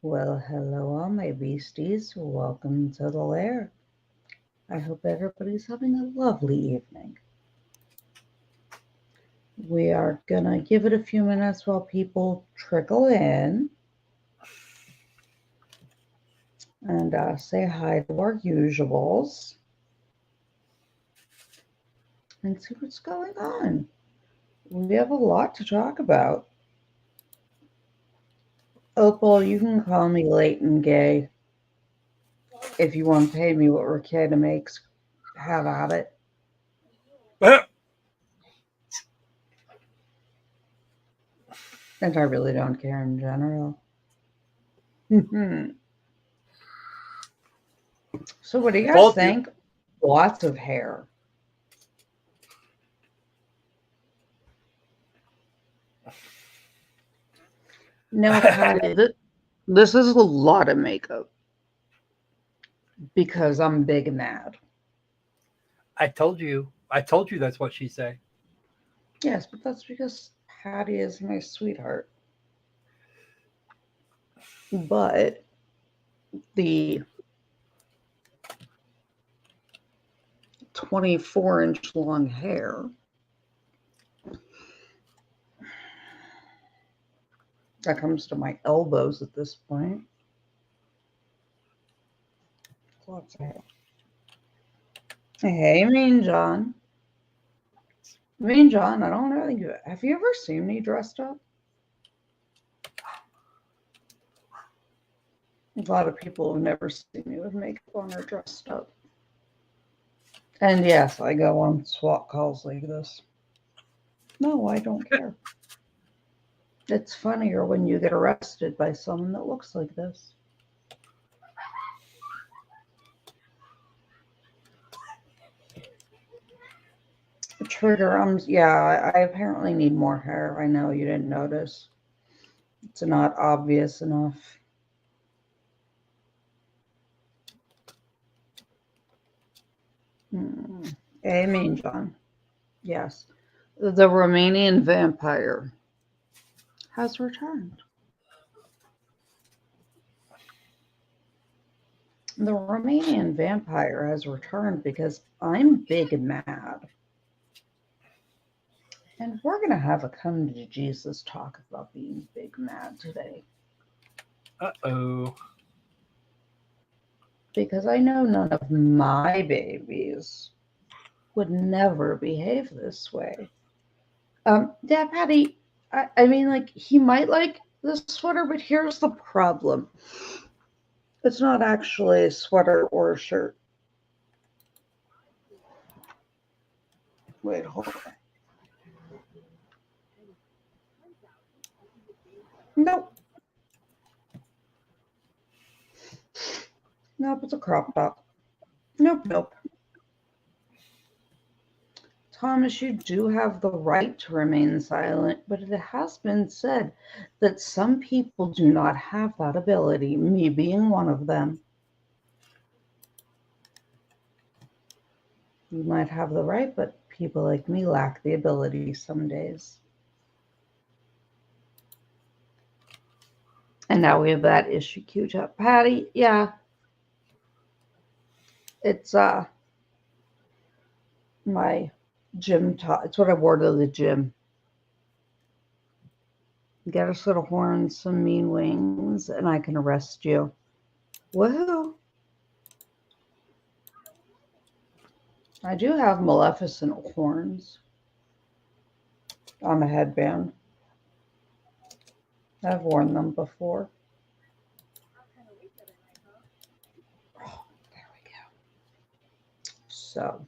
Well, hello, all my beasties. Welcome to the lair. I hope everybody's having a lovely evening. We are gonna give it a few minutes while people trickle in and say hi to our usuals and see what's going on. We have a lot to talk about. Opal, you can call me late and gay if you want to pay me what Ricada makes. Have at it. And I really don't care in general. So, what do you guys Both you. think? Lots of hair. No, Patty, this is a lot of makeup because I'm big and mad. I told you. I told you that's what she say. Yes, but that's because Patty is my sweetheart. But the 24-inch long hair, that comes to my elbows at this point. Lots of hair. Hey, Mean John. Mean John, I don't know. Have you ever seen me dressed up? A lot of people have never seen me with makeup on or dressed up. And yes, I go on SWAT calls like this. No, I don't care. It's funnier when you get arrested by someone that looks like this. Trigger, yeah, I apparently need more hair. I know you didn't notice. It's not obvious enough. Hmm. I mean, John, yes. The Romanian vampire has returned. The Romanian vampire has returned because I'm big and mad. And we're going to have a come to Jesus talk about being big mad today. Uh-oh. Because I know none of my babies would never behave this way. Yeah, Patty, I mean, like, he might like the sweater, but here's the problem. It's not actually a sweater or a shirt. Wait, hold on. Nope. Nope, it's a crop top. Nope, nope. Thomas, you do have the right to remain silent, but it has been said that some people do not have that ability, me being one of them. You might have the right, but people like me lack the ability some days. And now we have that issue queued up. Patty, yeah, it's my gym top. It's what I wore to the gym. Get us little horns, some mean wings, and I can arrest you. Woohoo! I do have Maleficent horns on a headband. I've worn them before. Oh, there we go. So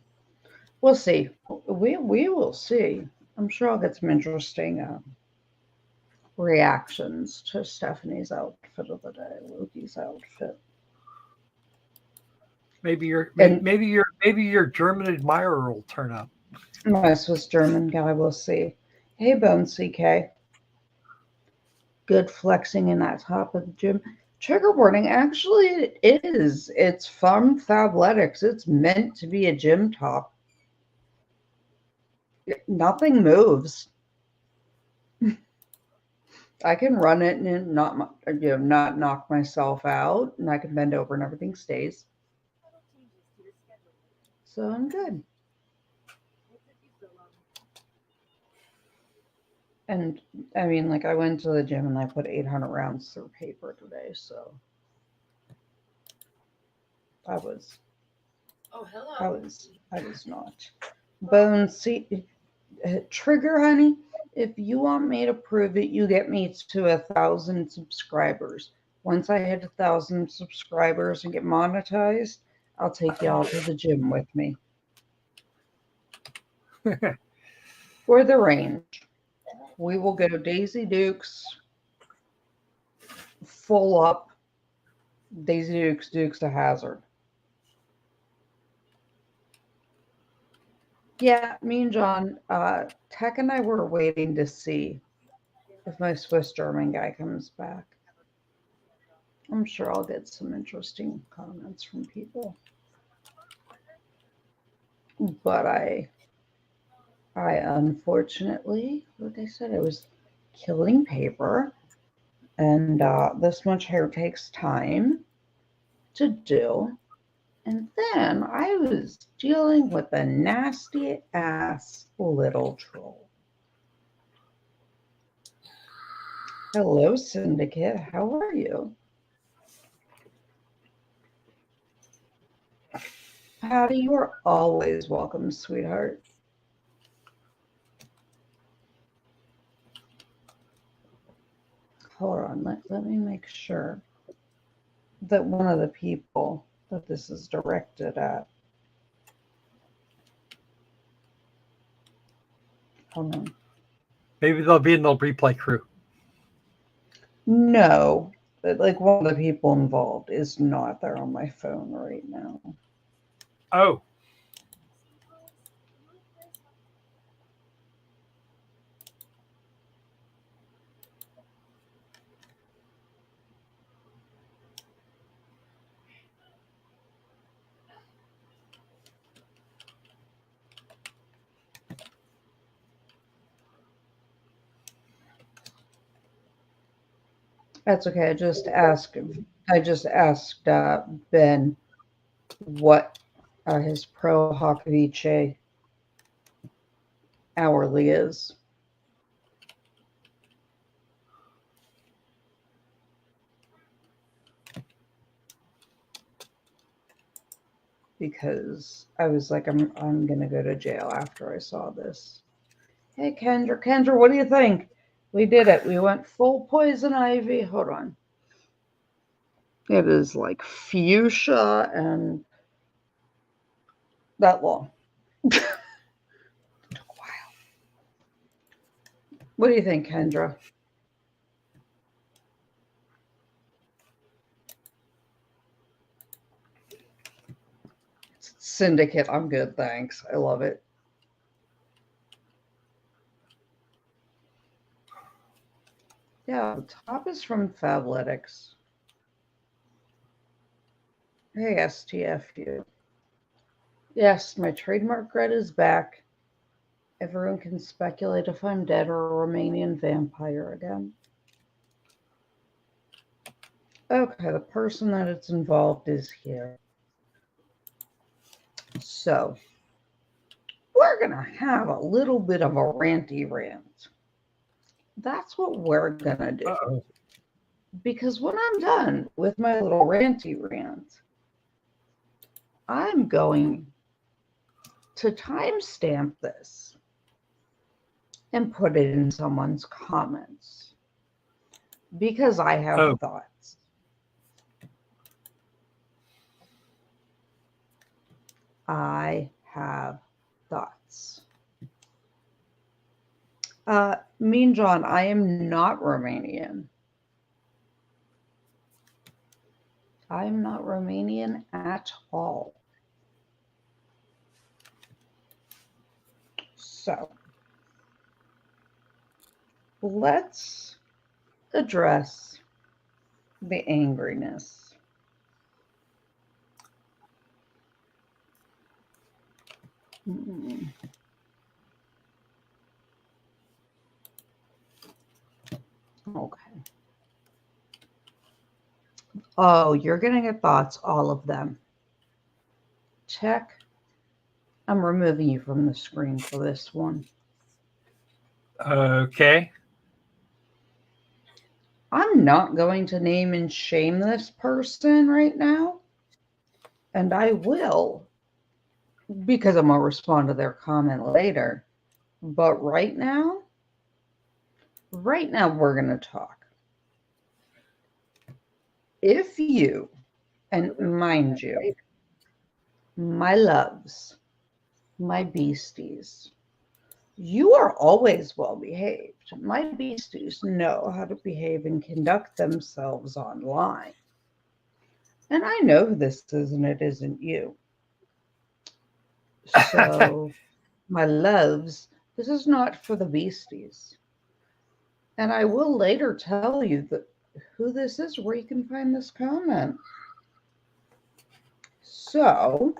we'll see. We will see. I'm sure I'll get some interesting reactions to Stephanie's outfit of the day, Loki's outfit. And Maybe your German admirer will turn up. my Swiss German guy will see. Hey, Bone CK. Good flexing in that top of the gym. Trigger warning, actually, it is. It's from Fabletics. It's meant to be a gym top. Nothing moves. I can run it and not knock myself out, and I can bend over and everything stays. So I'm good. And I mean, like I went to the gym and I put 800 rounds through paper today, so I was, I was not. Bones, see, Trigger, honey. If you want me to prove it, you get me to 1,000 subscribers. Once I hit 1,000 subscribers and get monetized, I'll take y'all to the gym with me. Or the range. We will go Daisy Dukes, full up, Daisy Dukes, Dukes of Hazard. Yeah, me and John, Tech and I were waiting to see if my Swiss German guy comes back. I'm sure I'll get some interesting comments from people. But I unfortunately, like I said, I was killing paper, and this much hair takes time to do. And then I was dealing with a nasty ass little troll. Hello, Syndicate. How are you? Patty, you are always welcome, sweetheart. Hold on, let me make sure that one of the people that this is directed at. Hold on. Maybe they'll be in the replay crew. No, like one of the people involved is not there on my phone right now. Oh. That's okay. I just asked Ben what his Pro Hockvice hourly is. Because I was like, I'm gonna go to jail after I saw this. Hey Kendra, what do you think? We did it. We went full poison ivy. Hold on. It is like fuchsia and that long. Took a while. What do you think, Kendra? Syndicate. I'm good, thanks. I love it. Yeah, the top is from Fabletics. Hey, STFU. Yes, my trademark red is back. Everyone can speculate if I'm dead or a Romanian vampire again. Okay, the person that it's involved is here. So, we're going to have a little bit of a ranty rant. That's what we're going to do. Uh-oh. Because when I'm done with my little ranty rant, I'm going to timestamp this and put it in someone's comments. Because I have thoughts. I have thoughts. Mean John, I am not Romanian. I am not Romanian at all. So, let's address the angriness. Okay. Oh, you're going to get thoughts, all of them. Check. I'm removing you from the screen for this one. Okay. I'm not going to name and shame this person right now, and I will because I'm going to respond to their comment later. But right now, we're going to talk. If you, and mind you, my loves, my beasties, you are always well behaved. My beasties know how to behave and conduct themselves online. And I know who this is and it isn't you. So, my loves, this is not for the beasties. And I will later tell you who this is where you can find this comment. So,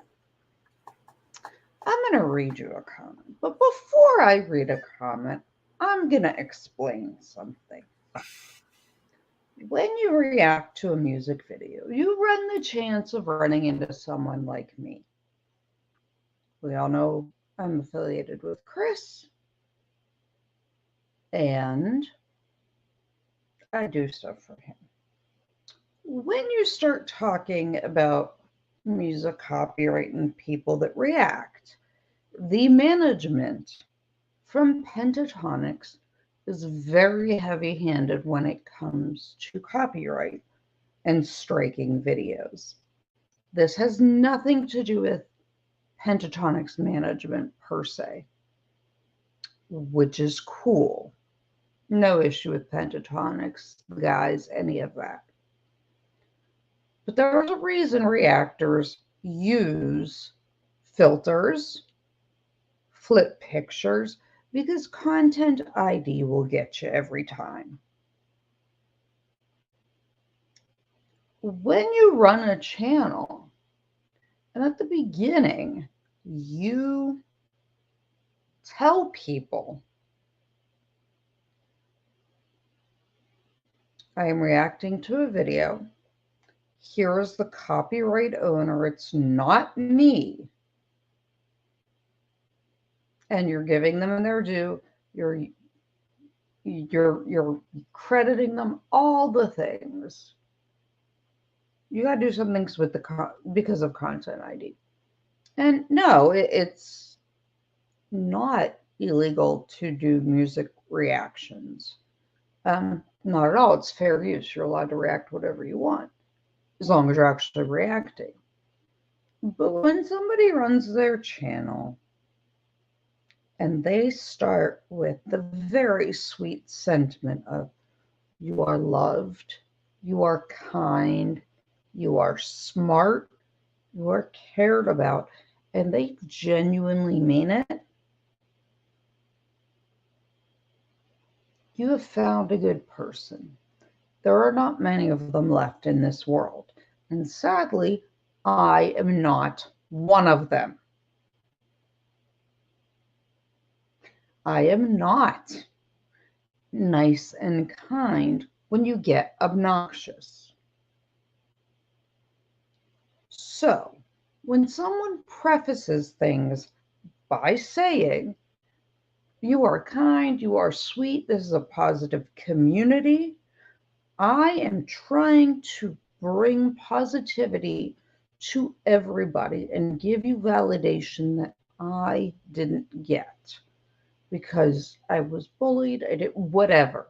I'm going to read you a comment. But before I read a comment, I'm going to explain something. When you react to a music video, you run the chance of running into someone like me. We all know I'm affiliated with Chris, and I do stuff for him. When you start talking about music copyright and people that react, the management from Pentatonics is very heavy handed when it comes to copyright and striking videos. This has nothing to do with Pentatonics management per se, which is cool. No issue with Pentatonics, the guys, any of that. But there's a reason reactors use filters, flip pictures, because Content ID will get you every time. When you run a channel, and at the beginning, you tell people, I am reacting to a video. Here is the copyright owner. It's not me. And you're giving them their due. You're crediting them all the things. You got to do some things with because of Content ID. And no, it's not illegal to do music reactions. Not at all. It's fair use. You're allowed to react whatever you want, as long as you're actually reacting. But when somebody runs their channel and they start with the very sweet sentiment of, you are loved, you are kind, you are smart, you are cared about, and they genuinely mean it, you have found a good person. There are not many of them left in this world. And sadly, I am not one of them. I am not nice and kind when you get obnoxious. So, when someone prefaces things by saying, you are kind, you are sweet, this is a positive community, I am trying to bring positivity to everybody and give you validation that I didn't get because I was bullied, I did whatever.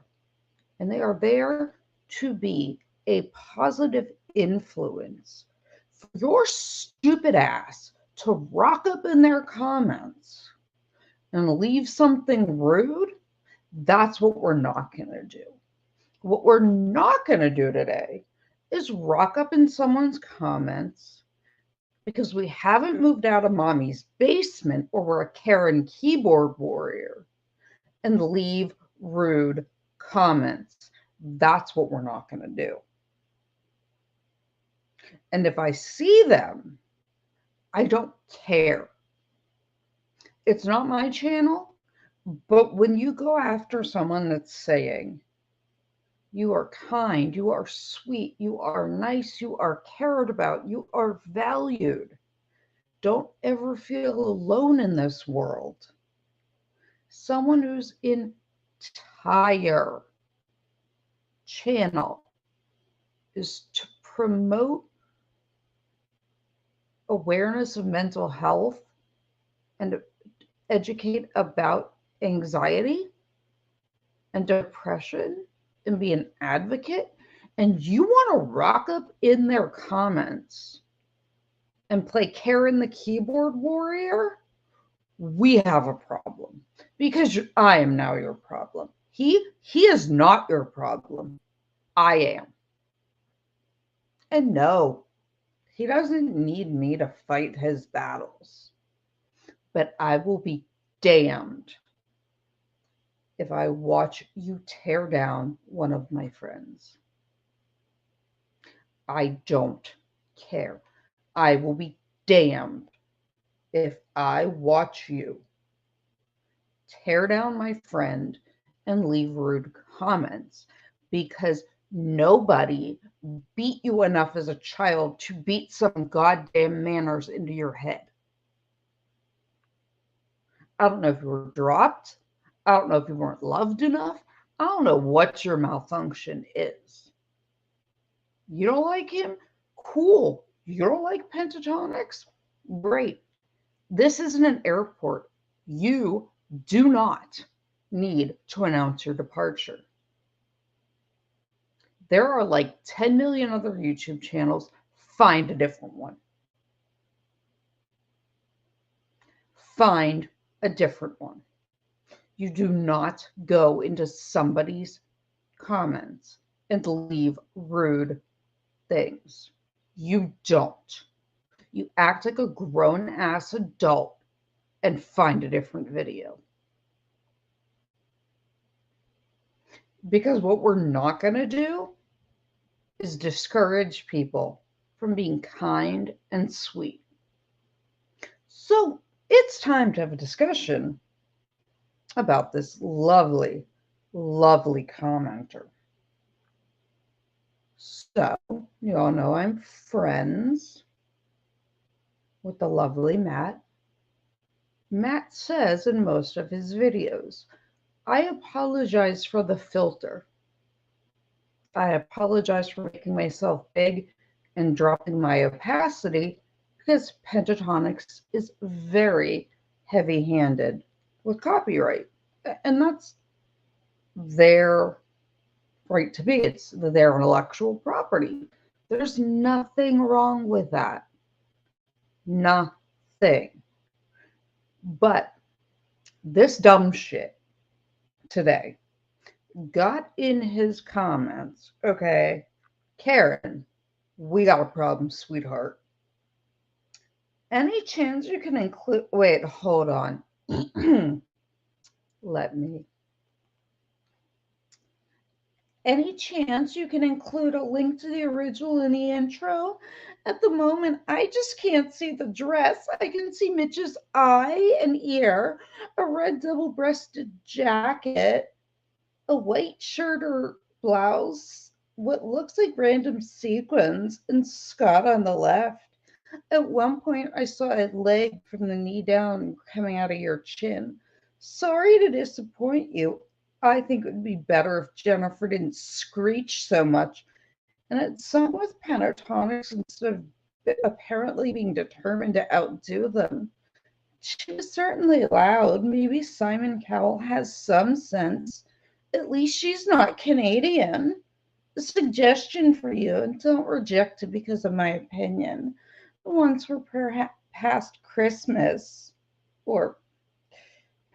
And they are there to be a positive influence for your stupid ass to rock up in their comments and leave something rude. That's what we're not going to do. What we're not going to do today is rock up in someone's comments because we haven't moved out of mommy's basement or we're a Karen keyboard warrior and leave rude comments. That's what we're not going to do. And if I see them, I don't care. It's not my channel, but when you go after someone that's saying, You are kind. You are sweet. You are nice. You are cared about. You are valued. Don't ever feel alone in this world. Someone whose entire channel is to promote awareness of mental health and educate about anxiety and depression and be an advocate, and you want to rock up in their comments and play Karen the keyboard warrior, we have a problem because I am now your problem. He is not your problem. I am. And no, he doesn't need me to fight his battles. But I will be damned if I watch you tear down one of my friends. I don't care. I will be damned if I watch you tear down my friend and leave rude comments because nobody beat you enough as a child to beat some goddamn manners into your head. I don't know if you were dropped. I don't know if you weren't loved enough. I don't know what your malfunction is. You don't like him? Cool. You don't like pentatonics? Great. This isn't an airport. You do not need to announce your departure. There are like 10 million other YouTube channels. Find a different one. Find a different one. You do not go into somebody's comments and leave rude things. You don't. You act like a grown ass adult and find a different video. Because what we're not going to do is discourage people from being kind and sweet. So it's time to have a discussion about this lovely, lovely commenter. So, you all know I'm friends with the lovely Matt. Matt says in most of his videos, I apologize for the filter. I apologize for making myself big and dropping my opacity because pentatonics is very heavy-handed with copyright. And that's their right to be. It's their intellectual property. There's nothing wrong with that. Nothing. But this dumb shit today got in his comments, okay, Karen, we got a problem, sweetheart. Any chance you can include, wait, hold on. Let me. Any chance you can include a link to the original in the intro? At the moment, I just can't see the dress. I can see Mitch's eye and ear, a red double-breasted jacket, a white shirt or blouse, what looks like random sequins, and Scott on the left. At one point, I saw a leg from the knee down coming out of your chin. Sorry to disappoint you. I think it would be better if Jennifer didn't screech so much and had sung with pentatonics instead of apparently being determined to outdo them. She was certainly loud. Maybe Simon Cowell has some sense. At least she's not Canadian. A suggestion for you, and don't reject it because of my opinion. Once we're perhaps past Christmas, or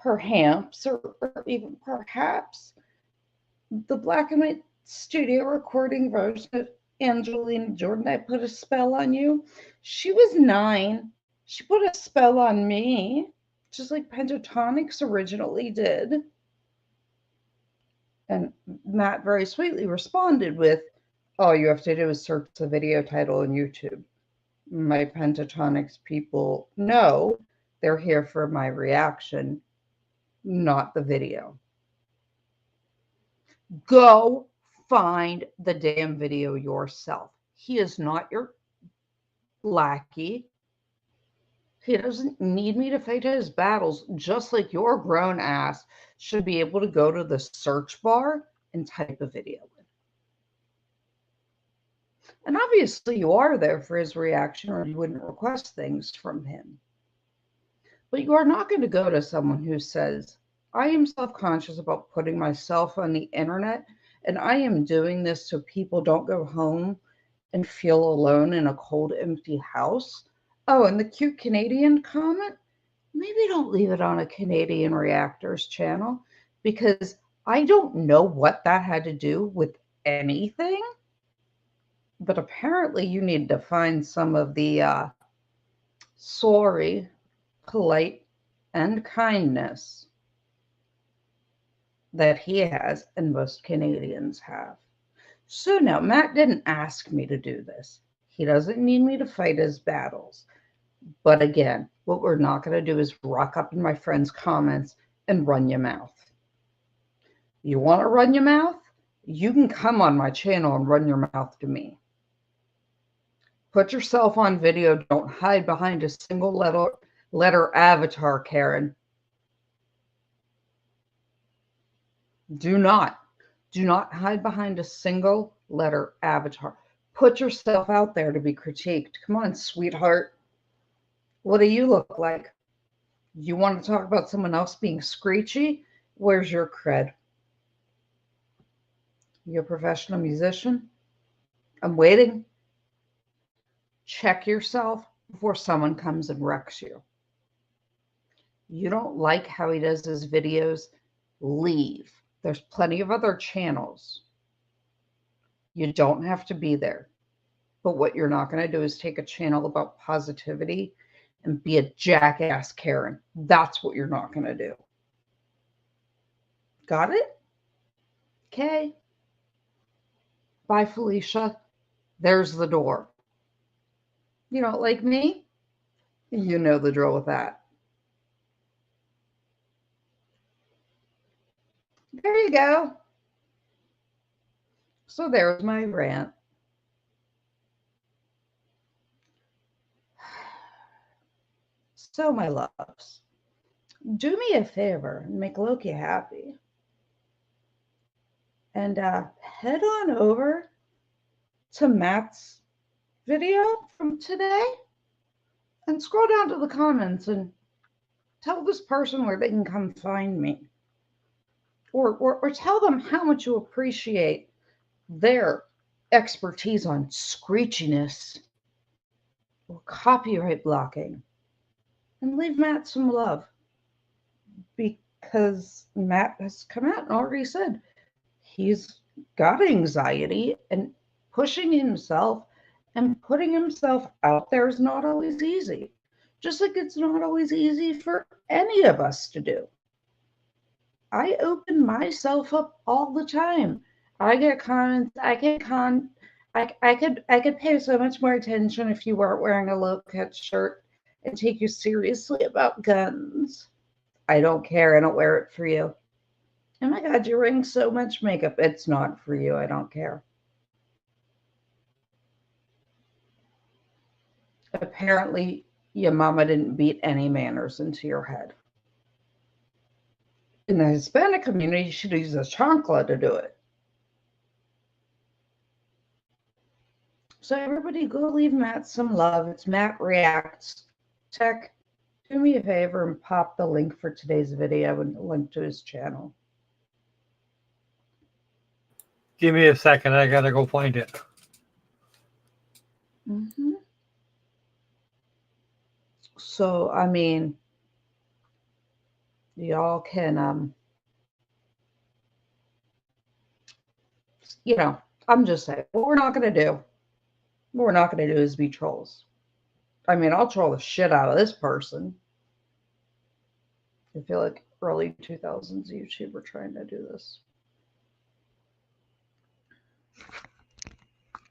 perhaps, or even perhaps, the black and white studio recording version of Angelina Jordan, I Put a Spell on You. She was 9. She put a spell on me, just like Pentatonics originally did. And Matt very sweetly responded with, all you have to do is search the video title on YouTube. My pentatonics people know they're here for my reaction, not the video. Go find the damn video yourself. He is not your lackey. He doesn't need me to fight his battles, just like your grown ass should be able to go to the search bar and type a video in. And obviously you are there for his reaction, or you wouldn't request things from him. But you are not going to go to someone who says, I am self-conscious about putting myself on the internet, and I am doing this so people don't go home and feel alone in a cold, empty house. Oh, and the cute Canadian comment, maybe don't leave it on a Canadian Reactors channel, because I don't know what that had to do with anything. But apparently you need to find some of the sorry, polite, and kindness that he has and most Canadians have. So no, Matt didn't ask me to do this. He doesn't need me to fight his battles. But again, what we're not going to do is rock up in my friend's comments and run your mouth. You want to run your mouth? You can come on my channel and run your mouth to me. Put yourself on video. Don't hide behind a single letter avatar, Karen. Do not hide behind a single letter avatar. Put yourself out there to be critiqued. Come on, sweetheart. What do you look like? You want to talk about someone else being screechy? Where's your cred? You're a professional musician? I'm waiting. Check yourself before someone comes and wrecks you. You don't like how he does his videos? Leave. There's plenty of other channels. You don't have to be there. But what you're not going to do is take a channel about positivity and be a jackass Karen. That's what you're not going to do. Got it? Okay. Bye, Felicia. There's the door. You don't like me? You know the drill with that. There you go. So there's my rant. So, my loves, do me a favor and make Loki happy. And head on over to Matt's video from today and scroll down to the comments and tell this person where they can come find me. Or tell them how much you appreciate their expertise on screechiness or copyright blocking. And leave Matt some love, because Matt has come out and already said he's got anxiety, and pushing himself and putting himself out there is not always easy. Just like it's not always easy for any of us to do. I open myself up all the time. I get comments. I could pay so much more attention if you weren't wearing a low-cut shirt and take you seriously about guns. I don't care. I don't wear it for you. Oh my God, you're wearing so much makeup. It's not for you. I don't care. Apparently, your mama didn't beat any manners into your head. In the Hispanic community, you should use a chancla to do it. So everybody go leave Matt some love. It's Matt Reacts. Tech, do me a favor and pop the link for today's video and the link to his channel. Give me a second. I gotta go find it. So, I mean, y'all can, I'm just saying, what we're not going to do is be trolls. I mean, I'll troll the shit out of this person. I feel like early 2000s YouTube were trying to do this.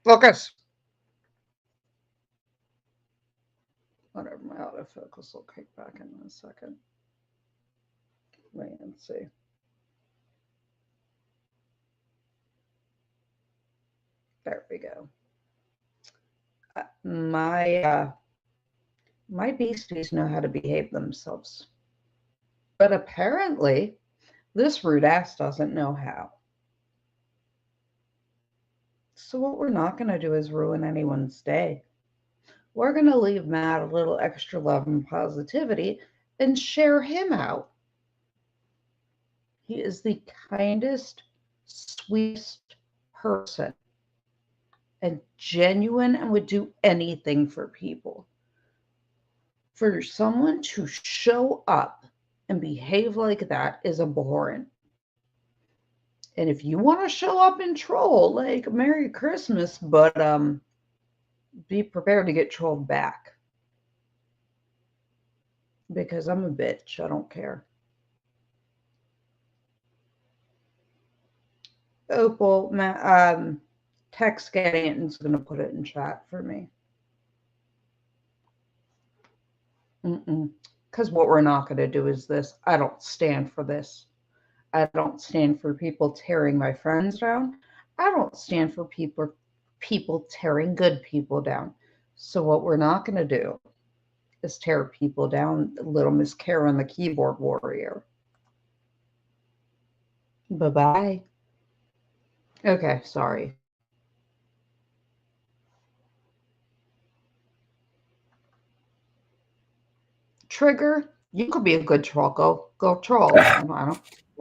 Focus! Whatever, my autofocus will kick back in a second. Wait and see. There we go. My beasties know how to behave themselves, but apparently this rude ass doesn't know how. So what we're not going to do is ruin anyone's day. We're going to leave Matt a little extra love and positivity and share him out. He is the kindest, sweetest person and genuine and would do anything for people. For someone to show up and behave like that is abhorrent. And if you want to show up and troll, like Merry Christmas, but be prepared to get trolled back. Because I'm a bitch. I don't care. Opal, text getting it and is going to put it in chat for me. Because what we're not going to do is this. I don't stand for this. I don't stand for people tearing my friends down. I don't stand for people tearing good people down. So what we're not going to do is tear people down. Little Miss Karen, the keyboard warrior. Bye-bye. Okay, sorry. Trigger, you could be a good troll. Go troll. I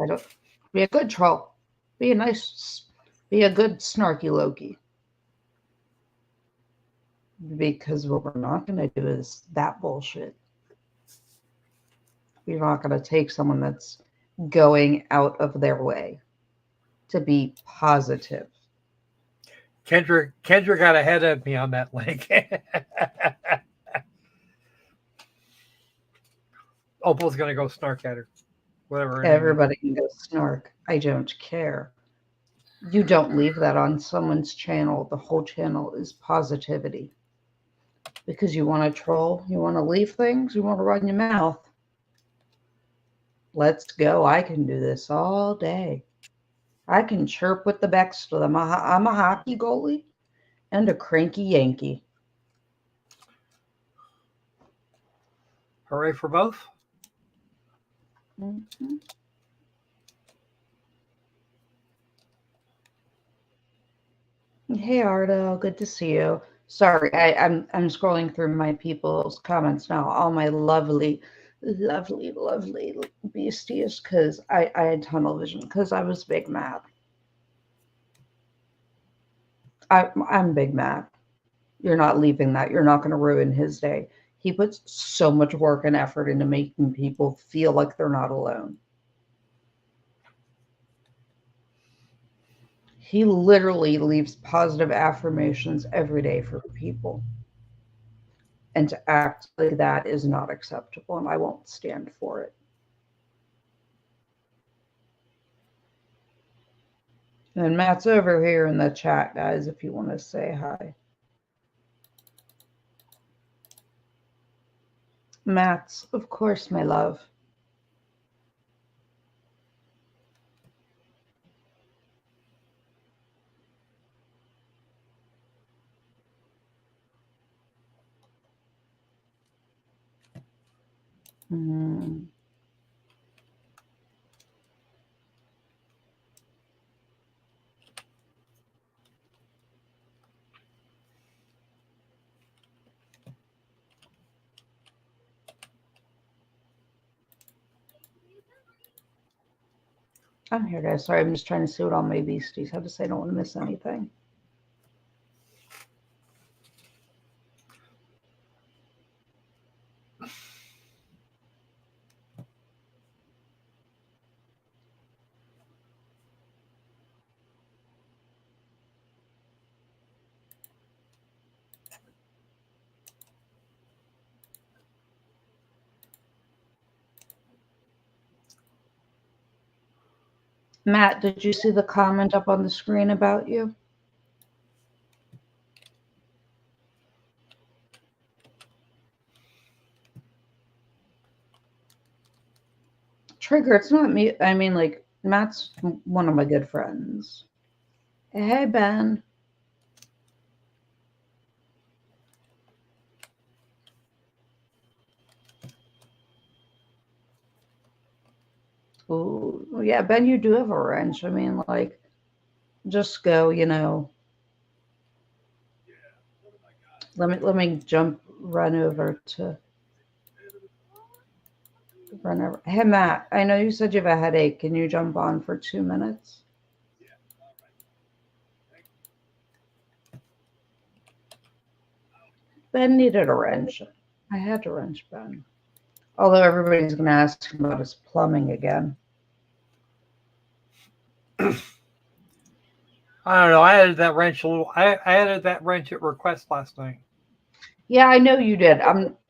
don't. Be a good troll. Be a good snarky Loki. Because what we're not going to do is that bullshit. We're not going to take someone that's going out of their way to be positive. Kendra got ahead of me on that link. Opal's gonna go snark at her. Whatever. Everybody can go snark. I don't care. You don't leave that on someone's channel. The whole channel is positivity. Because you want to troll, you want to leave things, you want to run your mouth. Let's go. I can do this all day. I can chirp with the best of them. I'm a hockey goalie and a cranky Yankee. Hooray for both. Mm-hmm. Hey Ardo, good to see you. Sorry, I'm scrolling through my people's comments now. All my lovely beasties, because I had tunnel vision because I was big mad. I'm big mad. You're not leaving that. You're not going to ruin his day. He puts so much work and effort into making people feel like they're not alone. He literally leaves positive affirmations every day for people. And to act like that is not acceptable, and I won't stand for it. And Matt's over here in the chat, guys, if you want to say hi. Matt's, of course, my love. Mm. I'm here, guys. Sorry, I'm just trying to see what all my beasties have to say. I don't want to miss anything. Matt, did you see the comment up on the screen about you? Trigger, it's not me. I mean, like, Matt's one of my good friends. Hey, Ben. Ooh, well, yeah, Ben, you do have a wrench. I mean, like, just go. Let me run over to run over. Hey Matt, I know you said you have a headache. Can you jump on for 2 minutes? Ben needed a wrench. I had to wrench Ben. Although everybody's gonna ask him about his plumbing again. I don't know. I added that wrench a little. I added that wrench at request last night. Yeah, I know you did.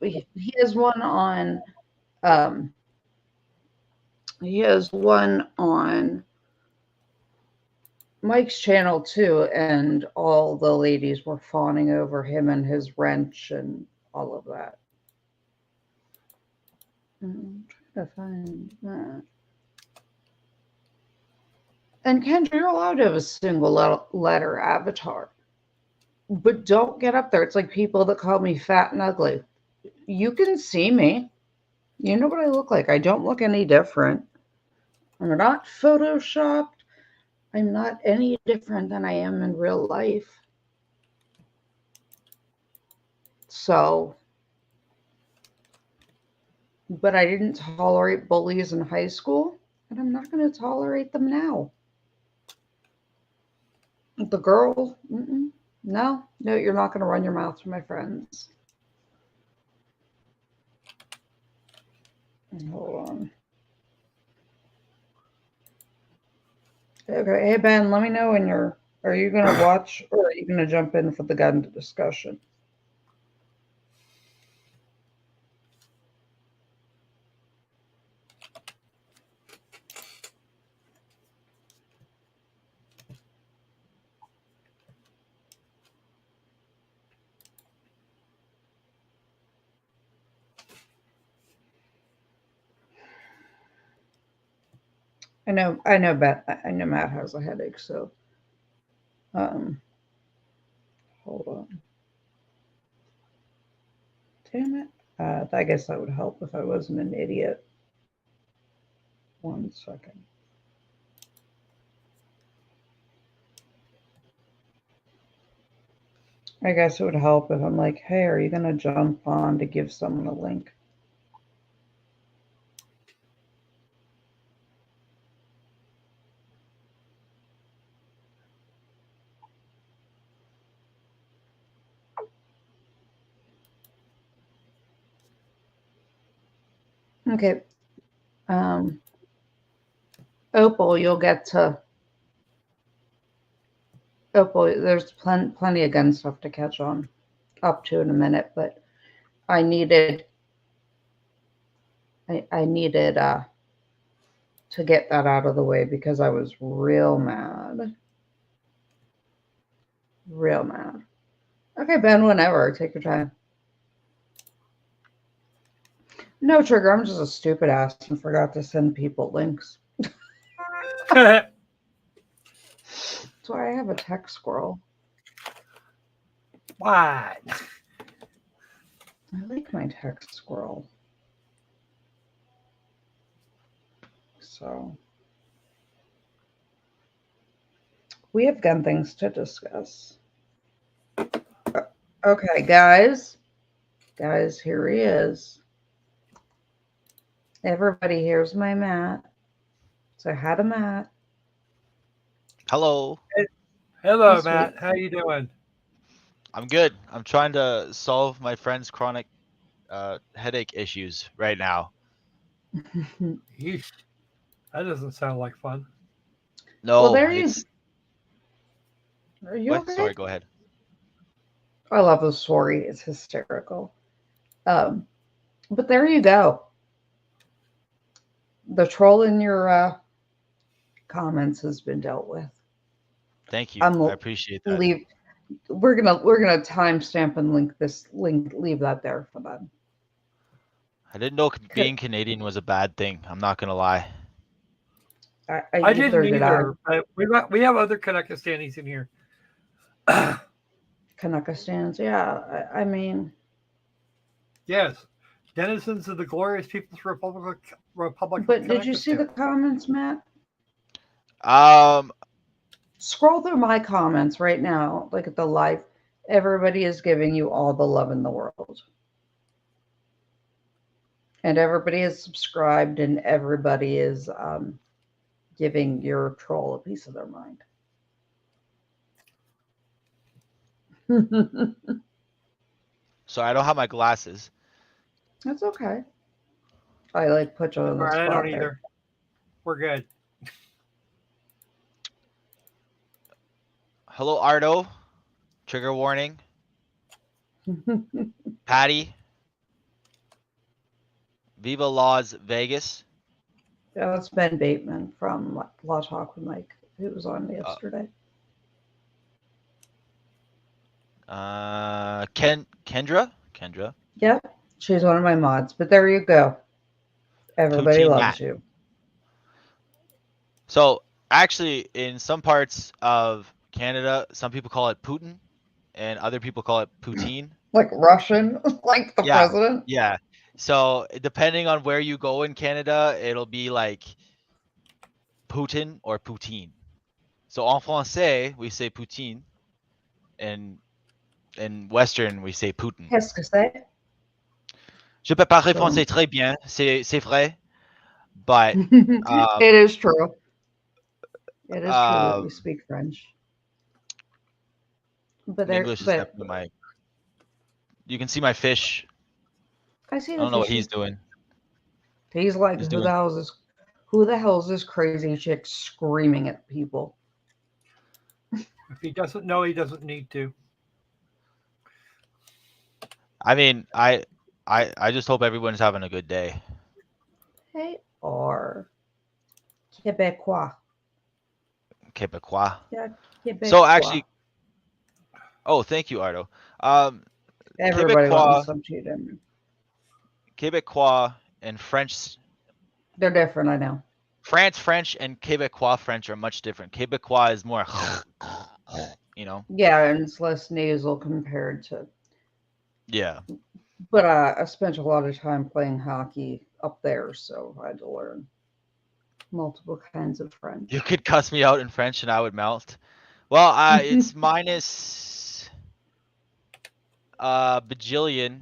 He has one on. Um, he has one on Mike's channel too, and all the ladies were fawning over him and his wrench and all of that. I'm trying to find that. And Kendra, you're allowed to have a single letter avatar, but don't get up there. It's like people that call me fat and ugly. You can see me. You know what I look like. I don't look any different. I'm not photoshopped. I'm not any different than I am in real life. So, but I didn't tolerate bullies in high school, and I'm not going to tolerate them now. The girl, no, you're not going to run your mouth to my friends. Hold on. Okay, hey Ben, let me know when you're. Are you going to watch or are you going to jump in for the gun discussion? I know, I know Matt has a headache, so um, hold on. Damn it. I guess that would help if I wasn't an idiot. 1 second. I guess it would help if I'm like, hey, are you going to jump on to give someone a link? Okay. Opal, you'll get to. Opal, there's plenty of gun stuff to catch on up to in a minute, but I needed. I needed to get that out of the way because I was real mad. Real mad. Okay, Ben, whenever. Take your time. No, Trigger, I'm just a stupid ass and forgot to send people links. That's why I have a text squirrel. What? I like my text squirrel. So, we have gun things to discuss. Okay, guys. Guys, here he is. Everybody, here's my Matt. So, hi to Matt. Hello. Hello, Sweet. Matt. How you doing? I'm good. I'm trying to solve my friend's chronic headache issues right now. Yeesh. That doesn't sound like fun. Well, No, there you. it's Are you what? okay? Sorry, go ahead. I love the story. It's hysterical. Um, but there you go. The troll in your comments has been dealt with. Thank you. I'm I appreciate that. leave. We're gonna timestamp and leave that there for them. I didn't know being Canadian was a bad thing. I'm not gonna lie. I didn't Either did I. either, but we have other Kanakastanis in here. Kanaka stands. Yeah, I mean, Yes, Denizens of the glorious People's Republic But of did you see the Connecticut. comments, Matt? Um, Scroll through my comments right now. Look at the live. Everybody is giving you all the love in the world. And everybody is subscribed, and everybody is giving your troll a piece of their mind. sorry, I don't have my glasses. That's okay. I like put you on the Right, I don't spot there. either. We're good. Hello, Ardo. Trigger warning. Patty. Viva Las Vegas. Yeah, that's Ben Bateman from Law Talk with Mike, who was on Uh, yesterday. Kendra. Yep, she's one of my mods. But there you go. Everybody Poutine loves Matt. you. So actually, in some parts of Canada, some people call it Putin, and other people call it poutine. Like Russian, like the Yeah, president. yeah. So depending on where you go in Canada, it'll be like Putin or poutine. So en français, we say poutine, and in Western, we say Putin. Qu'est-ce que c'est? Je peux parler So, français très bien, c'est vrai, but it is true. It is true that you um, speak French. But English is definitely my. You can see my fish. I see I the don't know what he's fishy. doing. He's like, He's doing. who the hell is this crazy chick screaming at people? If he doesn't know, he doesn't need to. I mean, I just hope everyone's having a good day. They are Quebecois. Quebecois. Yeah, Quebecois. So actually, oh, thank you, Ardo. Everybody learns Quebecois, something different. Quebecois, and French. They're different, I know. French and Quebecois French are much different. Quebecois is more, you know. Yeah, and it's less nasal compared to. Yeah. But I spent a lot of time playing hockey up there, so I had to learn multiple kinds of French. You could cuss me out in French and I would melt. Well, it's minus bajillion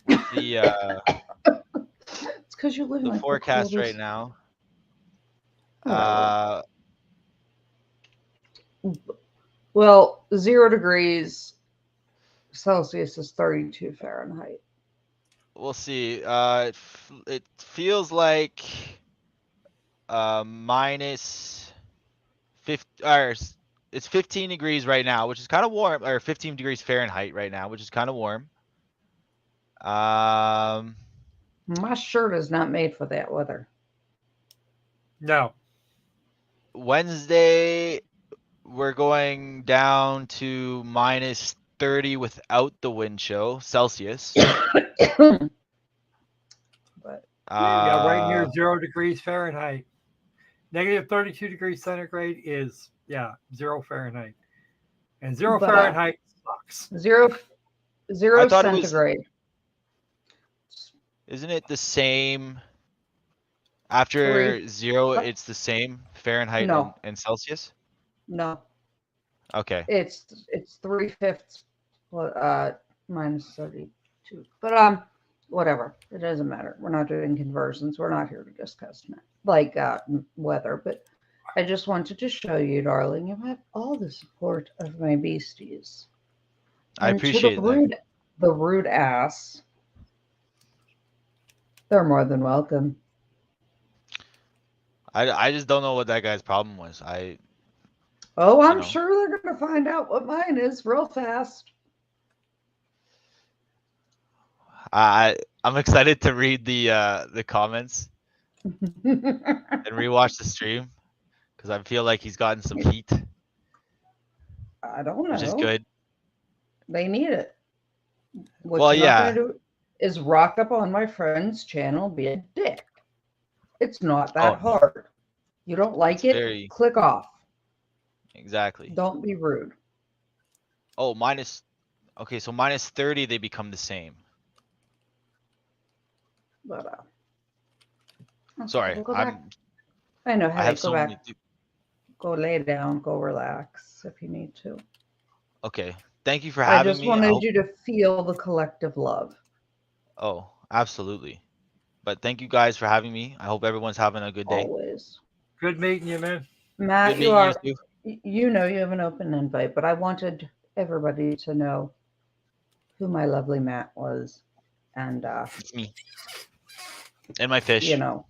with the It's because you live in like forecast the right now. Well, 0 degrees Celsius is 32 Fahrenheit. We'll see. It feels like minus 50, or it's 15 degrees right now, which is kind of warm, or 15 degrees Fahrenheit right now, which is kind of warm. My shirt is not made for that weather. No. Wednesday, we're going down to minus 30 without the wind chill Celsius. But Yeah, right near 0 degrees Fahrenheit. Negative 32 degrees centigrade is, 0 Fahrenheit. And 0 But, Fahrenheit sucks. zero I thought centigrade. Isn't it the same? After 0, What? it's the same Fahrenheit No. and Celsius? No, Okay. it's 3/5 minus 32. But whatever. It doesn't matter. We're not doing conversions. We're not here to discuss weather. But I just wanted to show you, darling, you have all the support of my beasties. I And appreciate that. The rude ass. They're more than welcome. I just don't know what that guy's problem was. Oh, I'm know. sure they're going to find out what mine is real fast. I'm excited to read the comments and rewatch the stream because I feel like he's gotten some heat, I don't know. which is good. They need it. What Well, you're not yeah. going to do is rock up on my friend's channel, be a dick. It's not that hard. You don't like it, click off. Exactly. Don't be rude. Oh, okay, so minus 30, they become the same. But okay, Sorry, we'll go back. I know, I Hetty, have go so many. back. Go lay down. Go relax if you need to. Okay, thank you for I having just me. I wanted hope. you to feel the collective love. Oh, absolutely. But thank you guys for having me. I hope everyone's having a good day. Always. Good meeting you, man. Matt, Good you meeting you are, too. you know, you have an open invite, but I wanted everybody to know who my lovely Matt was. And, It's me and my you fish. know,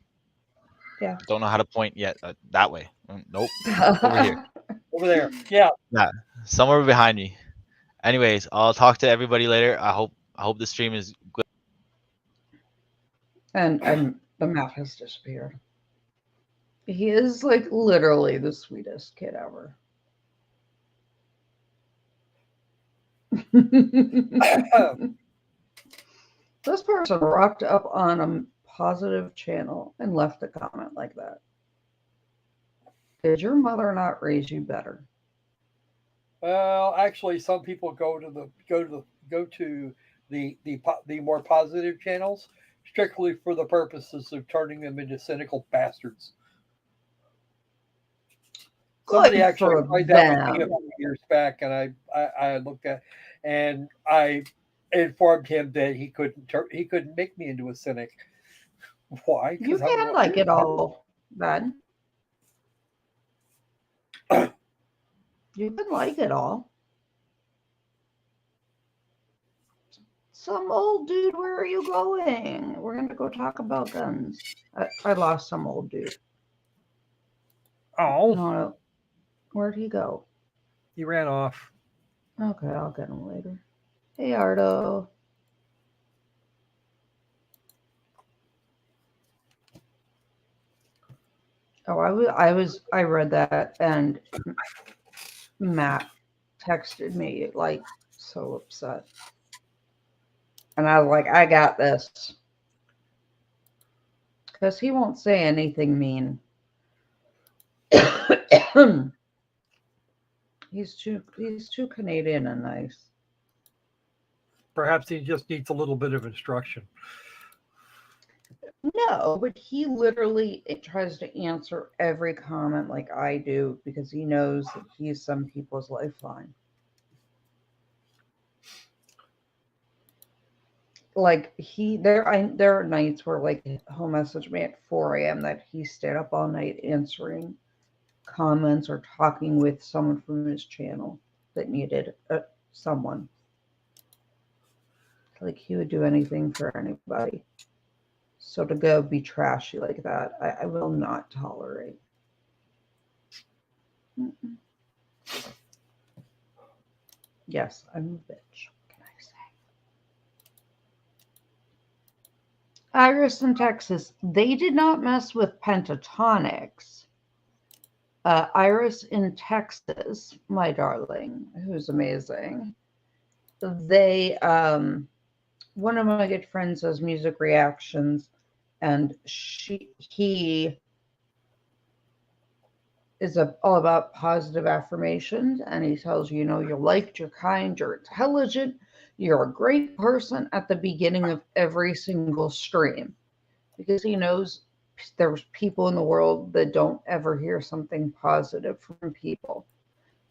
yeah. Don't know how to point yet. That way. Nope. Over here. Over there. Yeah. Yeah, somewhere behind me. Anyways, I'll talk to everybody later. I hope the stream is good. And the Matt has disappeared. He is like literally the sweetest kid ever. This person rocked up on a positive channel and left a comment like that. Did your mother not raise you better? Well, actually, some people go to the more positive channels strictly for the purposes of turning them into cynical bastards. Somebody Good actually for tried that with me a them. few years back, and I looked at and I informed him that he couldn't make me into a cynic. Why? You Because can like it all, Ben. You can like it all. Some old dude, where are you going? We're going to go talk about guns. I lost some old dude. Oh, No, where'd he go? he ran off. Okay, I'll get him later. Hey, Ardo. Oh, I read that, and Matt texted me like so upset, and I was like, I got this, because he won't say anything mean. he's too Canadian and nice. Perhaps he just needs a little bit of instruction. No, but he literally tries to answer every comment like I do because he knows that he's some people's lifeline. Like there are nights where like he'll message me at 4 a.m. that he stayed up all night answering comments or talking with someone from his channel that needed someone. Like he would do anything for anybody. So to go be trashy like that, I will not tolerate. Mm-mm. Yes, I'm a bitch. What can I say? Iris in Texas, they did not mess with pentatonics. Iris in Texas, my darling, who's amazing. They, one of my good friends does music reactions, and he is all about positive affirmations, and he tells you, you know, you're liked, you're kind, you're intelligent, you're a great person at the beginning of every single stream, because he knows there's people in the world that don't ever hear something positive from people.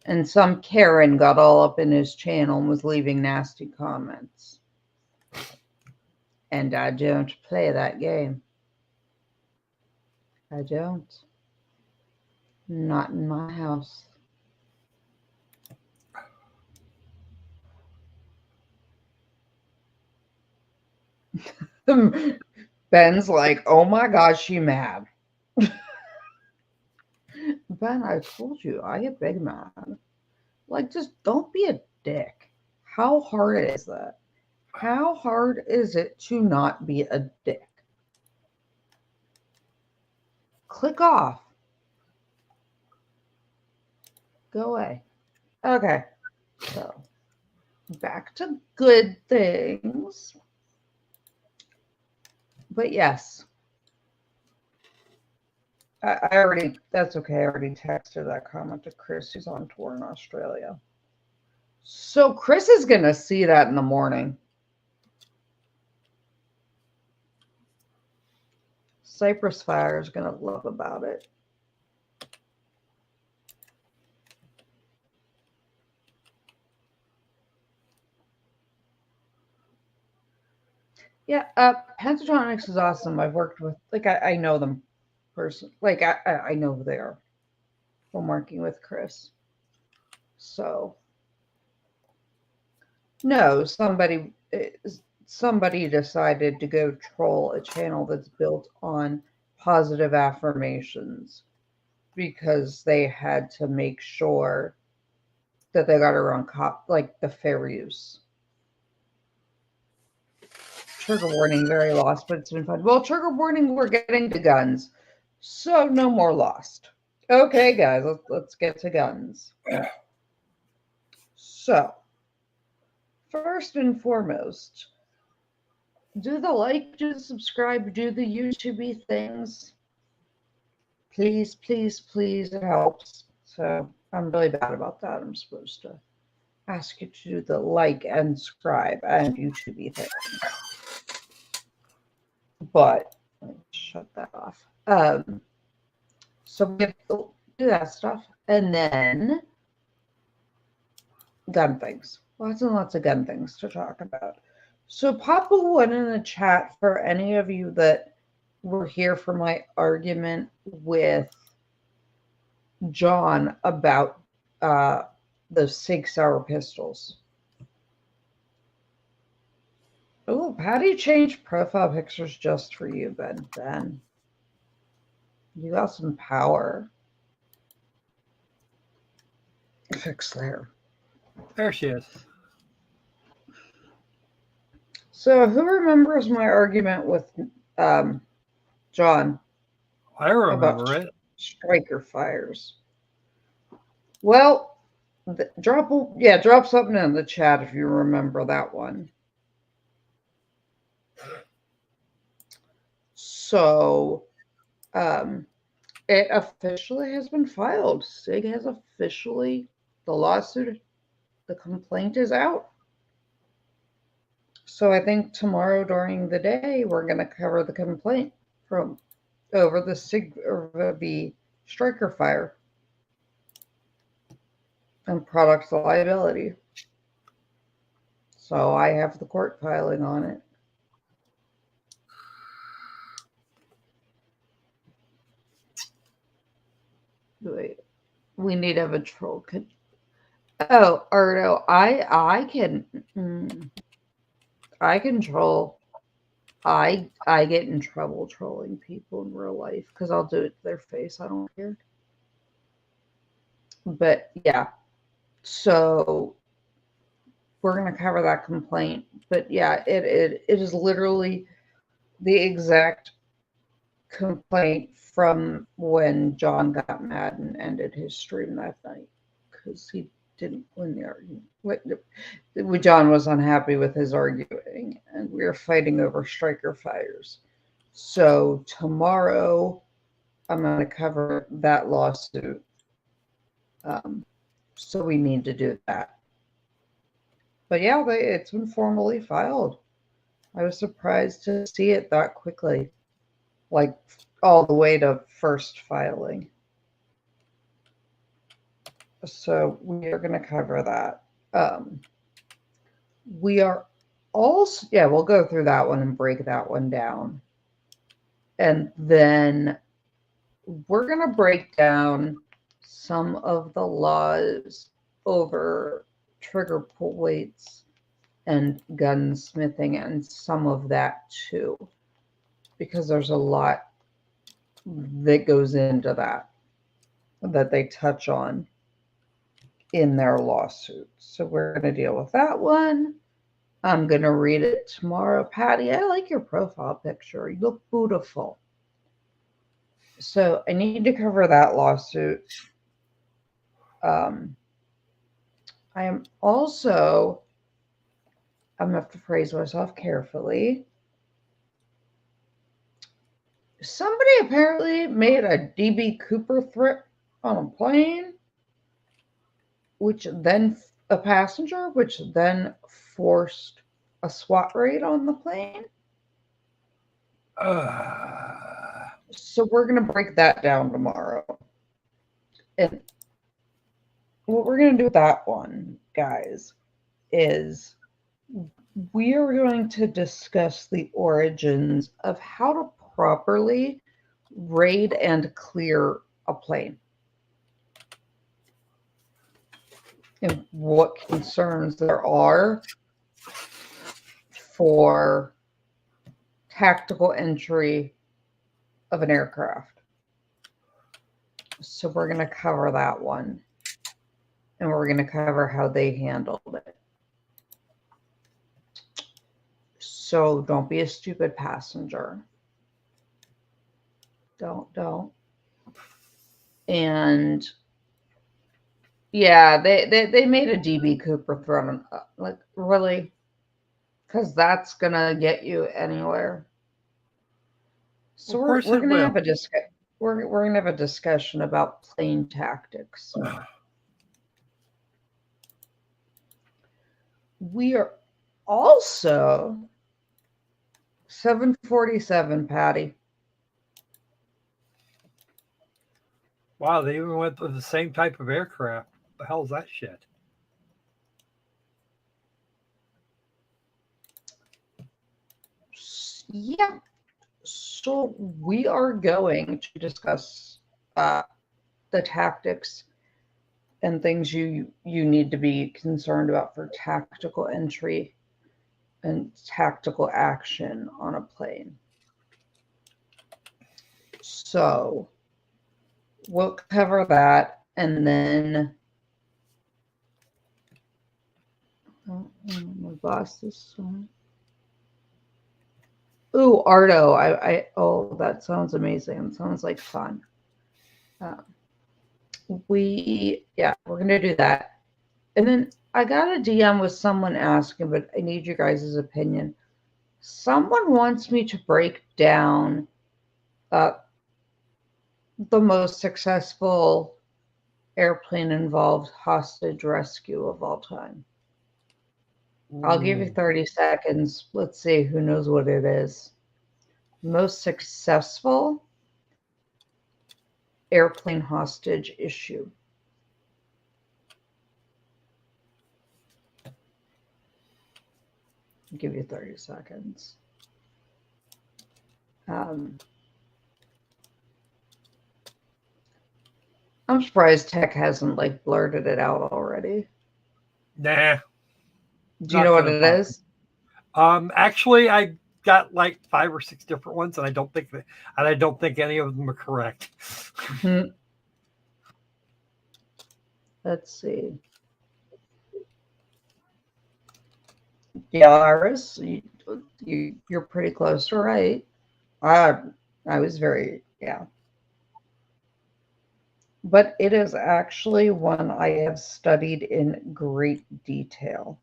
And some Karen got all up in his channel and was leaving nasty comments. And I don't play that game. I don't. Not in my house. Ben's like, oh my gosh, she mad. Ben, I told you, I get big mad. Like, just don't be a dick. How hard is that? How hard is it to not be a dick? Click off. Go away. Okay. So, back to good things. But yes. I already, that's okay. I already texted that comment to Chris, who's on tour in Australia. So Chris is going to see that in the morning. Cypress Fire is going to love about it. Yeah, Pentatronics is awesome. I've worked with, like, I know them like, I know who they are from working with Chris. So, no, somebody decided to go troll a channel that's built on positive affirmations because they had to make sure that they got around like the fair use. Trigger warning, very lost, but it's been fun. Well, trigger warning, we're getting to guns, so no more lost. Okay, guys, let's get to guns. So, first and foremost, do the like, do the subscribe, do the YouTube things. Please, please, please, it helps. So, I'm really bad about that. I'm supposed to ask you to do the like and subscribe and YouTube things. But let me shut that off. So we have to do that stuff. And then gun things. Lots and lots of gun things to talk about. So pop a one in the chat for any of you that were here for my argument with John about the Sig Sauer pistols. Oh, Patty changed profile pictures just for you, Ben. You got some power. Fix there. There she is. So, who remembers my argument with John? I remember it. Striker fires. Well, drop something in the chat if you remember that one. So, it officially has been filed. SIG has officially, the lawsuit, the complaint is out. So I think tomorrow during the day, we're going to cover the complaint from over the striker fire and product liability. So I have the court filing on it. Wait, we need to have a troll. Oh, or no, I can troll. I get in trouble trolling people in real life because I'll do it to their face. I don't care. But yeah, so we're gonna cover that complaint. But yeah, it is literally the exact complaint from when John got mad and ended his stream that night because he didn't win the argument. John was unhappy with his arguing, and we were fighting over striker fires. So tomorrow, I'm going to cover that lawsuit. So we need to do that. But yeah, it's been formally filed. I was surprised to see it that quickly, like all the way to first filing. So we are going to cover that. We are also, we'll go through that one and break that one down. And then we're going to break down some of the laws over trigger pull weights and gunsmithing and some of that too, because there's a lot that goes into that they touch on in their lawsuit. So we're going to deal with that one. I'm going to read it tomorrow. Patty, I like your profile picture. You look beautiful. So I need to cover that lawsuit. I am also, I'm going to have to phrase myself carefully. Somebody apparently made a DB Cooper threat on a plane, which then a passenger, which then forced a SWAT raid on the plane. So we're going to break that down tomorrow. And what we're going to do with that one, guys, is we are going to discuss the origins of how to properly raid and clear a plane. And what concerns there are for tactical entry of an aircraft. So we're going to cover that one. And we're going to cover how they handled it. So don't be a stupid passenger. Don't. And yeah, they made a DB Cooper throne. Like, really? Because that's going to get you anywhere. So we're going to have a discussion. We're going to have a discussion about plane tactics. We are also 747, Patty. Wow, they even went with the same type of aircraft. What the hell's that shit? Yeah. So we are going to discuss the tactics and things you need to be concerned about for tactical entry and tactical action on a plane. So we'll cover that, and then my boss is ooh, Ardo. Oh, that sounds amazing. It sounds like fun. We're gonna do that. And then I got a DM with someone asking, but I need you guys' opinion. Someone wants me to break down the most successful airplane involved hostage rescue of all time. I'll give you 30 seconds. Let's see who knows what it is. Most successful airplane hostage issue. I'll give you 30 seconds. I'm surprised Tech hasn't like blurted it out already. Nah. Do you know what it is? Actually, I got like 5 or 6 different ones, and I don't think any of them are correct. Let's see. Yeah, Iris, you're pretty close to right. I was yeah. But it is actually one I have studied in great detail.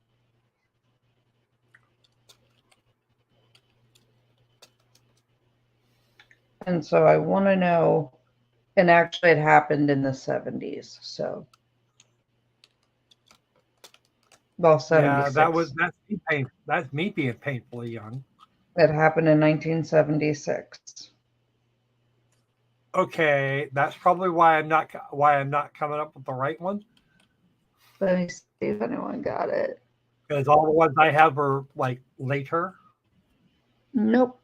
And so I want to know, and actually it happened in the 70s, so. Well, 76. Yeah, that's me being painfully young. It happened in 1976. Okay, that's probably why I'm not coming up with the right one. Let me see if anyone got it. Because all the ones I have are like later. Nope.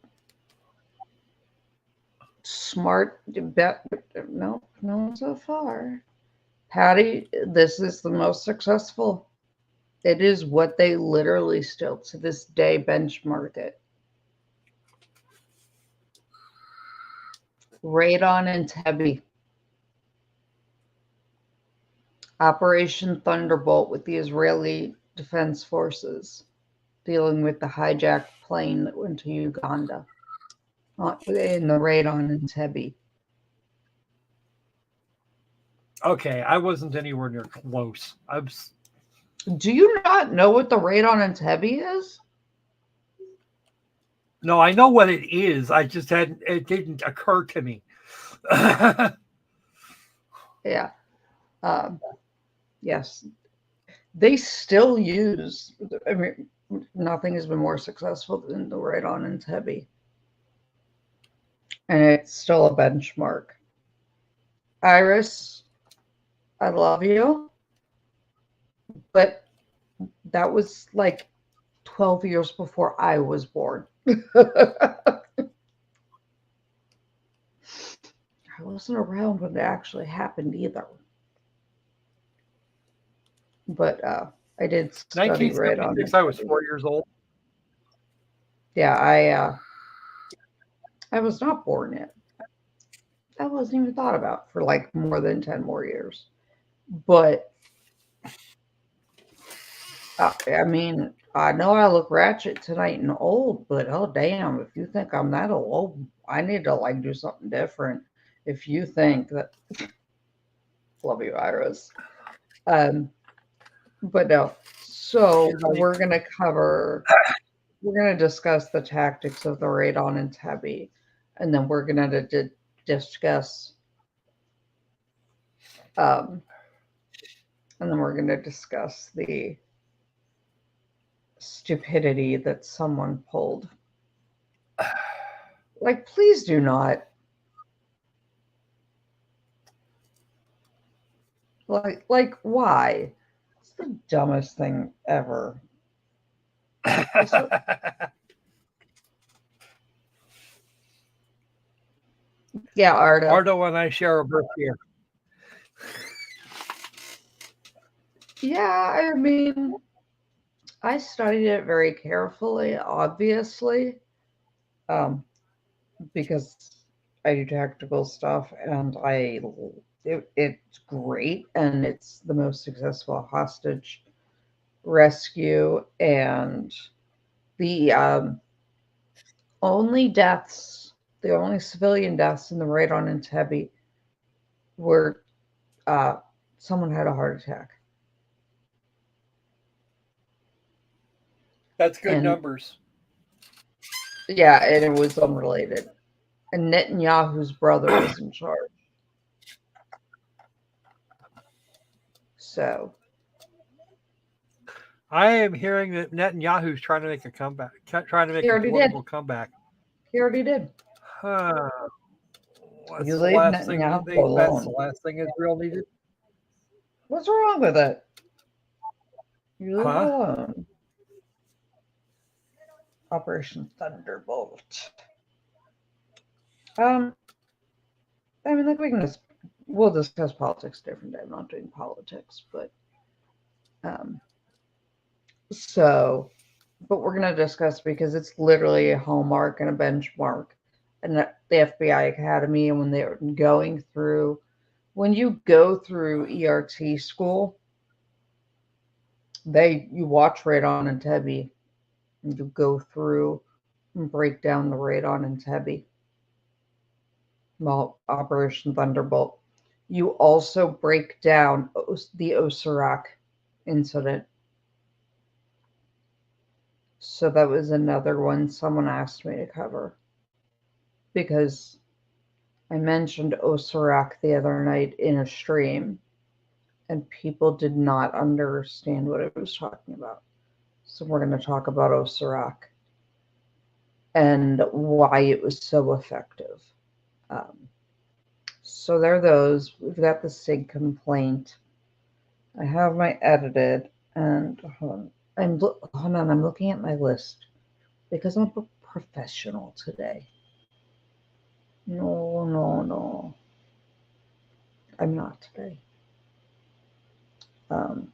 Smart bet. Nope, no so far. Patty, this is the most successful. It is what they literally still to this day benchmark it. Radon and Tebby. Operation Thunderbolt with the Israeli Defense Forces dealing with the hijacked plane that went to Uganda in the radon and Tebby. Okay, I wasn't anywhere near close. Do you not know what the radon and Tebby is? No, I know what it is. It didn't occur to me. Yeah. Yes. They still use, I mean, nothing has been more successful than the radon and Tebby. and it's still a benchmark. Iris, I love you, but that was like 12 years before I was born. I wasn't around when it actually happened either. But I did study right on 1976, it. I was 4 years old. Yeah, I was not born yet. That wasn't even thought about for like more than 10 more years. But I mean, I know I look ratchet tonight and old, but oh damn, if you think I'm that old, I need to like do something different. If you think that, love you, Iris. Um, but no. So we're gonna discuss the tactics of the radon and Tebby, and then we're gonna discuss, um, and then we're gonna discuss the stupidity that someone pulled. Like, please do not. Like, why? It's the dumbest thing ever. Yeah, Arda. Ardo and I share a birth year. Yeah, I mean, I studied it very carefully, obviously, um, because I do tactical stuff, and it's great, and it's the most successful hostage rescue, and the only deaths, the only civilian deaths in the radon and Tebby were uh, someone had a heart attack. That's good And numbers. yeah, and it was unrelated. And Netanyahu's brother was in charge. So I am hearing that Netanyahu's trying to make a comeback, trying to he make a already did. political comeback. He already did. Huh. What's You the leave last thing Netanyahu that's the alone. last thing Israel needed? What's wrong with it? You leave it Huh? alone. Operation Thunderbolt. Um, I mean, like we'll discuss politics a different day. I'm not doing politics, but um, so, but we're gonna discuss because it's literally a hallmark and a benchmark, and the FBI Academy, and when they're going through, when you go through ERT school, you watch Radon and Tebby, and you go through and break down the Radon and Tebby. Well, Operation Thunderbolt. You also break down the Osirach incident. So that was another one someone asked me to cover because I mentioned Osirach the other night in a stream and people did not understand what I was talking about. So we're going to talk about Osirach and why it was so effective. Um, so there are those. We've got the SIG complaint. I have my edited, and hold on, I'm looking at my list because I'm a professional today. No, I'm not today. Um,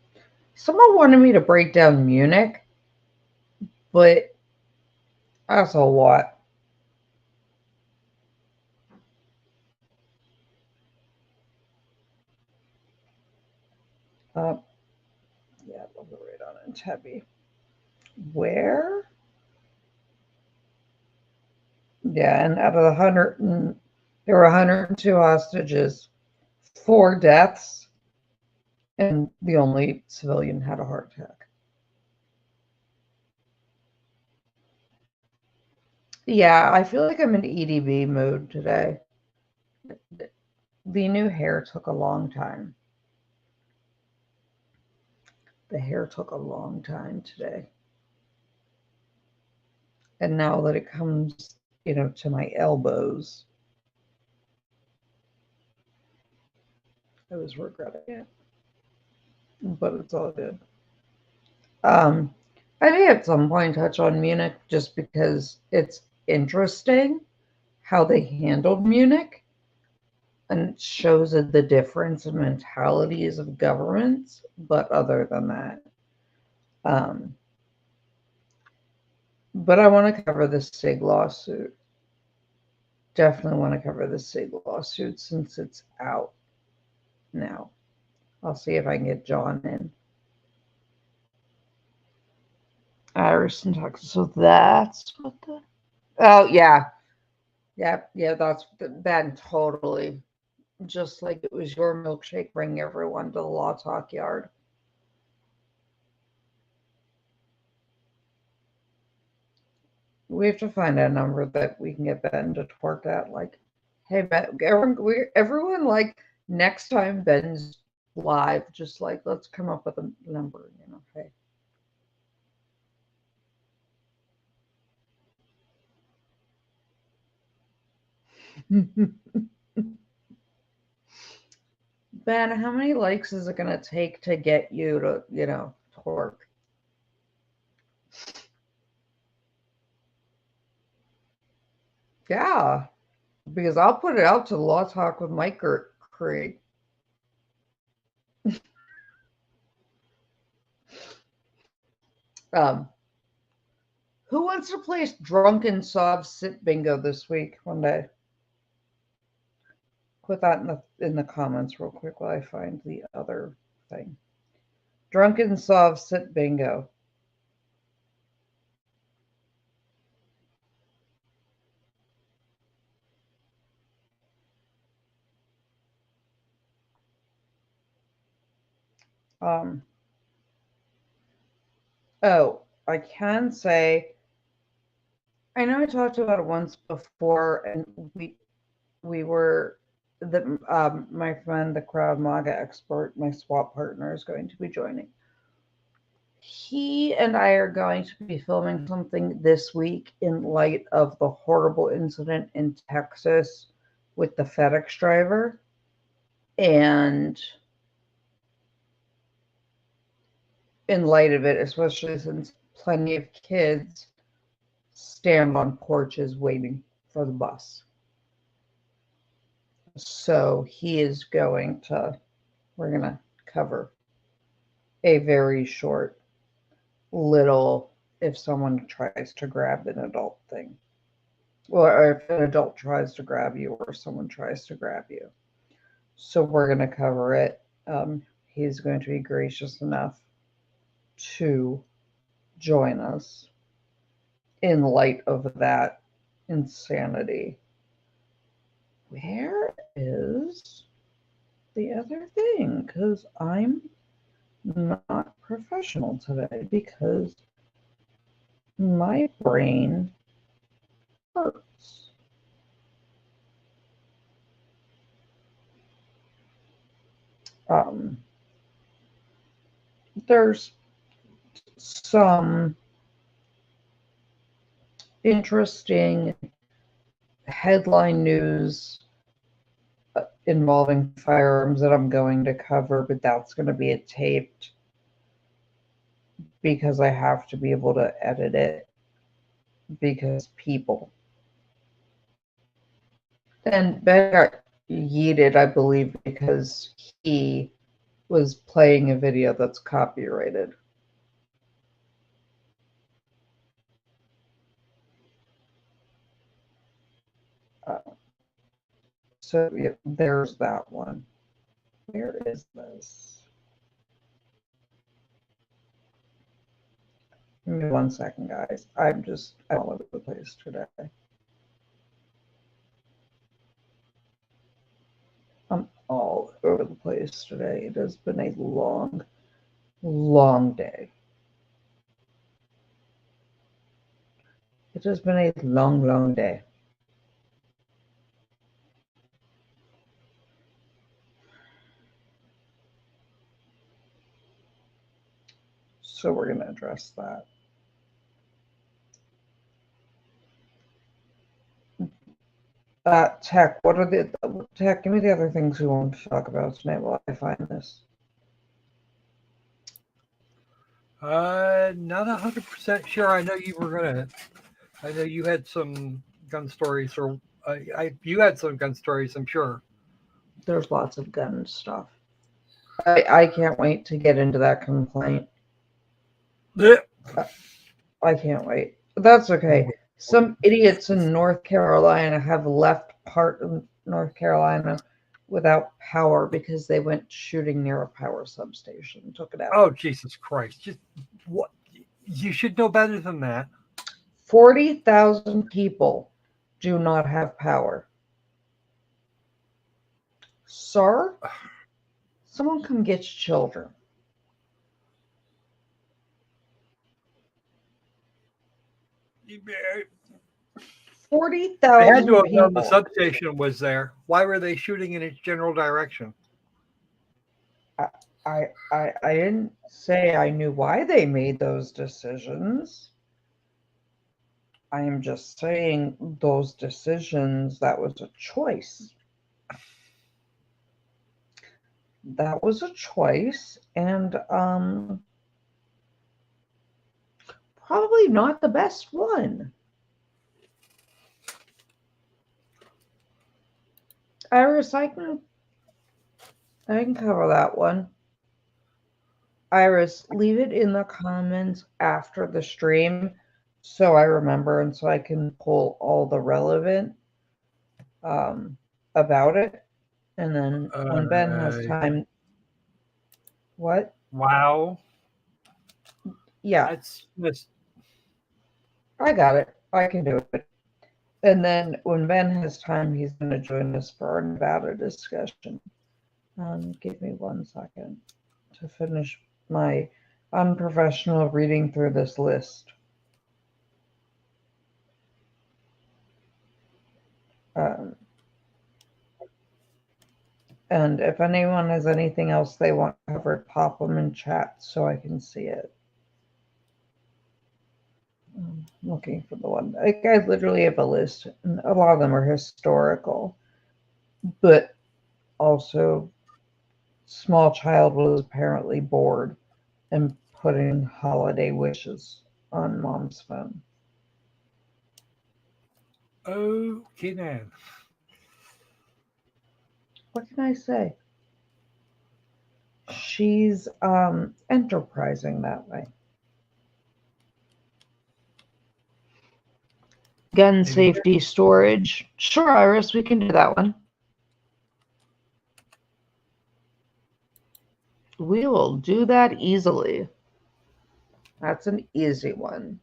Someone wanted me to break down Munich, but that's a lot. Uh, yeah, I'll go right on it. Heavy. Where? Yeah, and out of there were 102 hostages, 4 deaths, and the only civilian had a heart attack. Yeah, I feel like I'm in EDB mode today. The new hair took a long time. The hair took a long time today. And now that it comes to my elbows. I was regretting it, but it's all good. I may at some point touch on Munich just because it's interesting how they handled Munich and it shows the difference in mentalities of governments. But other than that, um, but I want to cover the SIG lawsuit. Definitely want to cover the SIG lawsuit since it's out now. I'll see if I can get John in. Iris in Texas. So that's what the. Oh, yeah. Yep. Yeah, that's been totally. Just like it was your milkshake bringing everyone to the Law Talk yard. We have to find a number that we can get Ben to twerk at. Like, hey, Ben, everyone, like, next time Ben's live, just like, let's come up with a number, hey. Ben, how many likes is it going to take to get you to, twerk? Yeah, because I'll put it out to the Law Talk with Mike Creed. Who wants to play Drunken Sob Sit Bingo this week, one day? Put that in the comments real quick while I find the other thing. Drunken Sob Sit Bingo. Oh, I can say, I know I talked about it once before, and we were my friend, the Krav Maga expert, my swap partner, is going to be joining. He and I are going to be filming something this week in light of the horrible incident in Texas with the FedEx driver. And in light of it, especially since plenty of kids stand on porches waiting for the bus. So we're going to cover a very short little, if someone tries to grab an adult thing. Or if an adult tries to grab you or someone tries to grab you. So we're going to cover it. He's going to be gracious enough to join us in light of that insanity. Where is the other thing? Because I'm not professional today because my brain hurts. There's some interesting headline news involving firearms that I'm going to cover, but that's going to be a taped because I have to be able to edit it because people. And Ben got yeeted, I believe, because he was playing a video that's copyrighted. So yeah, there's that one. Where is this? Give me 1 second, guys. I'm all over the place today. I'm all over the place today. It has been a long, long day. It has been a long, long day. So we're going to address that. Tech. What are the Tech? Give me the other things we want to talk about tonight while I find this. Not 100% sure. I know you were gonna. I know you had some gun stories, or you had some gun stories. I'm sure. There's lots of gun stuff. I can't wait to get into that complaint. I can't wait. But that's okay. Some idiots in North Carolina have left part of North Carolina without power because they went shooting near a power substation, took it out. Oh, Jesus Christ! Just what? You should know better than that. 40,000 people do not have power. Sir, someone come get your children. Forty They had to thousand have known the people. substation was there. Why were they shooting in its general direction? I didn't say I knew why they made those decisions. I am just saying those decisions, that was a choice. That was a choice, and probably not the best one. Iris, I can cover that one. Iris, leave it in the comments after the stream so I remember and so I can pull all the relevant about it. And then when Ben has time. What? Wow. Yeah, That's I got it. I can do it. And then when Ben has time, he's going to join us for our Nevada discussion. Give me 1 second to finish my unprofessional reading through this list. And if anyone has anything else they want covered, pop them in chat so I can see it. I'm looking for the one. I literally have a list, and a lot of them are historical, but also small child was apparently bored and putting holiday wishes on mom's phone. okay then. What can I say? She's enterprising that way. Gun safety storage. Sure, Iris, we can do that one. We will do that easily. That's an easy one.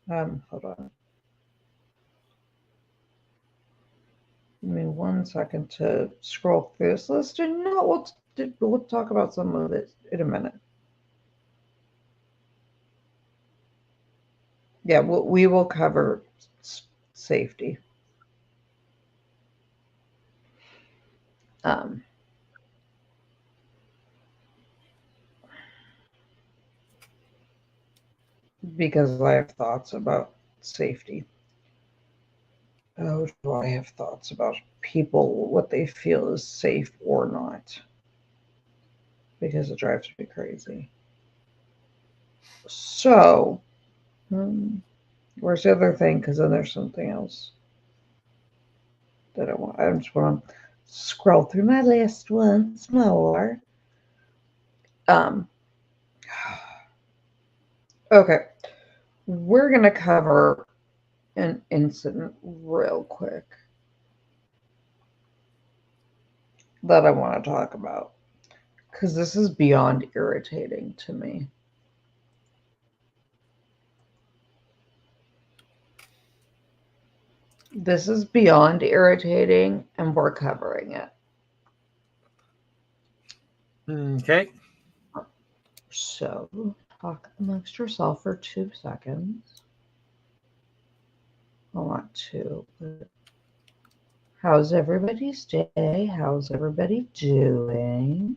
Hold on. Give me 1 second to scroll through this list, and we'll talk about some of it in a minute. Yeah, we will cover safety. Because I have thoughts about safety. Oh, do I have thoughts about people, what they feel is safe or not? Because it drives me crazy. So, where's the other thing? Because then there's something else that I want. I just want to scroll through my list once more. Okay, we're going to cover an incident real quick that I want to talk about because this is beyond irritating to me. This is beyond irritating, and we're covering it. Okay. So, talk amongst yourself for 2 seconds. I want to. How's everybody's day? How's everybody doing?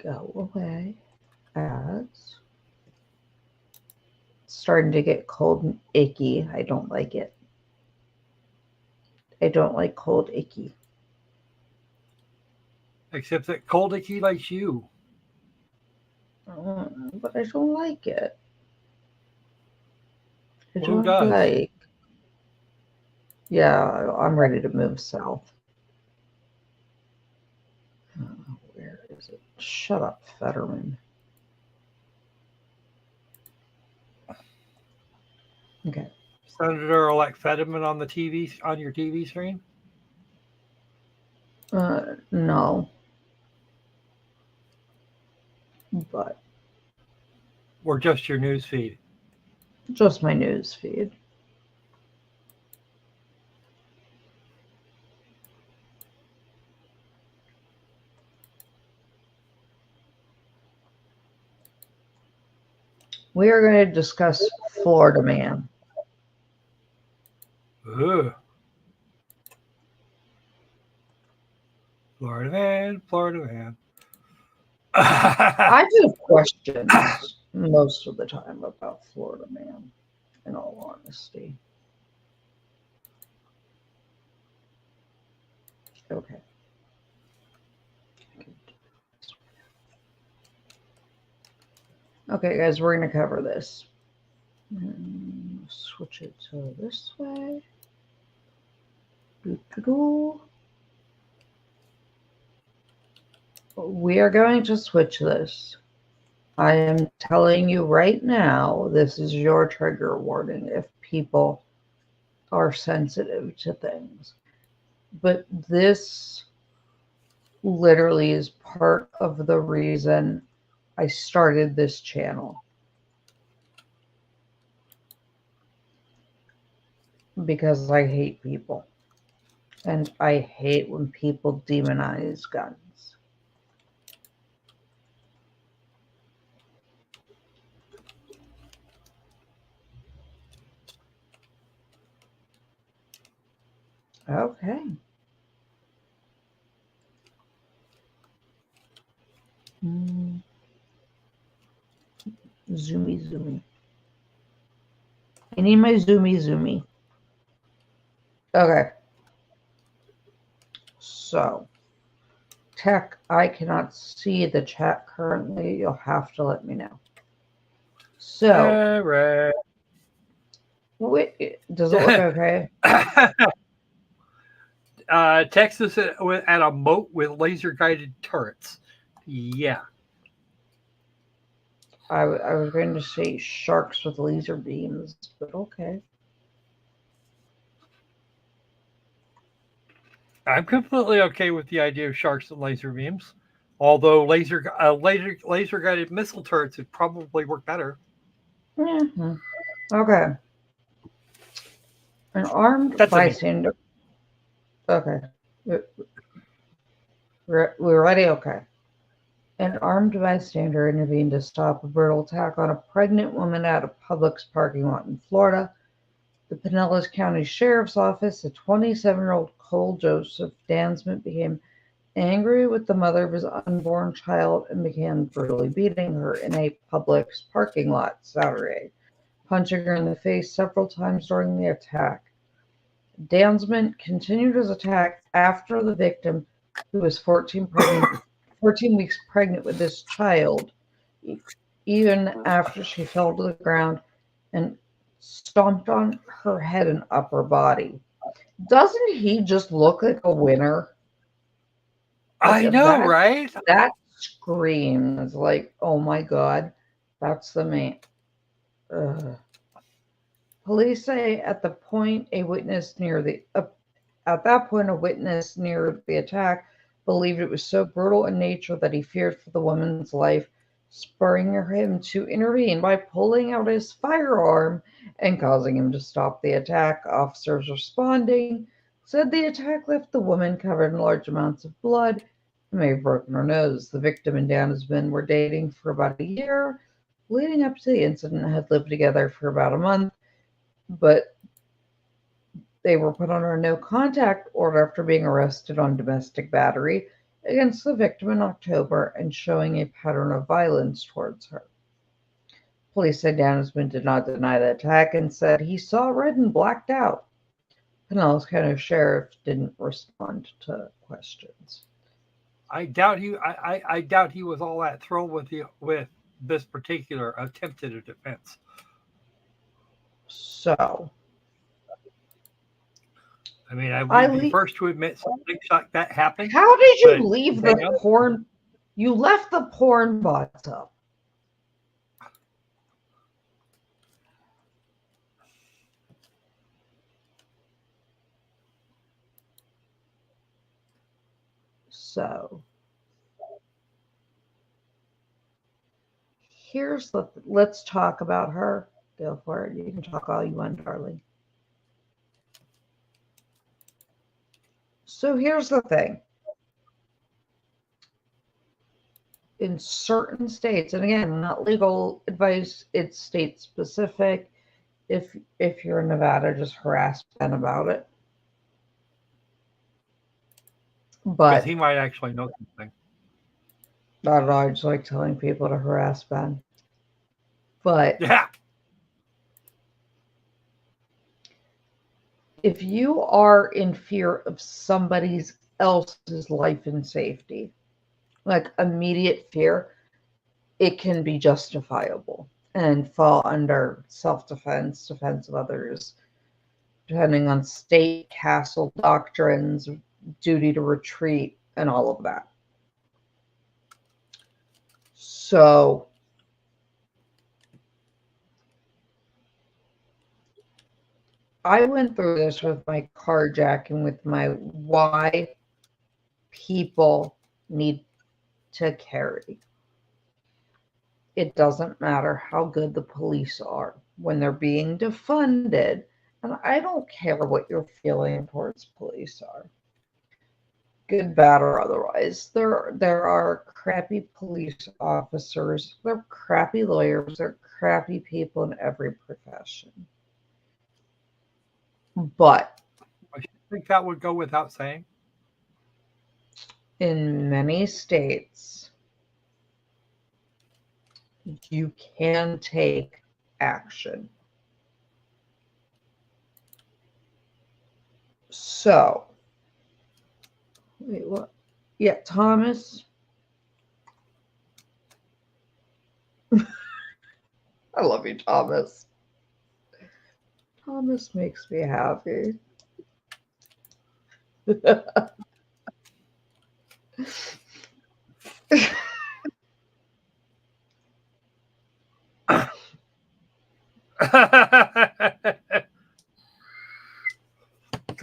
Go away. Ads. starting to get cold and icky. I don't like it. I don't like cold, icky. Except that Cold Icky likes you. But I don't like it. I Well, who don't does? like. Yeah, I'm ready to move south. Where is it? Shut up, Fetterman. Okay. Senator-elect Fetterman on the TV on your TV screen? No. But Or just your news feed? just my news feed. We are going to discuss Florida Man. Ugh. Florida man, Florida man. I do have questions most of the time about Florida Man, in all honesty. Okay. Okay, guys, we're going to cover this. Switch it to this way. Doo-doo-doo. We are going to switch this. I am telling you right now, this is your trigger warning if people are sensitive to things. But this literally is part of the reason I started this channel. Because I hate people. And I hate when people demonize guns. Okay. Zoomy, zoomy. I need my zoomy. Okay. So, Tech, I cannot see the chat currently. You'll have to let me know. So, Right. wait, does it look okay? Texas at a moat with laser guided turrets. Yeah. I was going to say sharks with laser beams, but okay. I'm completely okay with the idea of sharks and laser beams. Although laser guided missile turrets would probably work better. Mm-hmm. Okay. An armed That's bystander. Okay. We're ready? Okay. An armed bystander intervened to stop a brutal attack on a pregnant woman at a Publix parking lot in Florida. The Pinellas County Sheriff's Office, a 27-year-old Cole Joseph Dansman, became angry with the mother of his unborn child and began brutally beating her in a Publix parking lot Saturday, punching her in the face several times during the attack. Dansman continued his attack after the victim, who was 14 weeks pregnant with this child, even after she fell to the ground and stomped on her head and upper body. Doesn't he just look like a winner? I know, right? That screams like, oh my God, that's the man. Ugh. Police say at that point, a witness near the attack believed it was so brutal in nature that he feared for the woman's life, spurring him to intervene by pulling out his firearm and causing him to stop the attack. Officers responding said the attack left the woman covered in large amounts of blood and may have broken her nose. The victim and Dansman were dating for about a year. Leading up to the incident, had lived together for about a month, but they were put under a no-contact order after being arrested on domestic battery against the victim in October and showing a pattern of violence towards her. Police said Dannisman did not deny the attack and said he saw red and blacked out. Pinellas County Sheriff didn't respond to questions. I doubt he was all that thrilled with this particular attempt at a defense. So, I mean, I would be first to admit something like that happened. How did you leave the porn? You left the porn bots up. So, let's talk about her. Go for it. You can talk all you want, darling. So here's the thing. In certain states, and again, not legal advice, it's state specific. If you're in Nevada, just harass Ben about it. But he might actually know something. Not at all. I just like telling people to harass Ben. But yeah, if you are in fear of somebody else's life and safety, like immediate fear, it can be justifiable and fall under self-defense, defense of others, depending on state castle doctrines, duty to retreat, and all of that. So I went through this with my carjacking, with my why people need to carry. It doesn't matter how good the police are when they're being defunded. And I don't care what your feeling towards police are, good, bad, or otherwise. There are crappy police officers, they're crappy lawyers, they're crappy people in every profession. But I think that would go without saying. In many states, you can take action. So, wait, what? Yeah, Thomas. I love you, Thomas. Thomas makes me happy. Could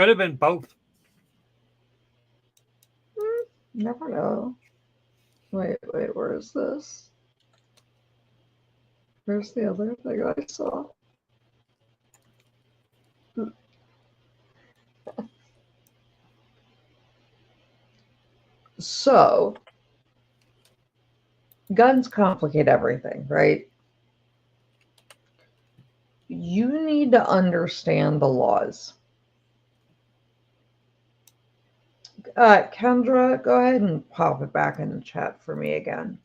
have been both. Never know. Wait, where is this? Where's the other thing I saw? So, guns complicate everything, right? You need to understand the laws. Kendra, go ahead and pop it back in the chat for me again.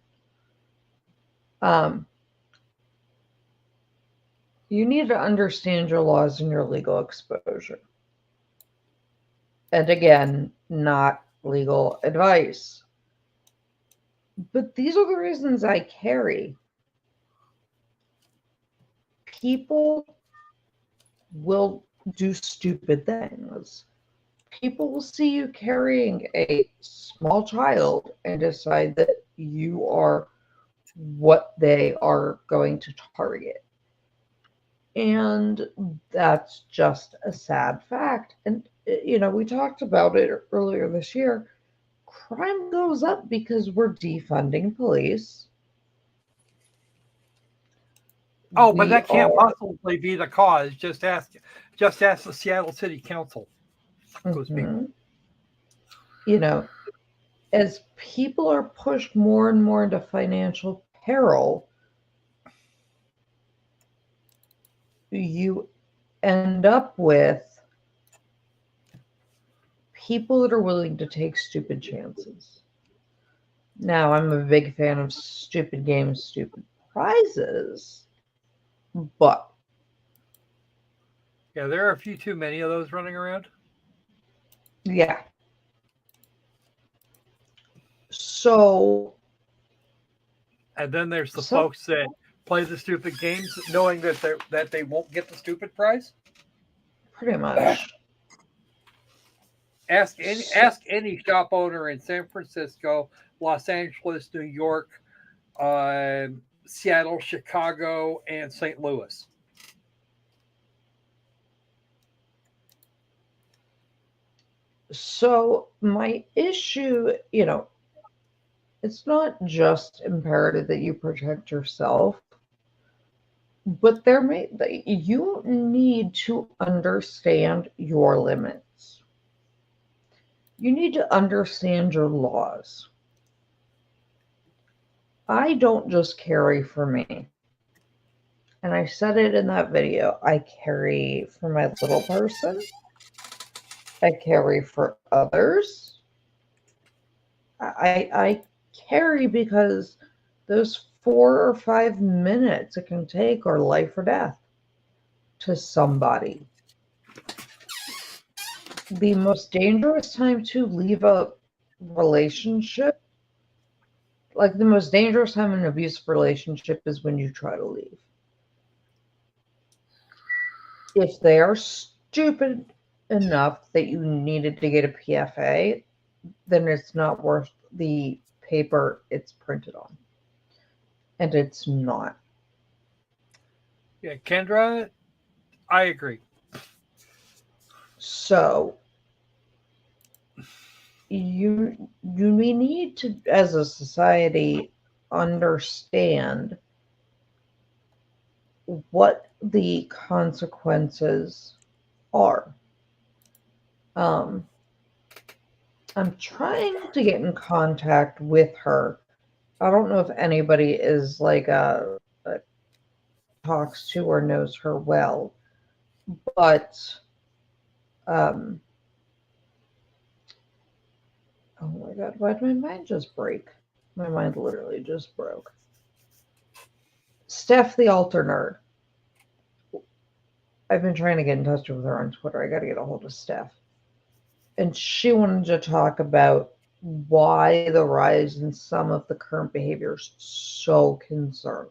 You need to understand your laws and your legal exposure. And again, not legal advice. But these are the reasons I carry. People will do stupid things. People will see you carrying a small child and decide that you are what they are going to target. And that's just a sad fact. And, you know, we talked about it earlier this year. Crime goes up because we're defunding police. Oh, but that can't possibly be the cause. Just ask the Seattle City Council. Those people. You know, as people are pushed more and more into financial peril, you end up with people that are willing to take stupid chances. Now, I'm a big fan of stupid games, stupid prizes. But Yeah, there are a few too many of those running around. yeah. So And then there's the some folks that play the stupid games knowing that they won't get the stupid prize. pretty much. So, Ask any shop owner in San Francisco, Los Angeles, New York, Seattle, Chicago, and St. Louis. so my issue, it's not just imperative that you protect yourself, but you need to understand your limits. You need to understand your laws. I don't just carry for me. And I said it in that video. I carry for my little person. I carry for others. I carry because those 4 or 5 minutes it can take are life or death to somebody. The most dangerous time to leave a relationship, like the most dangerous time in an abusive relationship, is when you try to leave. If they are stupid enough that you needed to get a PFA, then it's not worth the paper it's printed on. And it's not. Yeah, Kendra, I agree. So we need to, as a society, understand what the consequences are. Um, I'm trying to get in contact with her. I don't know if anybody is like talks to or knows her well, but um, oh my god, why did my mind just break? My mind literally just broke. Steph the Alter Nerd. I've been trying to get in touch with her on Twitter. I got to get a hold of Steph. And she wanted to talk about why the rise in some of the current behavior is so concerning.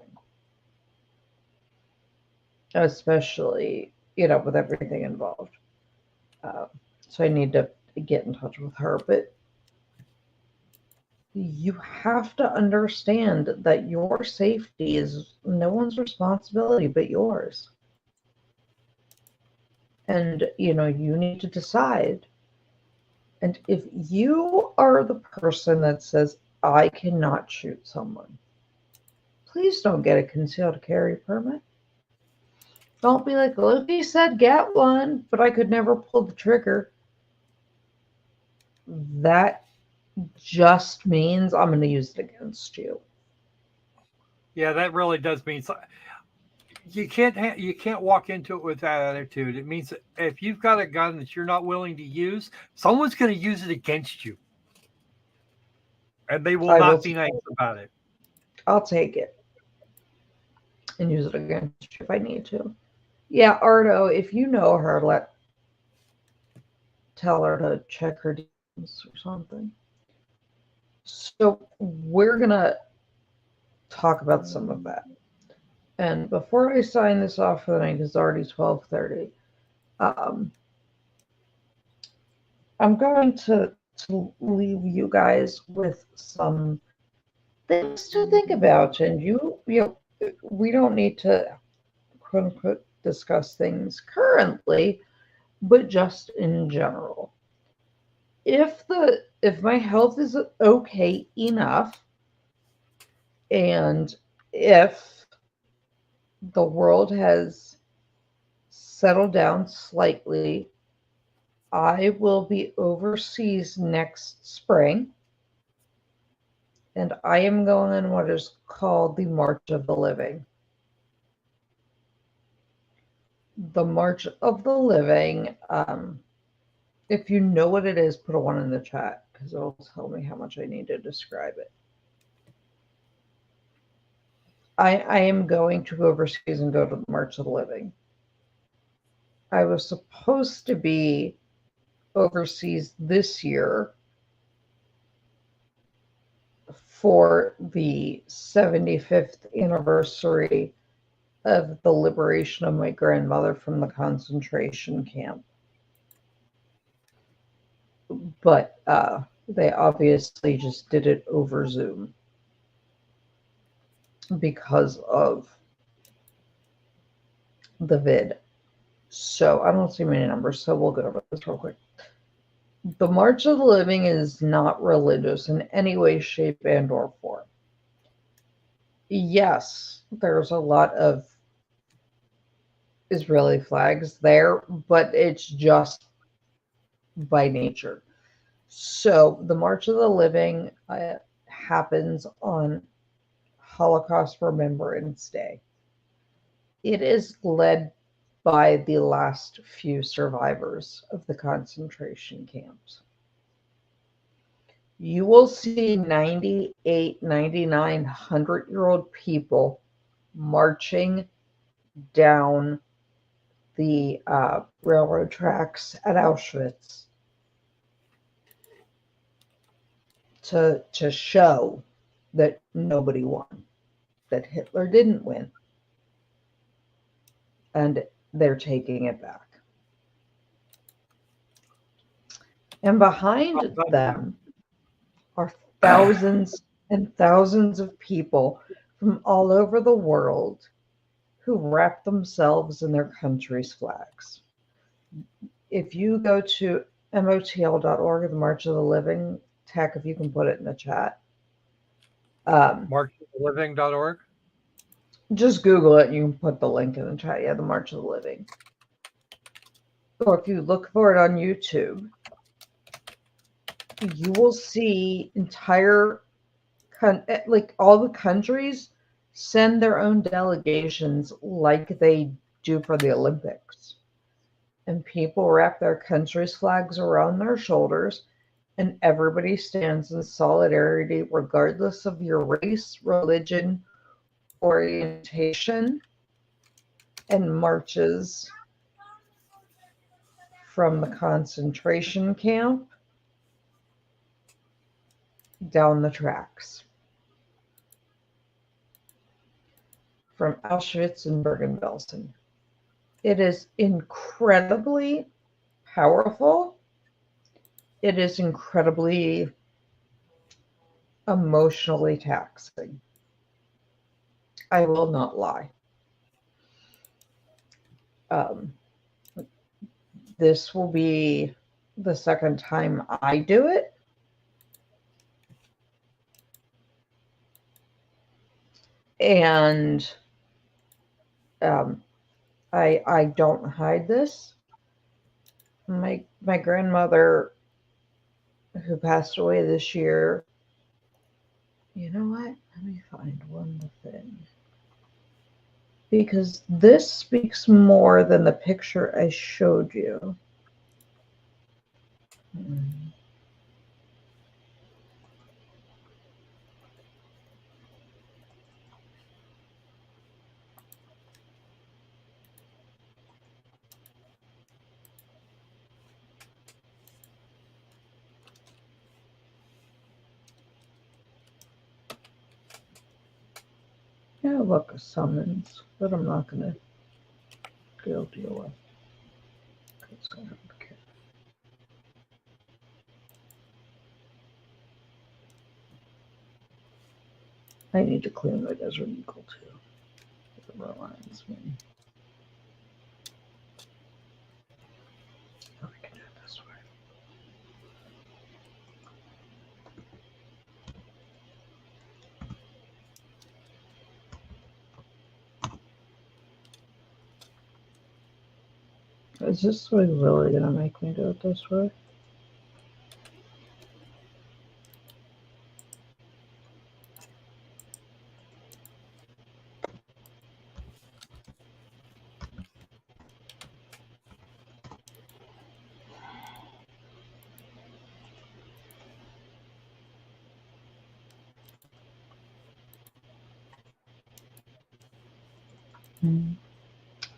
Especially, with everything involved. Uh, so I need to get in touch with her. But you have to understand that your safety is no one's responsibility but yours. And, you need to decide. And if you are the person that says, I cannot shoot someone, please don't get a concealed carry permit. Don't be like, Loki said get one, but I could never pull the trigger. That just means I'm going to use it against you. Yeah, that really does mean you can't walk into it with that attitude. It means that if you've got a gun that you're not willing to use, someone's going to use it against you, and they will I will not be nice about it. I'll take it and use it against you if I need to. Yeah, Ardo, if you know her, tell her to check her DMs or something. So we're gonna talk about some of that. And before I sign this off for the night, because it's already 12:30, I'm going to leave you guys with some things to think about. And we don't need to quote unquote discuss things currently, but just in general. If my health is okay enough, and if the world has settled down slightly, I will be overseas next spring, and I am going on what is called the March of the Living. The March of the Living, if you know what it is, put a 1 in the chat, because it'll tell me how much I need to describe it. I am going to go overseas and go to the March of the Living. I was supposed to be overseas this year for the 75th anniversary of the liberation of my grandmother from the concentration camp. But they obviously just did it over Zoom because of the vid. So I don't see many numbers, so we'll go over this real quick. The March of the Living is not religious in any way, shape, and or form. Yes, there's a lot of Israeli flags there, but it's just by nature. So the March of the Living happens on Holocaust Remembrance Day. It is led by the last few survivors of the concentration camps. You will see 98, 99, 100-year-old people marching down the railroad tracks at Auschwitz to show that nobody won, that Hitler didn't win, and they're taking it back. And behind them are thousands and thousands of people from all over the world who wrap themselves in their country's flags. If you go to motl.org, the March of the Living, Tech, if you can put it in the chat. MarchoftheLiving.org? Just Google it and you can put the link in the chat. Yeah, the March of the Living. Or if you look for it on YouTube, you will see entire, like all the countries send their own delegations like they do for the Olympics. And people wrap their country's flags around their shoulders, and everybody stands in solidarity regardless of your race, religion, orientation, and marches from the concentration camp down the tracks. From Auschwitz and Bergen-Belsen. It is incredibly powerful. It is incredibly emotionally taxing. I will not lie. This will be the second time I do it. And I don't hide this. My grandmother, who passed away this year, you know what? Let me find one thing. Because this speaks more than the picture I showed you. Yeah, look, a summons, but I'm not going to go deal with. Because I don't care. I need to clean my Desert Eagle too. It reminds me. Oh, I can do it this way. Is this way really going to make me do it this way?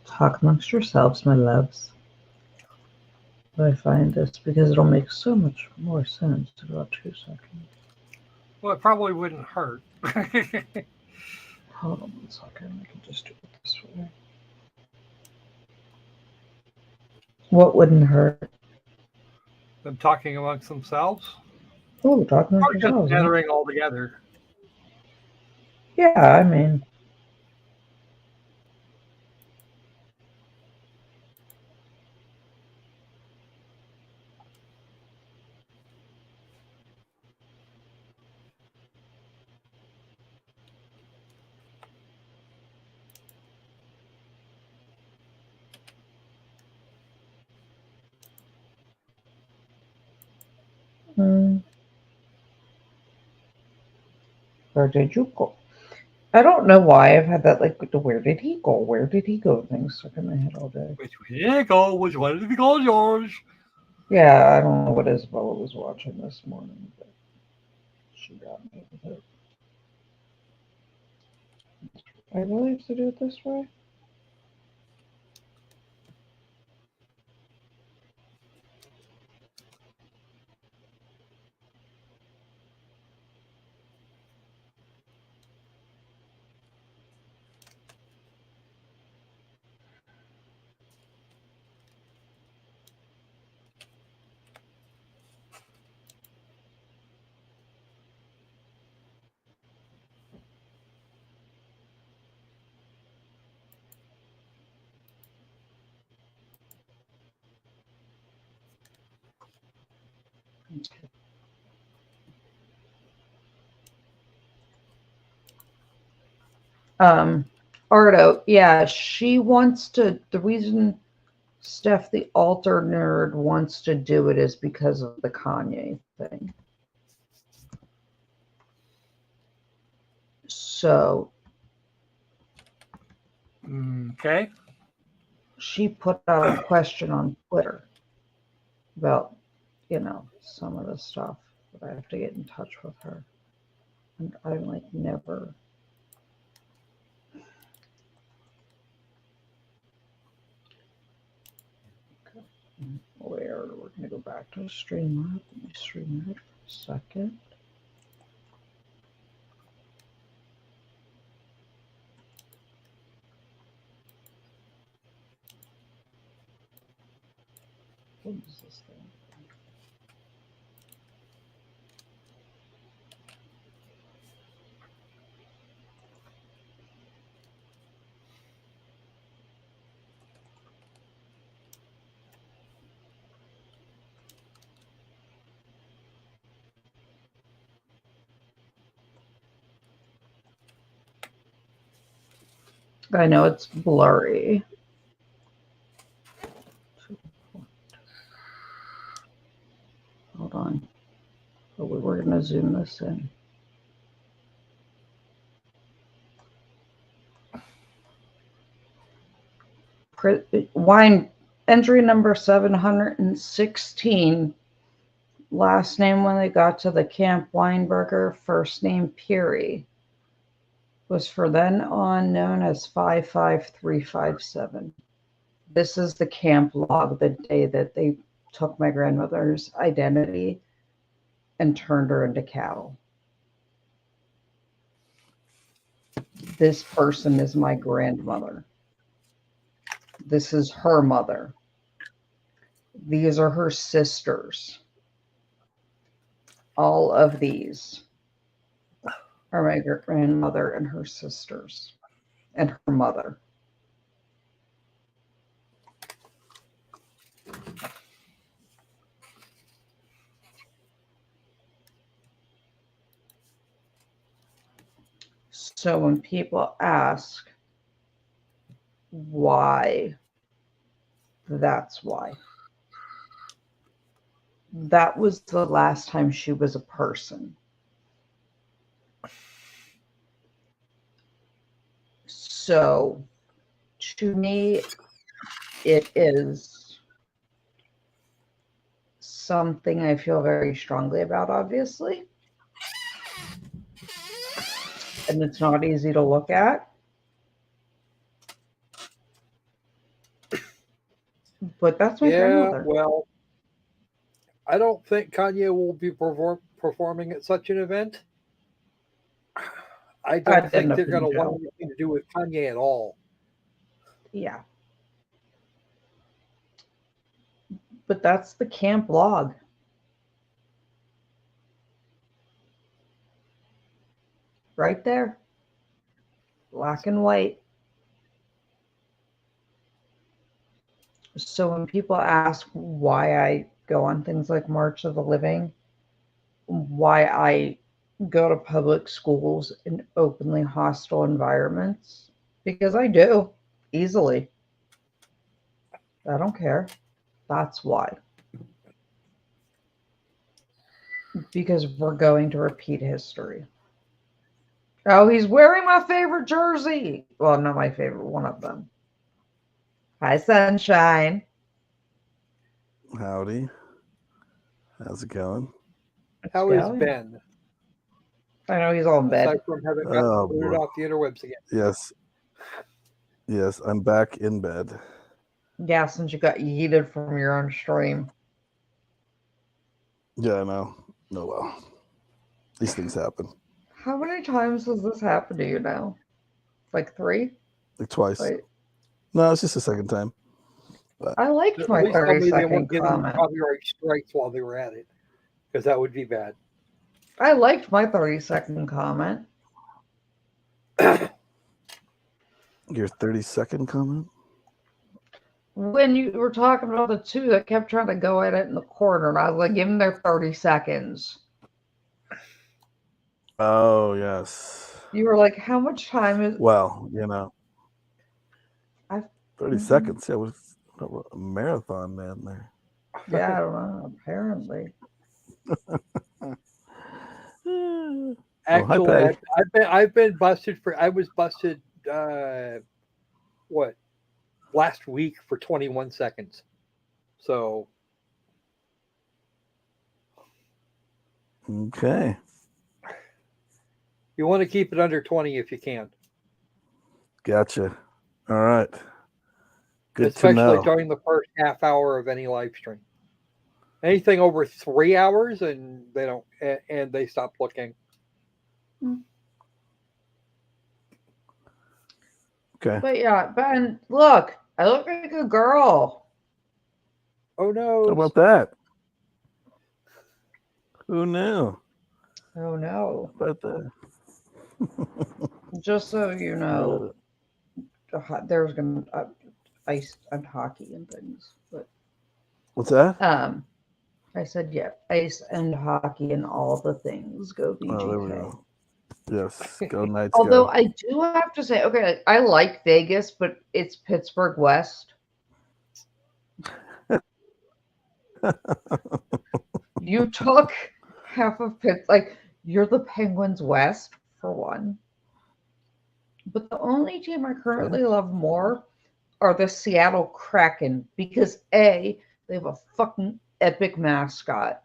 Talk amongst yourselves, my loves. But I find this because it'll make so much more sense in about 2 seconds. Well, it probably wouldn't hurt. Hold on 1 second. I can just do it this way. What wouldn't hurt? Them talking amongst themselves. Oh, talk amongst Or just yourselves. Huh? gathering all together. Yeah, I mean. Where did you go? I don't know why I've had that, like, where did he go? Where did he go? Things stuck in my head all day. Which way go? Which one did he go, George? Yeah, I don't know what Isabella was watching this morning, but she got me with it. I really have to do it this way? Okay. Ardo, yeah, she wants to. The reason Steph, the altar nerd, wants to do it is because of the Kanye thing. So Okay. she put out a question on Twitter about, some of the stuff, but I have to get in touch with her. And I'm like, never. Where we're going to go back to Streamlab. Let me stream that for a second. What is this thing? I know it's blurry. Hold on. But we're going to zoom this in. Wine entry number 716. Last name when they got to the Camp Weinberger, first name Peary. Was for then on known as 55357. This is the camp log the day that they took my grandmother's identity and turned her into cattle. This person is my grandmother. This is her mother. These are her sisters. All of these are my grandmother and her sisters and her mother. So when people ask why, that's why. That was the last time she was a person. So to me, it is something I feel very strongly about, obviously. And it's not easy to look at. But that's my Yeah, grandmother. well, I don't think Kanye will be performing at such an event. I I don't didn't think they're going to offend want Joe. anything to do with Kanye at all. Yeah. But that's the camp log. Right there. Black and white. So when people ask why I go on things like March of the Living, why I go to public schools in openly hostile environments, because I do easily. I don't care. That's why. Because we're going to repeat history. Oh, he's wearing my favorite jersey. Well, not my favorite, one of them. Hi, Sunshine. Howdy. How's it going? It's How is going. Ben? I know he's all in Aside bed. from having gotten Oh, booted boy. off the interwebs again. Yes. Yes, I'm back in bed. Yeah, since you got yeeted from your own stream. Yeah, I know. No, well. These things happen. How many times has this happened to you now? Like 3? Like twice. Wait, No, it's just the second time. I liked At my least tell me they 30-second weren't getting comment. copyright strikes while they were at it, because that would be bad. I liked my 30-second comment. Your 30-second comment? When you were talking about the two that kept trying to go at it in the corner, and I was like, give them their 30 seconds. Oh, yes. You were like, how much time is... Well, you know, I've... 30 seconds. Yeah, it was a marathon, man, there. Yeah, I don't know. Apparently. Actually, Patty. I've been busted for. I was busted. What? Last week for 21 seconds. So Okay. you want to keep it under 20 if you can. Gotcha. All right. Good Especially to know. during the first half hour of any live stream. Anything over 3 hours and they don't and they stop looking. Okay. But yeah, Ben, look, I look like a girl. Oh no. How about that? Who knew? Oh no. How about that? Just so you know, there's gonna ice and hockey and things, but What's that? I said yeah, ice and hockey and all the things. Go BGK. Oh, there we go. Yes, go Knights. Although Go. I do have to say, okay, I like Vegas, but it's Pittsburgh West. You took half of like you're the Penguins West for one. But the only team I currently love more are the Seattle Kraken because A, they have a fucking epic mascot.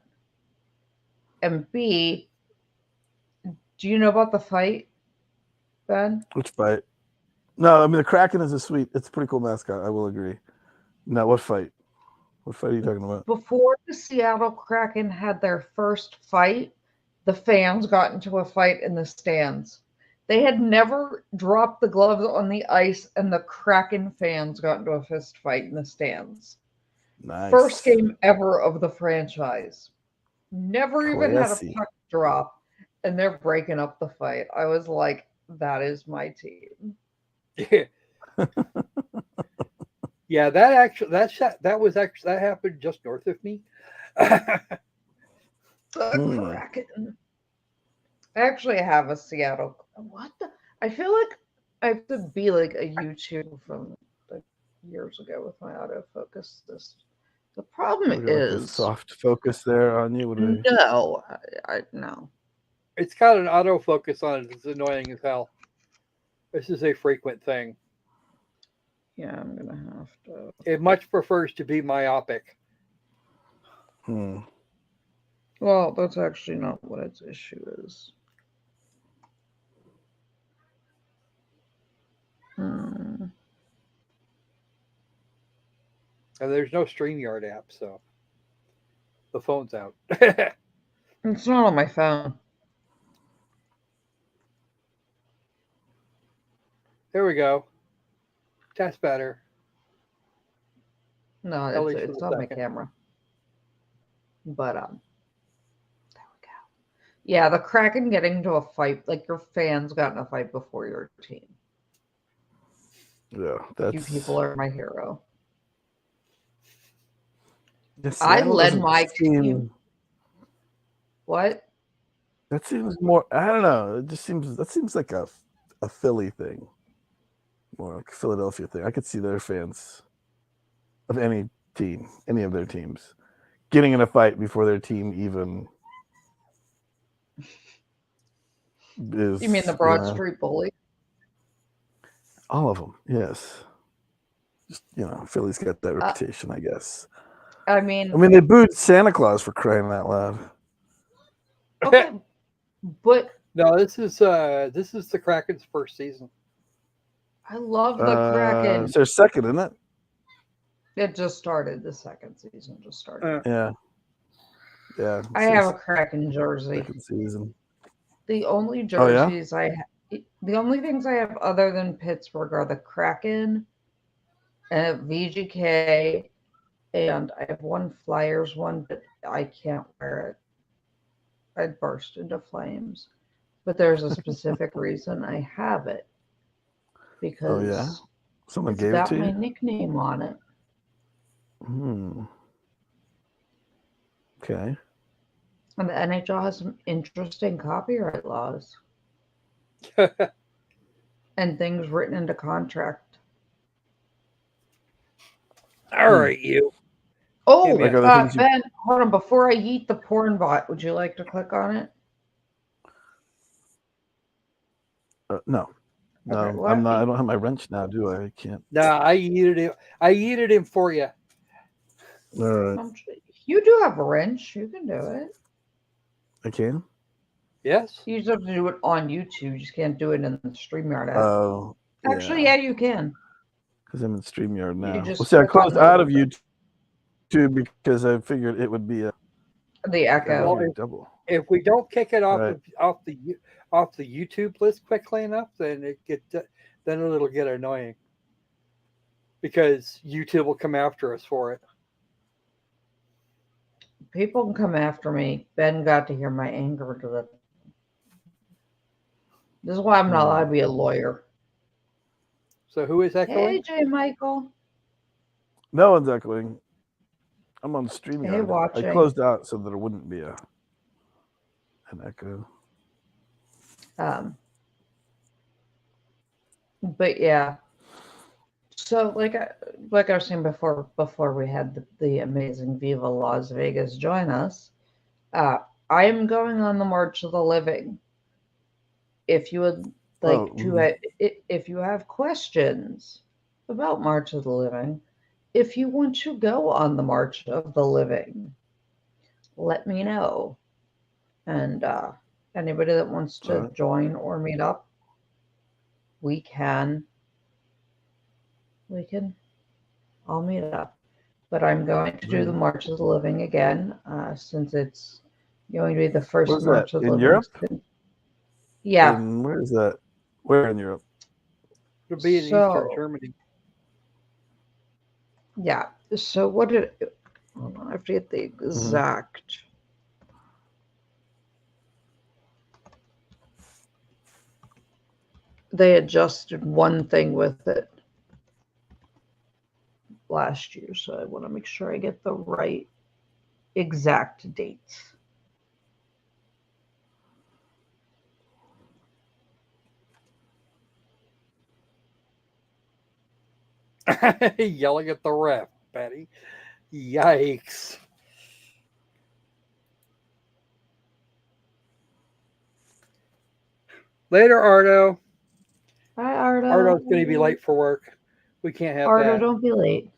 And B, do you know about the fight, Ben? Which fight? No, I mean the Kraken is it's a pretty cool mascot. I will agree. Now, what fight? What fight are you talking about? Before the Seattle Kraken had their first fight, the fans got into a fight in the stands. They had never dropped the gloves on the ice, and the Kraken fans got into a fist fight in the stands. Nice. First game ever of the franchise. Never even had a Classy. puck drop, and they're breaking up the fight. I was like, that is my team. Yeah. Yeah, that happened just north of me. The Kraken. I actually have a Seattle. What the? I feel like I have to be like a YouTuber from like years ago with my autofocus. The problem We got like a is soft focus there on you. What do we... no, I no. It's got an autofocus on it. It's annoying as hell. This is a frequent thing. Yeah, I'm gonna have to. It much prefers to be myopic. Well, that's actually not what its issue is. And there's no StreamYard app, so the phone's out. It's not on my phone. There we go. That's better. No, At least for it's the on my second. camera. But there we go. Yeah, the Kraken getting into a fight, like your fans got in a fight before your team. Yeah, You that's. people are my hero. Yeah, I Seattle led doesn't my team. seem. What? That seems more. I don't know. It just seems. That seems like a Philly thing, more like a Philadelphia thing. I could see their fans of any team, any of their teams, getting in a fight before their team even is. You mean the Broad Street Bully? All of them, yes. Just, Philly's got that reputation, I guess. I mean, they booed Santa Claus for crying out loud. okay, but No, this is the Kraken's first season. I love the Kraken. It's their second, isn't it? It just started. The second season just started. Yeah. Yeah. I have a Kraken jersey. Second season. The only Oh, yeah? jerseys the only things I have other than Pittsburgh are the Kraken and VGK, and I have one Flyers one, but I can't wear it. I'd burst into flames. But there's a specific reason I have it. Because Oh, yeah? Someone it's gave it got to my you? nickname on it. Okay. And the NHL has some interesting copyright laws and things written into contract. All right, you. Oh, Like Ben, hold on. Before I eat the porn bot, would you like to click on it? No. No, Okay, I'm not. I don't have my wrench now, do I? I can't. Nah, I yeeted him for you. All right. You do have a wrench. You can do it. I can? Yes. You just have to do it on YouTube. You just can't do it in the StreamYard app. Oh. Actually, yeah, you can. Because I'm in StreamYard now. You just Well, see, I click on closed out of YouTube because I figured it would be the echo. Well, double. If we don't kick it off Right. off the YouTube list quickly enough, then it'll get annoying because YouTube will come after us for it. People can come after me. Ben got to hear my anger to the. This is why I'm not allowed to be a lawyer. So who is echoing? Hey, J. Michael. No one's echoing. I'm on StreamYard. Hey, watching. I closed out so that it wouldn't be an echo. But yeah. So like I was saying before we had the amazing Viva Las Vegas join us, I am going on the March of the Living. If you would like if you have questions about March of the Living, if you want to go on the March of the Living, let me know. And anybody that wants to join or meet up, we can all meet up. But I'm going to do the March of the Living again, since it's going to be the first Where's March that? of the In Living. Europe? Yeah. Where is that? Where in Europe? It'll be in Eastern Germany. Yeah. So what did hold on, I have to get the exact. They adjusted one thing with it last year, so I want to make sure I get the right exact dates. Yelling at the ref, Patty. Yikes. Later, Ardo. Hi, Ardo. Ardo's going to be late for work. We can't have Ardo, that. don't be late.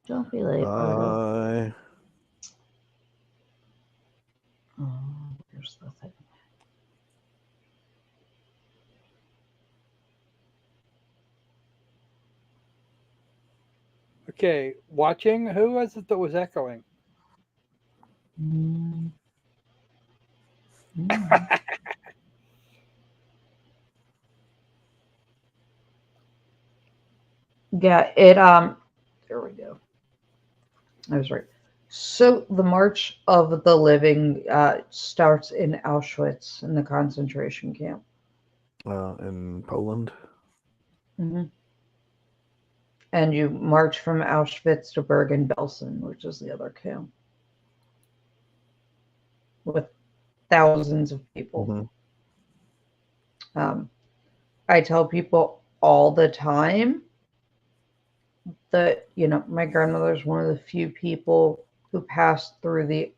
Don't be late, Ardo. Here's the thing. Okay, watching. Who was it that was echoing? Mm. Mm. Yeah, there we go. I was right. So the March of the Living starts in Auschwitz in the concentration camp. In Poland. Hmm. And you march from Auschwitz to Bergen-Belsen, which is the other camp, with thousands of people. Mm-hmm. I tell people all the time that, my grandmother's one of the few people who passed through the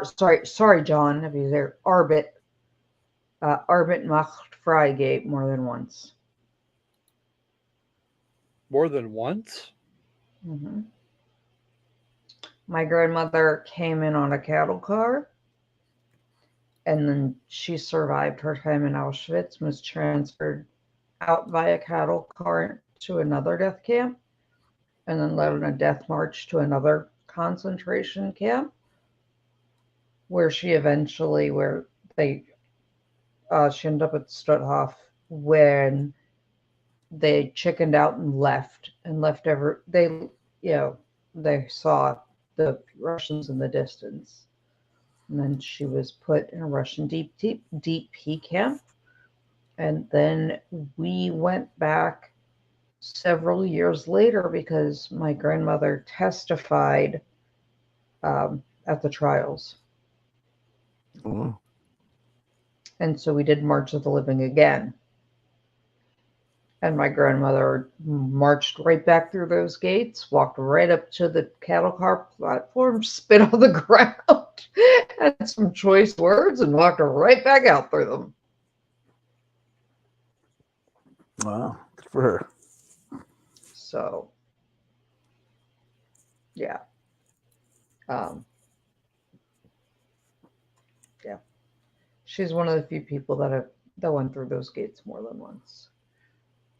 sorry, John, if he's there, Arbeit macht frei gate more than once. More than once? Hmm. My grandmother came in on a cattle car, and then she survived her time in Auschwitz and was transferred out by a cattle car to another death camp, and then led on a death march to another concentration camp, where they she ended up at Stutthof when they chickened out and left they saw the Russians in the distance. And then she was put in a Russian deep P camp. And then we went back several years later because my grandmother testified at the trials. Mm-hmm. And so we did March of the Living again. And my grandmother marched right back through those gates, walked right up to the cattle car platform, spit on the ground, had some choice words, and walked right back out through them. Wow, good for her. So, yeah. Yeah. She's one of the few people that went through those gates more than once.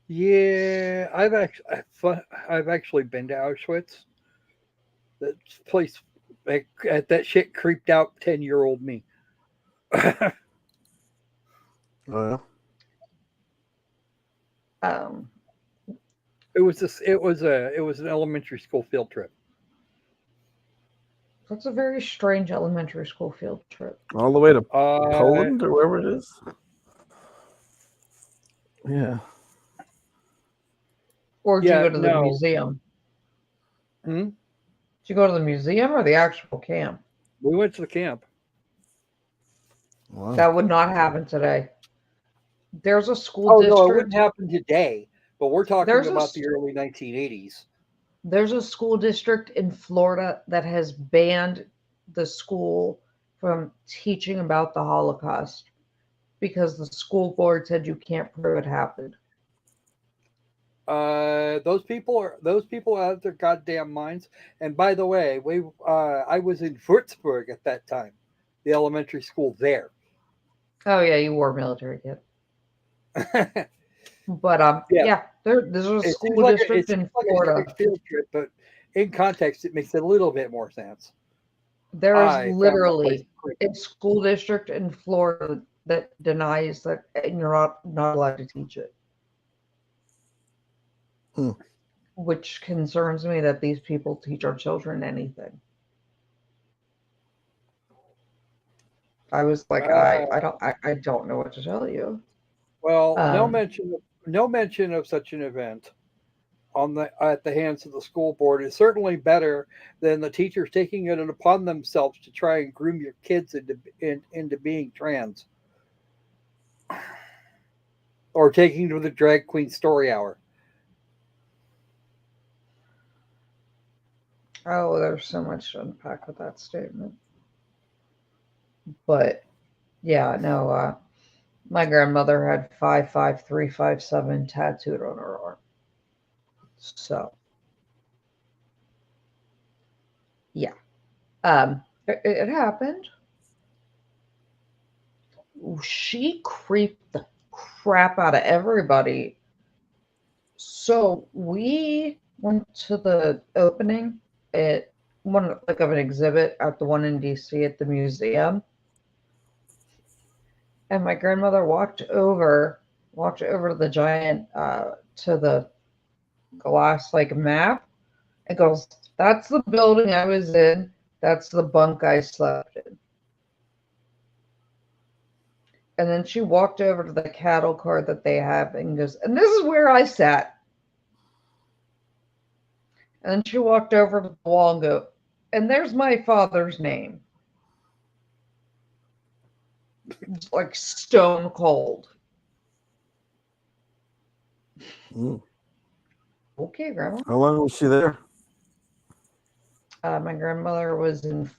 Yeah, I've actually been to Auschwitz. That place, that shit creeped out 10-year-old me. Oh yeah. Um, It was an elementary school field trip. that's a very strange elementary school field trip. All the way to Uh, Poland or wherever it is. Yeah. Or did you yeah, go to the no. museum? Hmm? Did you go to the museum or the actual camp? We went to the camp. Wow. That would not happen today. There's a school Oh no, it wouldn't district. happen today. But we're talking There's a about the early 1980s. there's a school district in Florida that has banned the school from teaching about the Holocaust because the school board said you can't prove it happened. Those people are out of their goddamn minds. And by the way, I was in Würzburg at that time, the elementary school there. Oh yeah, you were a military kid. Yeah, But yeah, there's a school it district seems in like a Florida. great field trip, but in context, it makes a little bit more sense. There is I found that place literally creepy. a school district in Florida that denies that you're not allowed to teach it. Hmm. Which concerns me that these people teach our children anything. I was like, Uh, I don't know what to tell you. well, Um, no mention of such an event on the at the hands of the school board is certainly better than the teachers taking it upon themselves to try and groom your kids into being trans or taking to the drag queen story hour. oh, there's so much to unpack with that statement. But yeah, no, my grandmother had 55357 tattooed on her arm. So yeah, it happened. She creeped the crap out of everybody. So we went to the opening at one like of an exhibit at the one in DC at the museum, and my grandmother walked over to the giant to the glass like map and goes, "That's the building I was in. That's the bunk I slept in." And then she walked over to the cattle car that they have and goes, "And this is where I sat." And then she walked over to the wall and go, "And there's my father's name." It's like stone cold. Mm. Okay, Grandma. How long was she there? My grandmother was in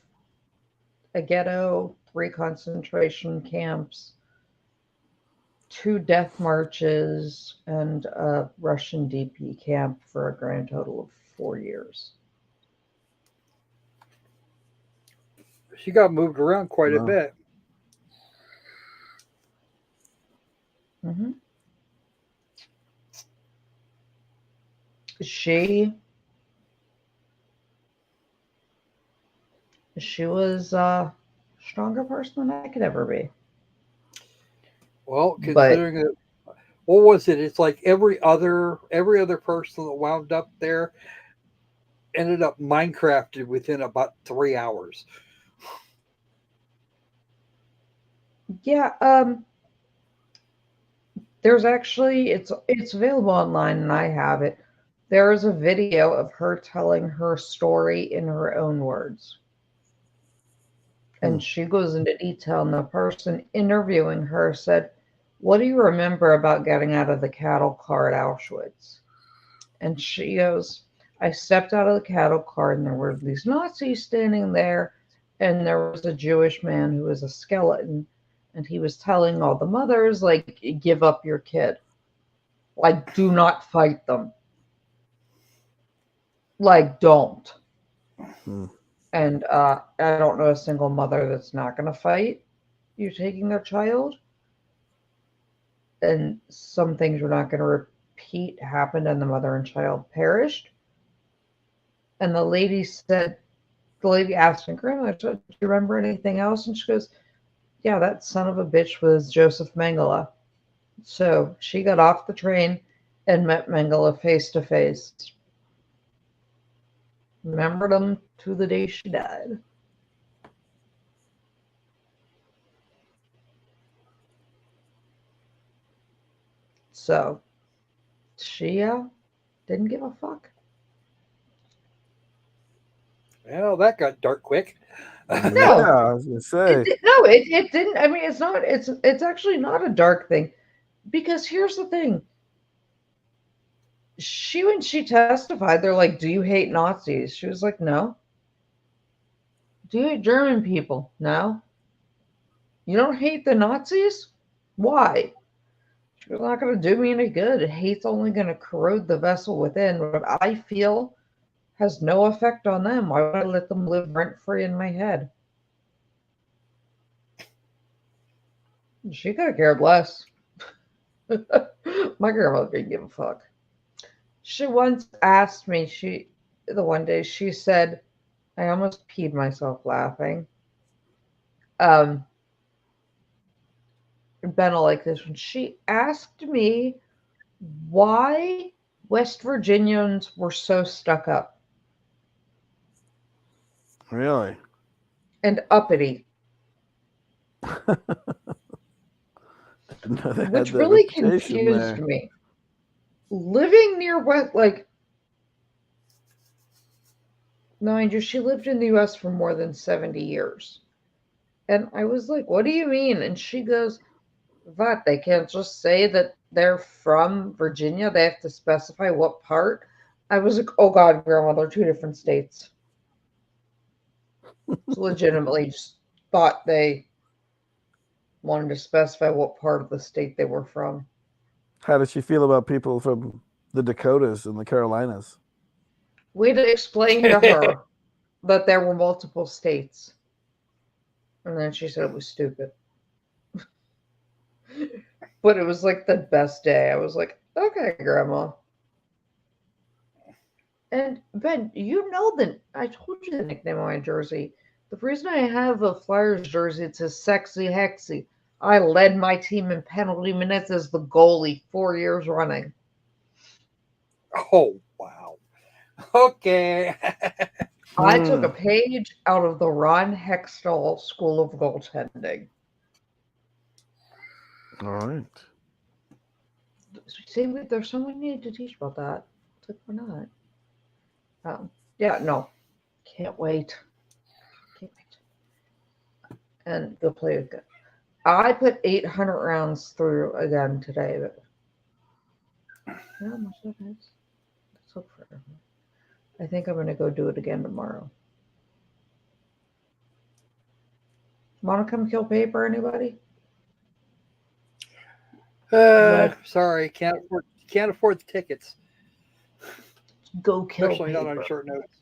a ghetto, 3 concentration camps, 2 death marches, and a Russian DP camp for a grand total of 4 years. She got moved around quite a Wow. bit. hmm She she was a stronger person than I could ever be. Well, But considering that, what was it? It's like every other person that wound up there ended up Minecrafted within about 3 hours. yeah, there's actually it's available online and I have it. There is a video of her telling her story in her own words. Hmm. And she goes into detail, and the person interviewing her said, "What do you remember about getting out of the cattle car at Auschwitz?" And she goes, "I stepped out of the cattle car, and there were these Nazis standing there, and there was a Jewish man who was a skeleton, and he was telling all the mothers, like, give up your kid. Like, do not fight them. Like, don't." Hmm. And I don't know a single mother that's not going to fight you taking their child. And some things we're not going to repeat happened, and the mother and child perished. And the lady asked my grandma, "Do you remember anything else?" And she goes, "Yeah, that son of a bitch was Joseph Mengele." So she got off the train and met Mengele face to face. Remembered him to the day she died. So she didn't give a fuck. Well, that got dark quick. Yeah, No, I was gonna say. it didn't. I mean, it's actually not a dark thing because here's the thing. When she testified, they're like, "Do you hate Nazis?" She was like, "No." "Do you hate German people?" "No." "You don't hate the Nazis?" "Why?" She goes, "Not going to do me any good. Hate's only going to corrode the vessel within. What I feel has no effect on them. Why would I let them live rent free in my head?" She could have cared less. My grandmother didn't give a fuck. She once asked me, the one day she said, I almost peed myself laughing. Um, Ben will like this one. She asked me why West Virginians were so stuck up Really? and uppity, Didn't know they had which that really reputation confused there. me. Living near West, like, mind you, she lived in the US for more than 70 years. And I was like, what do you mean? And she goes, "What? They can't just say that they're from Virginia. They have to specify what part." I was like, oh God, Grandma, they're 2 different states. So legitimately just thought they wanted to specify what part of the state they were from. How does she feel about people from the Dakotas and the Carolinas? We had to explain to her that there were multiple states. And then she said it was stupid. But it was like the best day. I was like, okay, Grandma. And Ben, you know that I told you the nickname on my jersey. The reason I have a Flyers jersey, it says "Sexy Hexy." I led my team in penalty minutes as the goalie 4 years running. Oh wow. Okay. I took a Hmm. page out of the Ron Hextall School of Goaltending. All right. See, there's someone we need to teach about that. It's like, we're not. Yeah, no, can't wait. Can't wait. And go play again. I put 800 rounds through again today, but yeah, how much that is? It took forever. I think I'm gonna go do it again tomorrow. Wanna come kill paper, anybody? Like, Sorry, can't afford the tickets, go kill especially not on paper. short notice.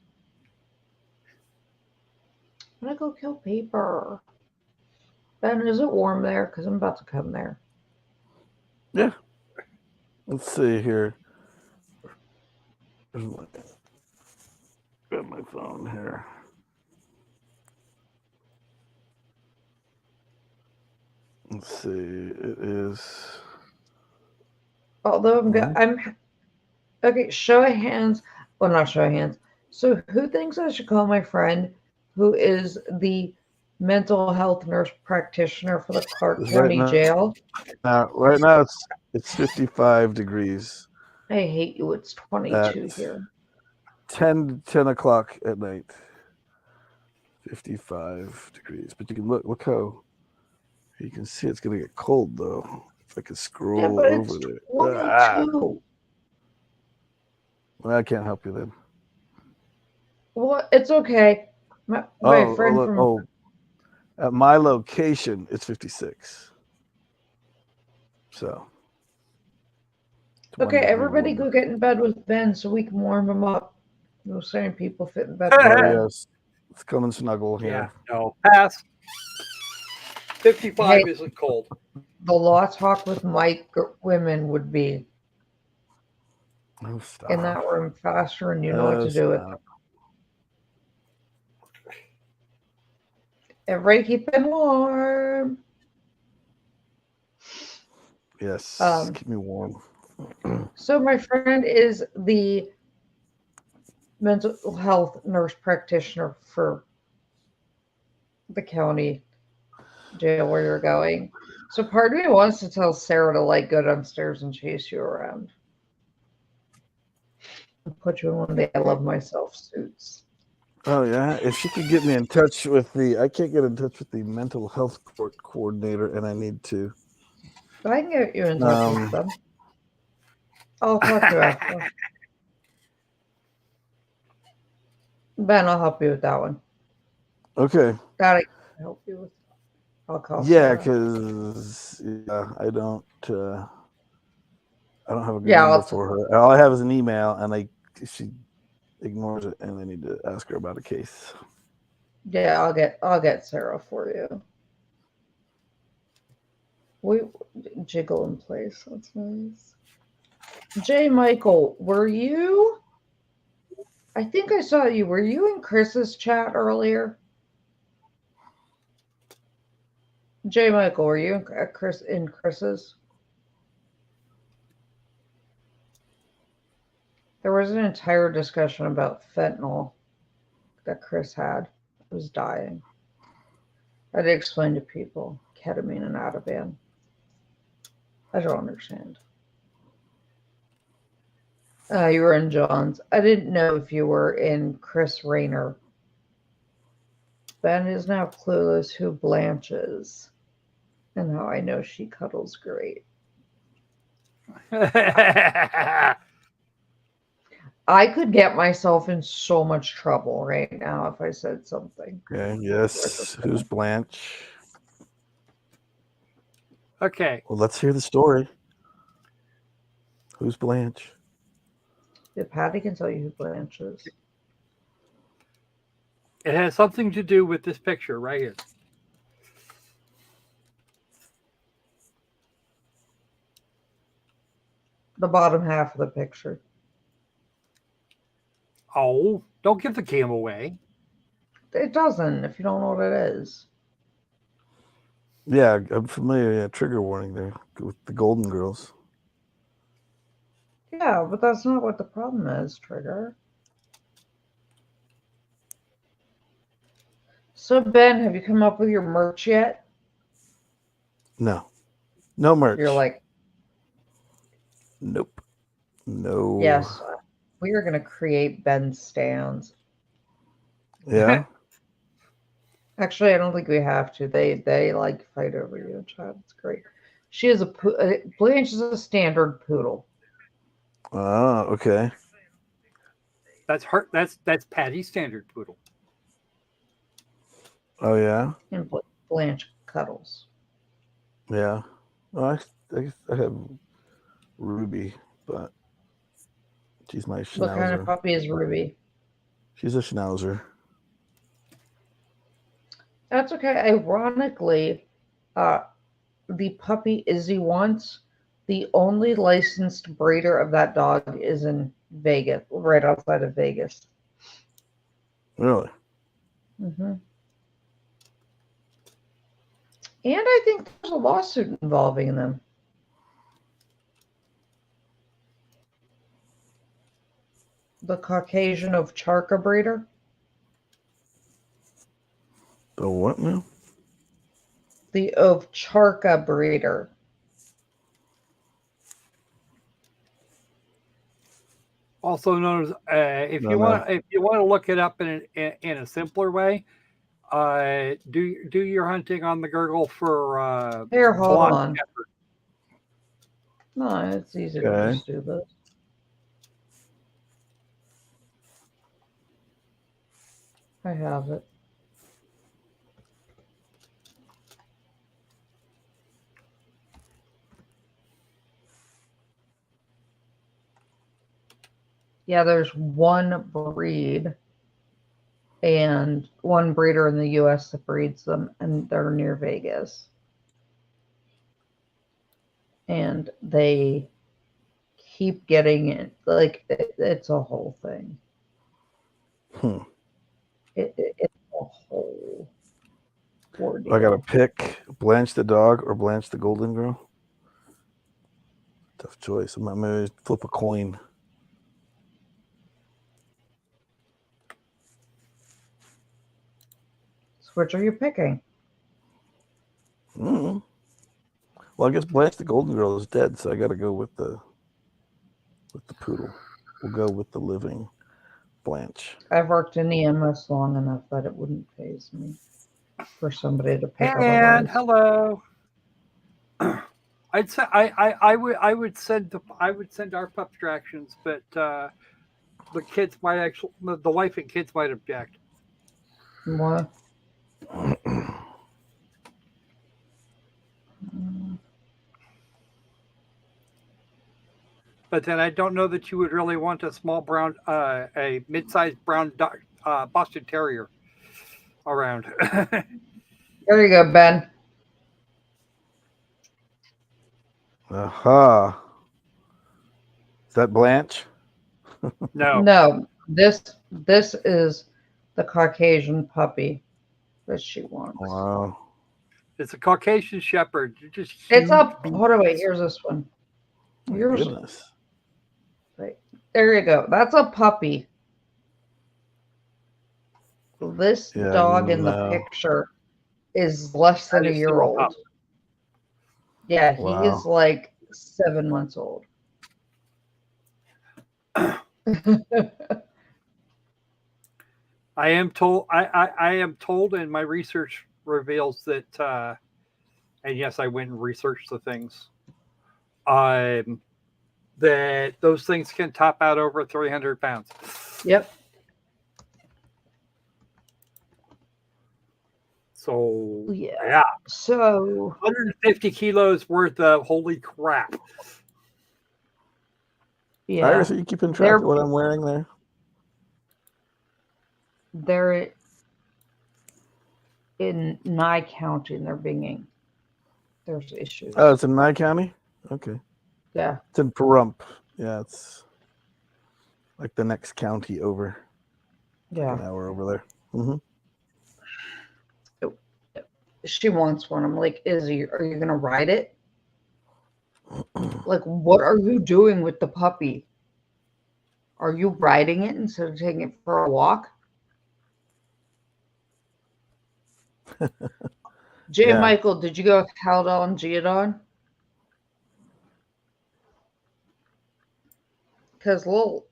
I'm gonna go kill paper. Ben, is it warm there? Because I'm about to come there. Yeah. Let's see here. Where's my- Grab my phone here. Let's see. It is. Although Well, I'm okay. Show of hands. Well, not show of hands. So, who thinks I should call my friend, who is the mental health nurse practitioner for the Clark it's County Jail? right now it's 55 degrees I hate you. It's at 22 here. 10 o'clock at night. 55 degrees. But you can look how you can see it's gonna get cold though. If I can Yeah, scroll but over it's there. Ah, 22. well, I can't help you then. Well, it's okay. My friend Look, from at my location it's 56. So it's one okay, degree everybody warmer. go get in bed with Ben so we can warm him up. No saying people fit in bed with Oh Ben. yes. Let's come and snuggle Yeah, here. no, pass. Hey, 55 isn't cold. the law talk with Mike women would be Oh in that stop. room faster, and you know what Oh to do with stop. everybody keeping warm. Yes. Um, Keep me warm. so my friend is the mental health nurse practitioner for the county jail where you're going. So part of me wants to tell Sarah to like go downstairs and chase you around and put you in one of the I love myself suits. Oh yeah, if she could get me in touch with I can't get in touch with the mental health court coordinator, and I need to. But I can get you in touch with them. I'll talk to you after. Ben, I'll help you with that one. Okay, That I can help you with. I'll call yeah, Sarah. because I don't have a good Yeah, number for her. All I have is an email, and she ignores it, and I need to ask her about a case. yeah, I'll get Sarah for you. We jiggle in place. That's nice. J. Michael, were you? I think I saw you. Were you in Chris's chat earlier? J. Michael, were you in Chris's? There was an entire discussion about fentanyl that Chris had. I was dying. I had to explain to people ketamine and Ativan. I don't understand. You were in John's. I didn't know if you were in Chris Rayner. Ben is now clueless who Blanche is and how I know she cuddles great. I could get myself in so much trouble right now if I said something. Okay, yes. Who's Blanche? Okay. Well, let's hear the story. Who's Blanche? Yeah, Patty can tell you who Blanche is. It has something to do with this picture right here. The bottom half of the picture. Oh, don't give the game away. It doesn't if you don't know what it is. Yeah, I'm familiar. Yeah, trigger warning there with the Golden Girls. Yeah, but that's not what the problem is, Trigger. So, Ben, have you come up with your merch yet? No, no merch. You're like, nope, no. yes, we are going to create Ben stands. Yeah. Actually, I don't think we have to. They like fight over you in chat. It's great. She is Blanche is a standard poodle. Oh, okay. That's her. That's Patty's standard poodle. Oh yeah. And Blanche cuddles. Yeah. Well, I have Ruby, but she's my schnauzer. What kind of puppy is Ruby? She's a schnauzer. That's okay. Ironically, the puppy Izzy wants, the only licensed breeder of that dog is in Vegas, right outside of Vegas. Really? Mm-hmm. And I think there's a lawsuit involving them. The Caucasian Ovcharka breeder. The what now? The Ovcharka breeder. Also known as if you want to look it up in a simpler way, do your hunting on the Gurgle for Here, hold blonde on. shepherd. No, it's easy to Okay. just do this. I have it. Yeah, there's one breed and one breeder in the US that breeds them, and they're near Vegas. And they keep getting it. Like, it's a whole thing. It's a whole ordeal. I gotta pick Blanche the dog or Blanche the Golden Girl. Tough choice. I'm gonna flip a coin. So which are you picking? Mm-hmm. Well, I guess Blanche the Golden Girl is dead, so I gotta go with the poodle. We'll go with the living Blanche. I've worked in EMS long enough that it wouldn't faze me for somebody to pick And otherwise. hello. I'd say I would send our pup distractions, but the kids might the wife and kids might object. What? But then I don't know that you would really want a small brown, a mid-sized brown Boston Terrier around. There you go, Ben. Aha. Is that Blanche? No. No, this is the Caucasian puppy that she wants. Wow. It's a Caucasian Shepherd. They're just It's huge up. beasts. Hold on, wait. Here's this one. My Here's goodness. right. There you go. That's a puppy. This Yeah, dog in the no. picture is less than That a is year still a old. pup. Yeah, he Wow. is like 7 months old. I am told. I am told, and my research reveals that. And yes, I went and researched the things. That those things can top out over 300 pounds. Yep. So Yeah. So 150 kilos worth of holy crap. yeah, Iris, are you keeping track of what I'm wearing there? they're in Nye County and they're binging. There's issues. Oh, it's in Nye County? Okay. Yeah. It's in Pahrump. Yeah, it's like the next county over. Yeah. Like an hour over there. Mm-hmm. She wants one. I'm like, Izzy, are you gonna ride it? Like, what are you doing with the puppy? Are you riding it instead of taking it for a walk? Jay Yeah. Michael, did you go with Haldol and Geodon? Because little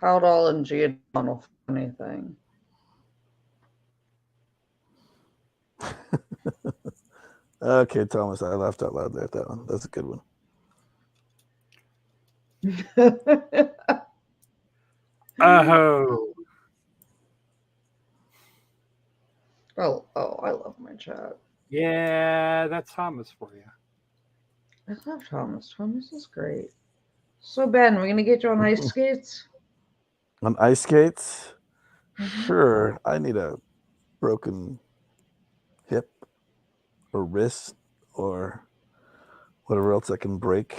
Haldol and Geodon will find anything. Okay, Thomas, I laughed out loud there at that one. That's a good one. Oh, Oh, I love my chat. yeah, that's Thomas for you. I love Thomas. Thomas is great. So Ben, we're gonna get you on ice skates. On ice skates? Mhm. Sure. I need a broken hip or wrist or whatever else I can break.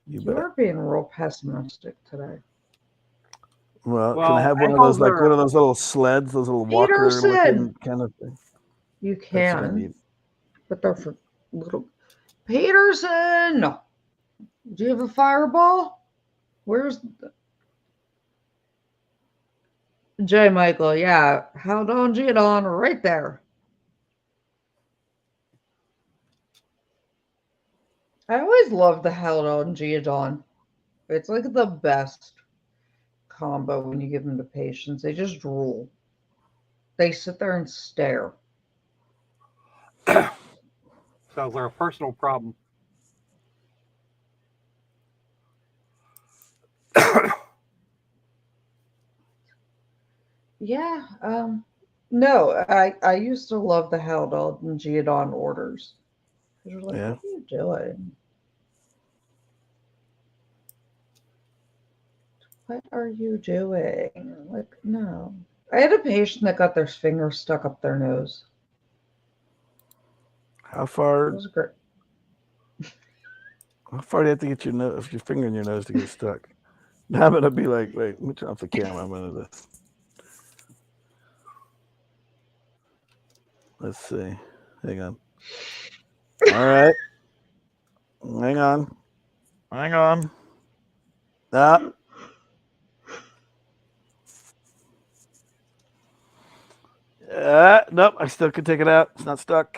You You bet. are being real pessimistic today. Well, can I have one of ankles those, like one are of those little sleds, those little walker Peterson! looking kind of thing? You That's what I can, need. but they're for little. Peterson! Do you have a fireball? Where's J. Michael? Yeah, held on, Geodon, right there. I always love the held on Geodon. It's like the best combo when you give them to patients. They just drool. They sit there and stare. sounds like a personal problem. Yeah, no, I used to love the Haldol and Geodon orders. You're like, Yeah. what are you doing? What are you doing? Like, no. I had a patient that got their finger stuck up their nose. How It far was great. do you have to get your finger in your nose to get stuck? I'm gonna be like, wait, let me turn off the camera. I'm gonna do this. Let's see. Hang on. All right. Hang on. Hang on. Ah. Nope. I still could take it out. It's not stuck.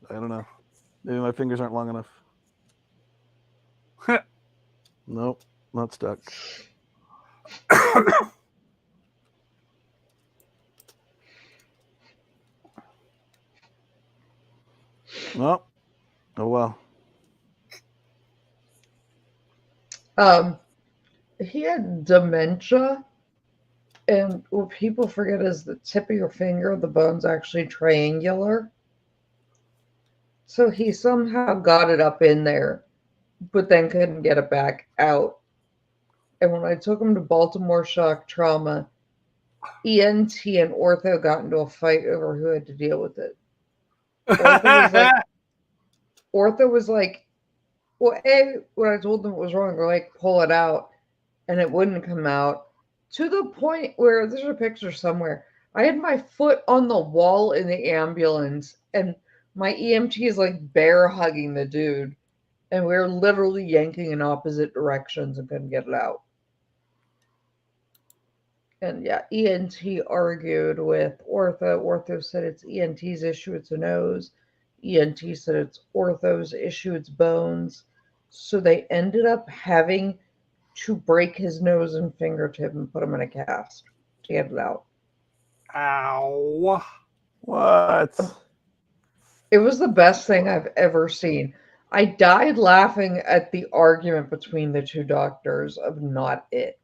I don't know. Maybe my fingers aren't long enough. Nope. Not stuck. Nope. Oh well. He had dementia, and what people forget is the tip of your finger, the bone's actually triangular. So he somehow got it up in there, but then couldn't get it back out. And when I took him to Baltimore Shock Trauma, ENT and Ortho got into a fight over who had to deal with it. Ortho was like, well, when I told them it was wrong, they're like, pull it out, and it wouldn't come out. To the point where there's a picture somewhere. I had my foot on the wall in the ambulance, and my EMT is like bear hugging the dude, and we were literally yanking in opposite directions and couldn't get it out. And yeah, ENT argued with Ortho. Ortho said it's ENT's issue, it's a nose. ENT said it's Ortho's issue, it's bones. So they ended up having to break his nose and fingertip and put him in a cast to get it out. Ow. What? It was the best thing I've ever seen. I died laughing at the argument between the two doctors of not it.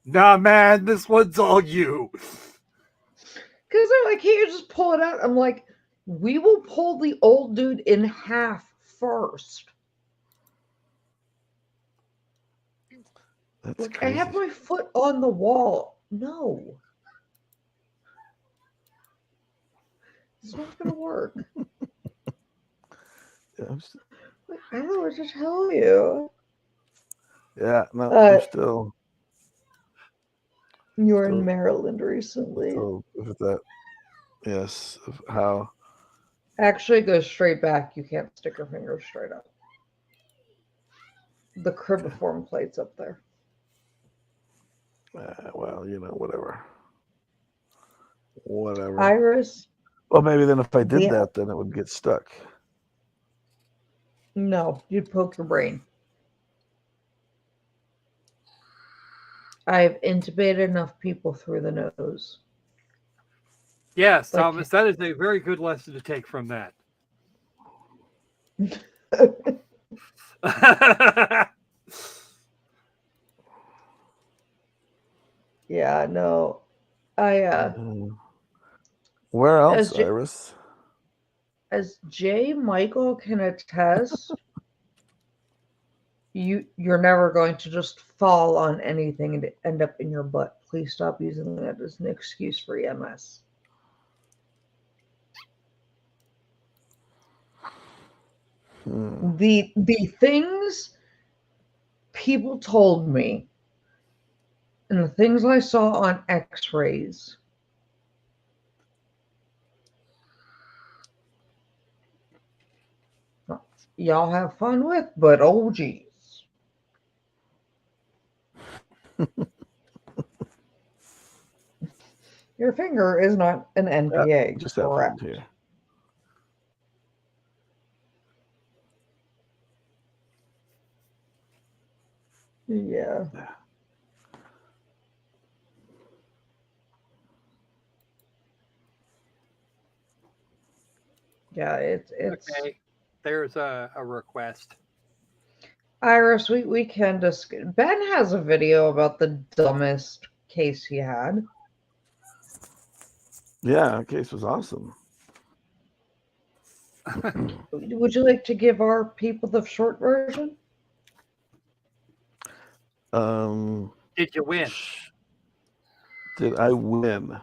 Nah, man, this one's all you. Because they're like, can't you just pull it out? I'm like, we will pull the old dude in half first. That's Like, crazy. I have my foot on the wall. No. It's not going to work. Yeah, Like, I don't know what to tell you. Yeah, no, Uh, I'm still You were in Still- Maryland recently. with that. Yes, of how Actually, go straight back. You can't stick your finger straight up. The cribiform plate's up there. well, whatever. Whatever. Iris, Well, maybe then if I did the that, then it would get stuck. no, you'd poke your brain. I've intubated enough people through the nose. Yes, Like- Thomas, that is a very good lesson to take from that. Yeah, no. I Where else, As J- Iris? as J. Michael can attest, you're never going to just fall on anything and end up in your butt. Please stop using that as an excuse for EMS. The things people told me and the things I saw on X-rays. Y'all have fun with, but oh geez. Your finger is not an NPA, Just correct? happened here. Yeah. Yeah, it's Okay, there's a request. Iris, we can discuss. Ben has a video about the dumbest case he had. Yeah, that case was awesome. Would you like to give our people the short version? Did you win? Did I win? I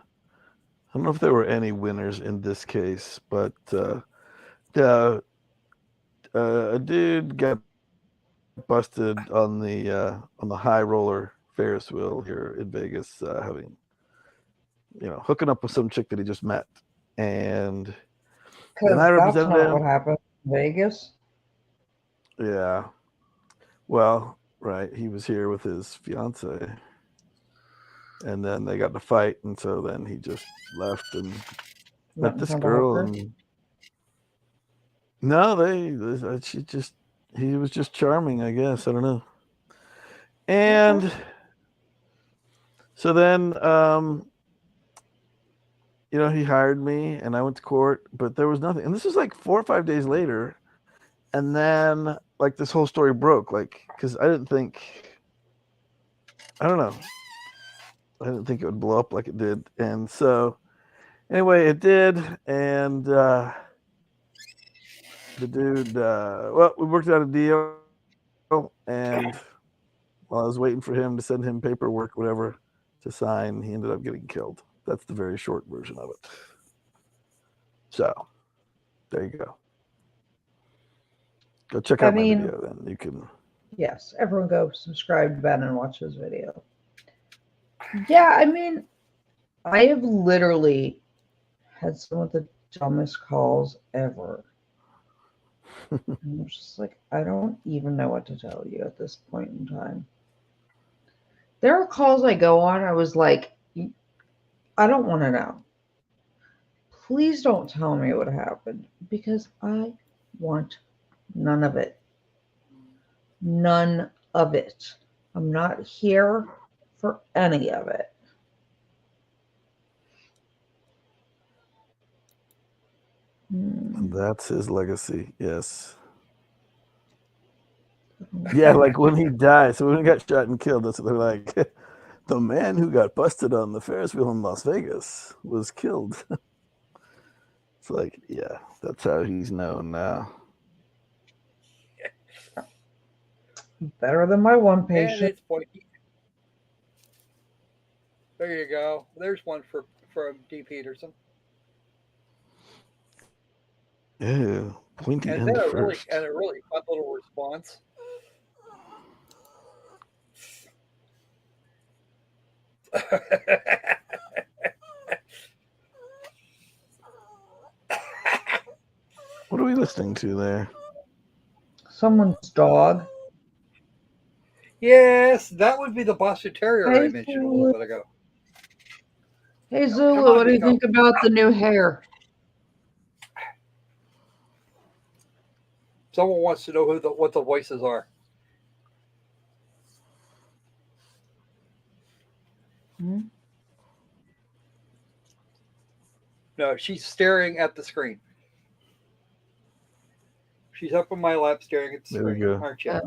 don't know if there were any winners in this case, but a dude got busted on the high roller Ferris wheel here in Vegas, having hooking up with some chick that he just met, and Because I that's represented not him. what happened in Vegas. Yeah, well, right, he was here with his fiance, and then they got in a fight, and so then he just left and met Went and this found a girl, hooker. and no, he was just charming, I guess. I don't know. And so then, he hired me and I went to court, but there was nothing. And this was like 4 or 5 days later. And then like this whole story broke, like, cause I don't know. I didn't think it would blow up like it did. And so anyway, it did. And, the dude, we worked out a deal, and while I was waiting for him to send him paperwork, whatever, to sign, he ended up getting killed. That's the very short version of it. So, there you go. Go check out my video, then you can. Yes, everyone go subscribe to Ben and watch his video. Yeah, I mean, I have literally had some of the dumbest calls ever. I'm just like, I don't even know what to tell you at this point in time. There are calls I go on, I was like, I don't want to know. Please don't tell me what happened because I want none of it. None of it. I'm not here for any of it. And that's his legacy. Yes. Yeah, like when he died. So when he got shot and killed, that's what they're like. The man who got busted on the Ferris wheel in Las Vegas was killed. It's like, yeah, that's how he's known now. Better than my one And patient. it's pointy. There you go. There's one from D. Peterson. Yeah, pointy And end then first. a really fun little response. What are we listening to there? Someone's dog. Yes, that would be the Boston Terrier I Hey, mentioned a Zulu. little bit ago. Hey, No, come Zulu, on, what do you Nico. think about the new hair? Someone wants to know what the voices are. Hmm? No, she's staring at the screen. She's up on my lap staring at the There we screen, go. aren't you?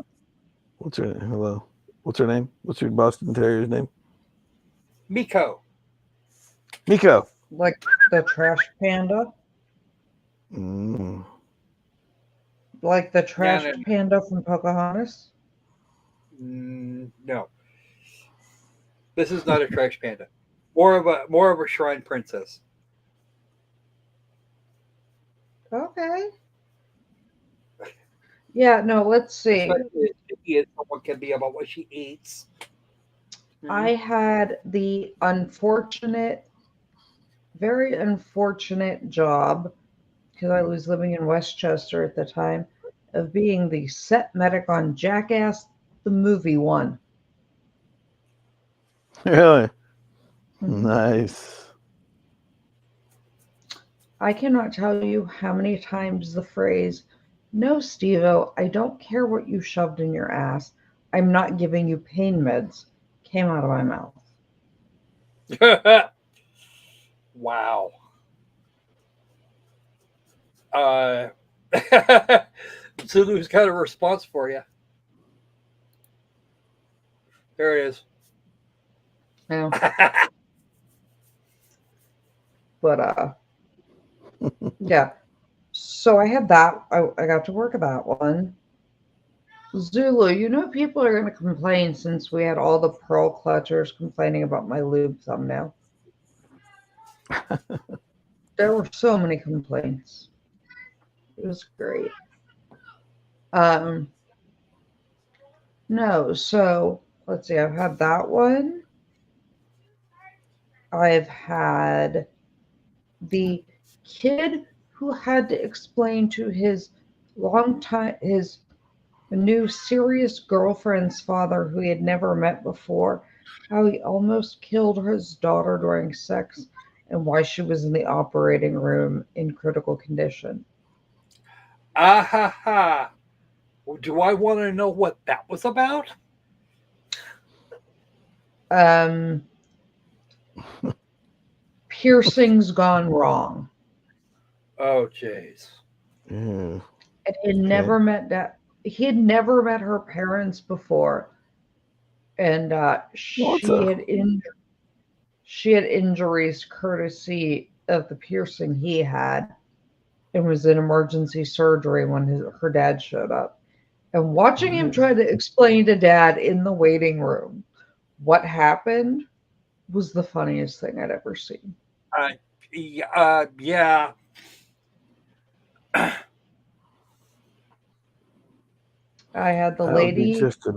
What's her hello? What's her name? What's your Boston Terrier's name? Miko. Miko. Like the trash panda? Mm. Like the No, trash no, no. panda from Pocahontas? No. This is not a trash panda. More of a shrine princess. Okay. Yeah, no, let's see. Especially as picky as someone can be about what she eats. I had the very unfortunate job, because I was living in Westchester at the time, of being the set medic on Jackass, the movie one. Really? Mhm. Nice. I cannot tell you how many times the phrase, "No, Steve-O, I don't care what you shoved in your ass. I'm not giving you pain meds," came out of my mouth. Wow. Zulu's got a response for you. There it is. Yeah. But yeah. So I had that. I got to work at that one. Zulu, you know people are going to complain since we had all the pearl clutchers complaining about my lube thumbnail. There were so many complaints. It was great. Um, no, so let's see. I've had that one. I've had the kid who had to explain to his new serious girlfriend's father, who he had never met before, how he almost killed his daughter during sex and why she was in the operating room in critical condition. Ah ha ha. Do I want to know what that was about? Um, Piercings gone wrong. Oh, jeez. Yeah. And he had Okay. never met that. He had never met her parents before, and What's a she had injuries courtesy of the piercing he had, and was in emergency surgery when her dad showed up. And watching him try to explain to dad in the waiting room what happened was the funniest thing I'd ever seen. Yeah. I had the that would be lady. just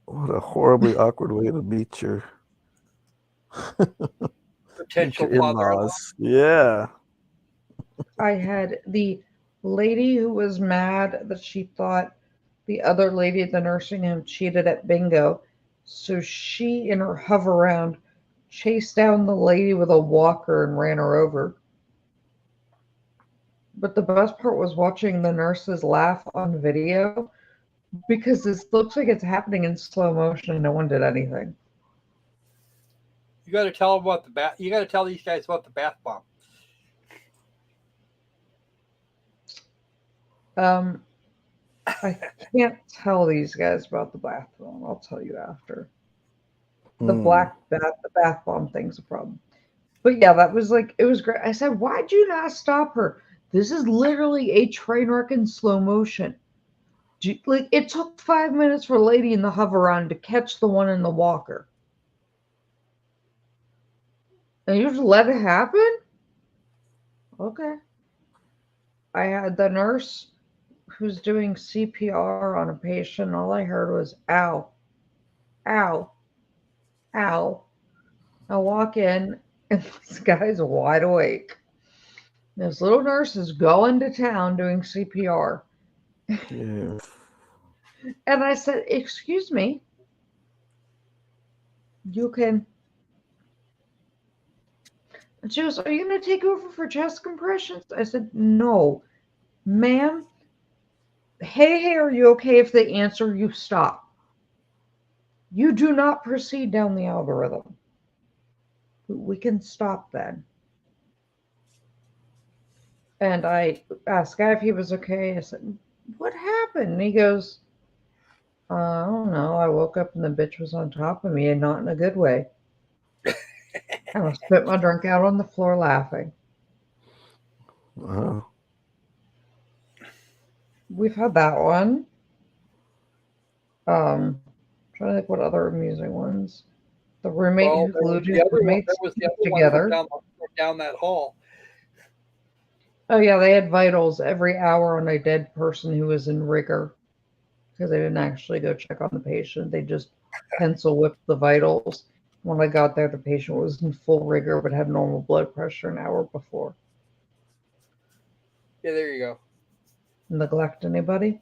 what a horribly awkward way to meet your Potential father-in-law. in-laws. Yeah. I had the lady who was mad that she thought the other lady at the nursing home cheated at bingo. So she, in her hover round, chased down the lady with a walker and ran her over. But the best part was watching the nurses laugh on video because this looks like it's happening in slow motion and no one did anything. You got to tell them about the bath. You got to tell these guys about the bath bomb. Um, I can't tell these guys about the bath bomb. I'll tell you after. Hmm. The bath bomb thing's a problem. But yeah, that was like, it was great. I said, why'd you not stop her? This is literally a train wreck in slow motion. Like, it took 5 minutes for a lady in the hover on to catch the one in the walker. And you just let it happen? Okay. I had the nurse who's doing CPR on a patient. All I heard was, ow, ow, ow. I walk in, and this guy's wide awake. This little nurse is going to town doing CPR. Yeah. And I said, "Excuse me, you can." And she goes, "Are you going to take over for chest compressions?" I said, "No, ma'am. Hey, are you okay if they answer you stop? You do not proceed down the algorithm. We can stop then." And I asked Guy if he was okay. I said, "What happened?" And he goes, "I don't know. I woke up and the bitch was on top of me and not in a good way." And I spit my drink out on the floor laughing. Uh-huh. We've had that one. Trying to think what other amusing ones. The roommate Well, who there was glued his the other one. There roommates was the other one together. from down that hall. Oh yeah, they had vitals every hour on a dead person who was in rigor because they didn't actually go check on the patient. They just pencil whipped the vitals. When I got there, the patient was in full rigor but had normal blood pressure an hour before. Yeah, there you go. Neglect anybody?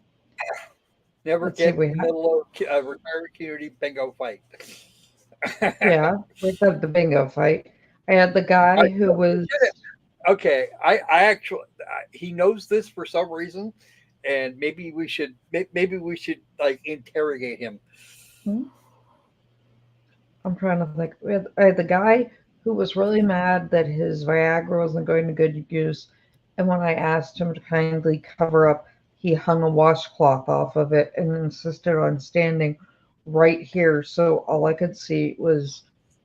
Never Let's see, get we in the had, middle of a retirement community bingo fight. yeah, we had the bingo fight. I had the guy who was, Okay, I actually he knows this for some reason, and maybe we should like interrogate him. hmm, I'm trying to think. I had the guy who was really mad that his Viagra wasn't going to good use, and when I asked him to kindly cover up, he hung a washcloth off of it and insisted on standing right here, so all I could see was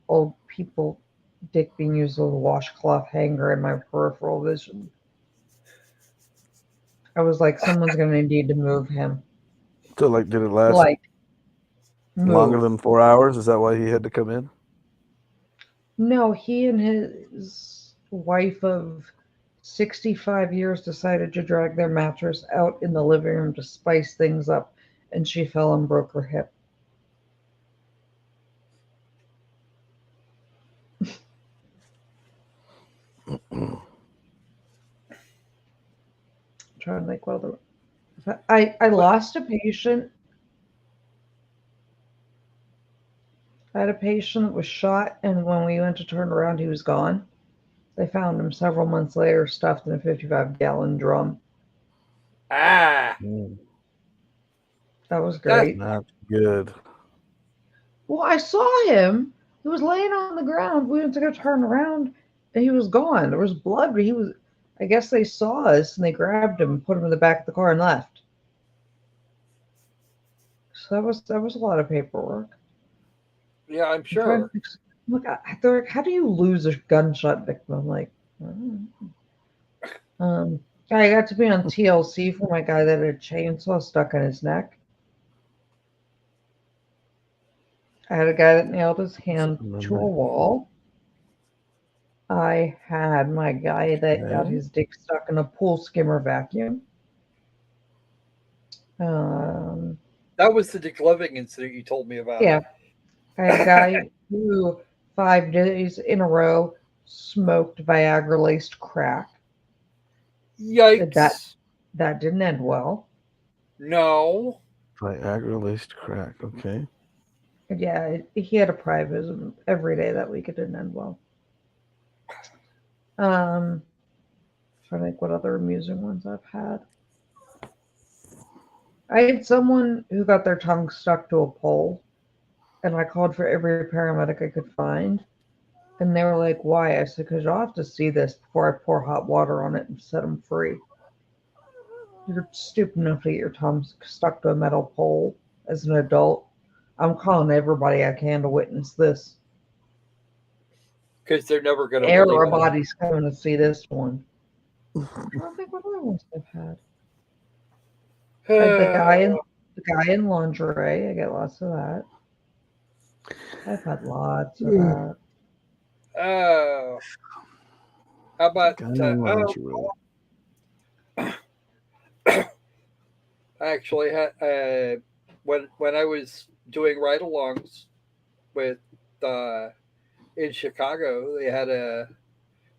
old people dick being used as a washcloth hanger in my peripheral vision. I was like, someone's going to need to move him. So, like, did it last Like, longer move. than 4 hours? Is that why he had to come in? No, he and his wife of 65 years decided to drag their mattress out in the living room to spice things up, and she fell and broke her hip. I'm trying to think what other. I lost a patient. I had a patient that was shot, and when we went to turn around, he was gone. They found him several months later, stuffed in a 55-gallon drum. Ah, Mm, That was that's great. not good. Well, I saw him. He was laying on the ground. We went to go turn around, and he was gone. There was blood, but he was. I guess they saw us and they grabbed him, put him in the back of the car, and left. So that was a lot of paperwork. yeah, I'm I'm trying to sure. think. Look, they're like, how do you lose a gunshot victim? I'm like, I don't know. I got to be on TLC for my guy that had a chainsaw stuck in his neck. I had a guy that nailed his hand to a wall. I had my guy that got Okay. his dick stuck in a pool skimmer vacuum. Um, That was the degloving incident you told me about. yeah, I had a guy who 5 days in a row smoked Viagra laced crack. That Yikes! that didn't end well. No. Viagra laced crack. Okay. Yeah, he had a priapism every day that week. It didn't end well. Um, Trying to think what other amusing ones I've had. I had someone who got their tongue stuck to a pole, and I called for every paramedic I could find. And they were like, "Why?" I said, "Because you'll have to see this before I pour hot water on it and set them free. You're stupid enough to get your tongue stuck to a metal pole as an adult. I'm calling everybody I can to witness this. Because they're never going to believe it. Everybody's coming to see this one." I don't think what other ones I've had. I had the guy in lingerie. I get lots of that. I've had lots of that. Oh, how about Guy in oh, lingerie. actually, when I was doing ride-alongs with in Chicago.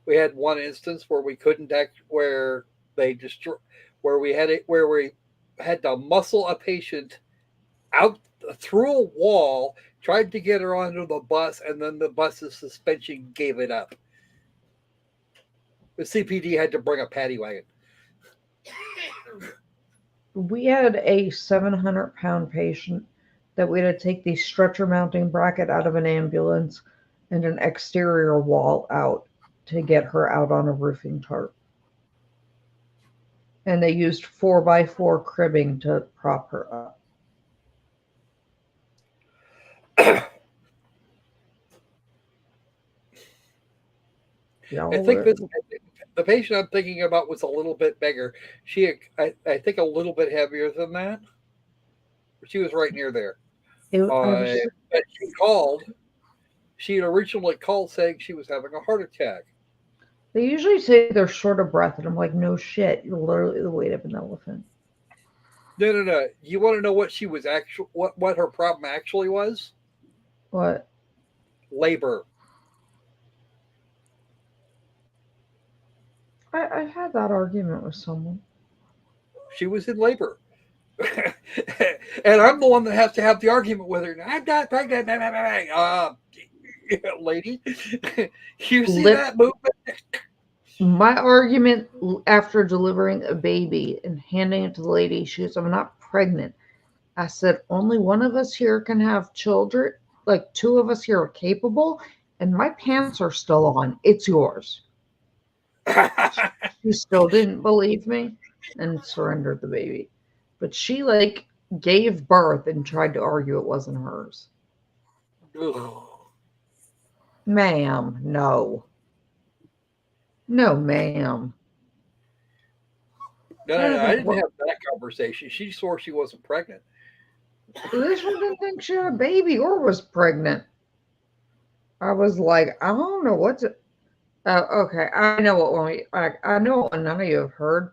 We had one instance where we couldn't act where they destroy where we had it where we had to muscle a patient out through a wall, tried to get her onto the bus, and then the bus's suspension gave it up. The CPD had to bring a paddy wagon. We had a 700-pound patient that we had to take the stretcher mounting bracket out of an ambulance and an exterior wall out to get her out on a roofing tarp. And they used 4x4 cribbing to prop her up. I think the patient I'm thinking about was a little bit bigger. I think, a little bit heavier than that. She was right near there. But she called. She had originally called saying she was having a heart attack. They usually say they're short of breath, and I'm like, no shit, you're literally the weight of an elephant. No. You want to know what she was what her problem actually was? What? Labor. I had that argument with someone. She was in labor. And I'm the one that has to have the argument with her. I'm not pregnant. Lady, you see that movement? My argument after delivering a baby and handing it to the lady, she goes, I'm not pregnant. I said, only one of us here can have children. Like, two of us here are capable, and my pants are still on. It's yours. She still didn't believe me and surrendered the baby. But she, like, gave birth and tried to argue it wasn't hers. Ma'am, no. No, ma'am. No, I didn't have that conversation. She swore she wasn't pregnant. This one didn't think she had a baby or was pregnant. I was like, I don't know what's it. Okay, I know what one. I know what one none of you have heard.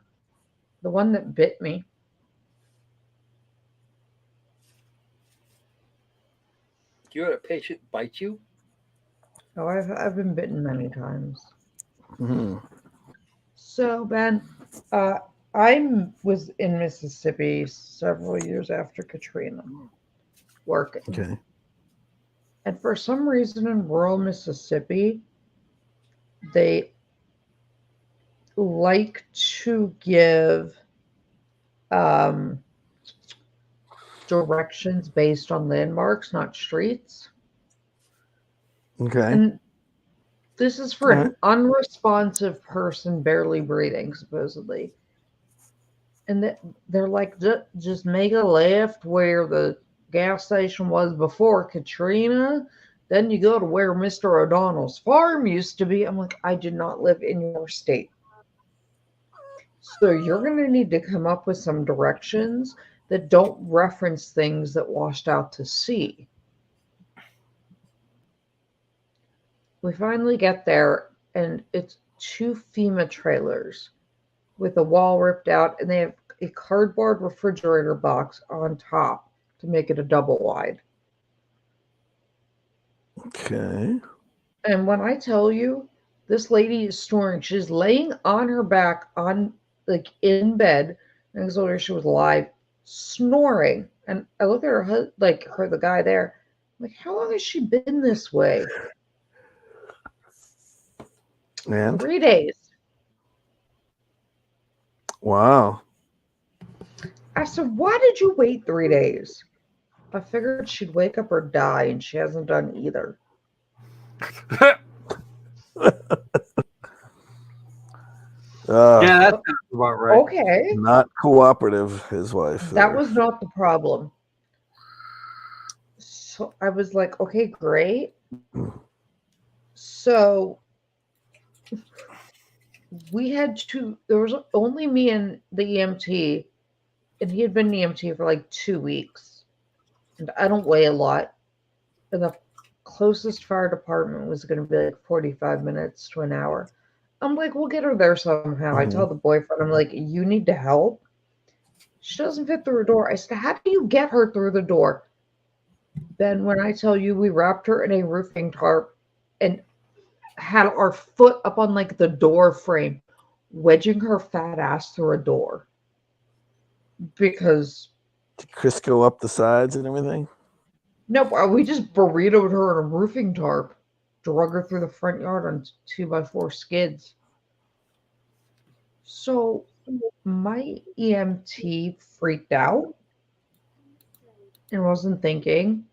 The one that bit me. You had a patient bite you? Oh, I've been bitten many times. Mm-hmm. So Ben, I was in Mississippi several years after Katrina, working. Okay. And for some reason in rural Mississippi, they like to give directions based on landmarks, not streets. Okay. And this is for an unresponsive person barely breathing, supposedly. And they're like, just make a left where the gas station was before Katrina. Then you go to where Mr. O'Donnell's farm used to be. I'm like, I did not live in your state. So you're going to need to come up with some directions that don't reference things that washed out to sea. We finally get there, and it's 2 FEMA trailers with a wall ripped out, and they have a cardboard refrigerator box on top to make it a double wide. Okay. And when I tell you, this lady is snoring. She's laying on her back in bed, and I told her she was alive, snoring. And I look at her, the guy there. I'm like, how long has she been this way? And 3 days. Wow. I said, why did you wait 3 days? I figured she'd wake up or die, and she hasn't done either. Yeah, that sounds about right. Okay. Not cooperative, his wife. That was not the problem. So I was like, okay, great. So there was only me and the EMT, and he had been an EMT for like 2 weeks. And I don't weigh a lot. And the closest fire department was going to be like 45 minutes to an hour. I'm like, we'll get her there somehow. I tell the boyfriend, I'm like, you need to help. She doesn't fit through a door. I said, how do you get her through the door? Then when I tell you we wrapped her in a roofing tarp and had our foot up on like the door frame, wedging her fat ass through a door. Because Did Crisco up the sides and everything? nope, we just burritoed her in a roofing tarp, drug her through the front yard on 2x4 skids. So my EMT freaked out and wasn't thinking.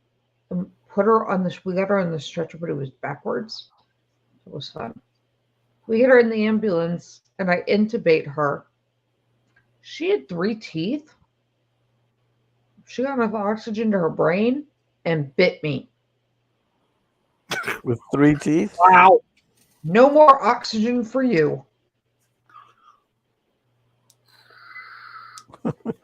Put her on this. We got her on the stretcher, but it was backwards. It was fun. We get her in the ambulance, and I intubate her. She had 3 teeth. She got enough oxygen to her brain and bit me. With 3 teeth? Wow. No more oxygen for you.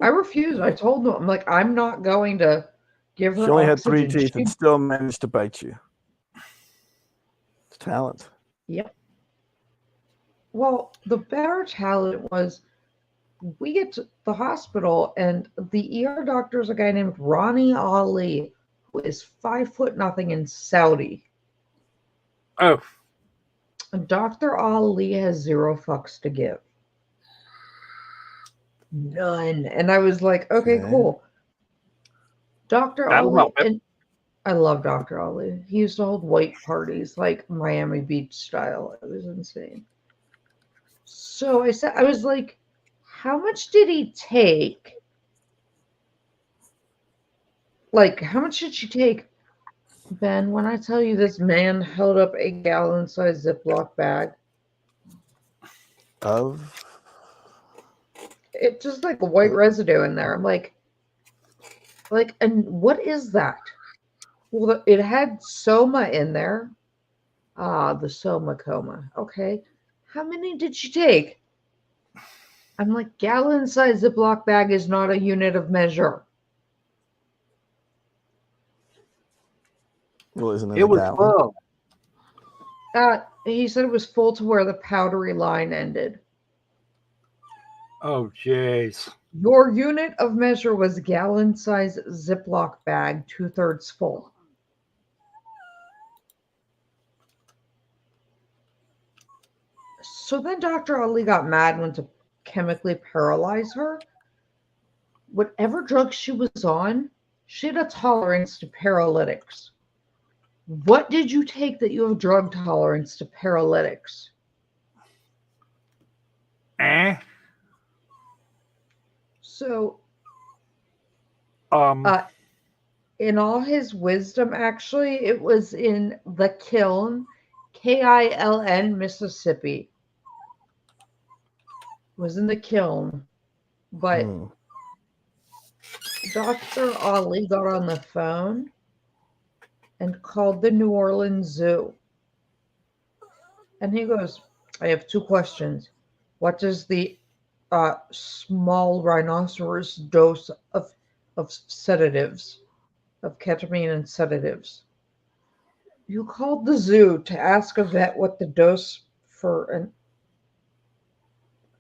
I refused. I told them, I'm like, I'm not going to give her She only had oxygen. 3 teeth and still managed to bite you. It's talent. Yep. Well, the better talent was we get to the hospital and the ER doctor is a guy named Ronnie Ali, who is 5'0" in Saudi. Oh. And Dr. Ali has 0 fucks to give. None. And I was like, okay, cool. Dr. Ali, and I love Dr. Ali. He used to hold white parties like Miami Beach style. It was insane. So I was like, how much did he take? Like, how much did she take? Ben, when I tell you this man held up a gallon-sized Ziploc bag. Of? It just like white residue in there. I'm like, and what is that? Well, it had soma in there. Ah, the soma coma. Okay. How many did she take? I'm like, gallon-sized Ziploc bag is not a unit of measure. Well, isn't it It a was gallon? full. He said it was full to where the powdery line ended. Oh, jeez. Your unit of measure was gallon-sized Ziploc bag, 2/3 full. So then Dr. Ali got mad and went to chemically paralyze her. Whatever drug she was on, she had a tolerance to paralytics. What did you take that you have drug tolerance to paralytics? So, in all his wisdom, actually, it was in the Kiln, Kiln, Mississippi. It was in the Kiln. But Dr. Ali got on the phone and called the New Orleans Zoo. And he goes, I have 2 questions. What does the small rhinoceros dose of sedatives, of ketamine and sedatives? You called the zoo to ask a vet what the dose for an...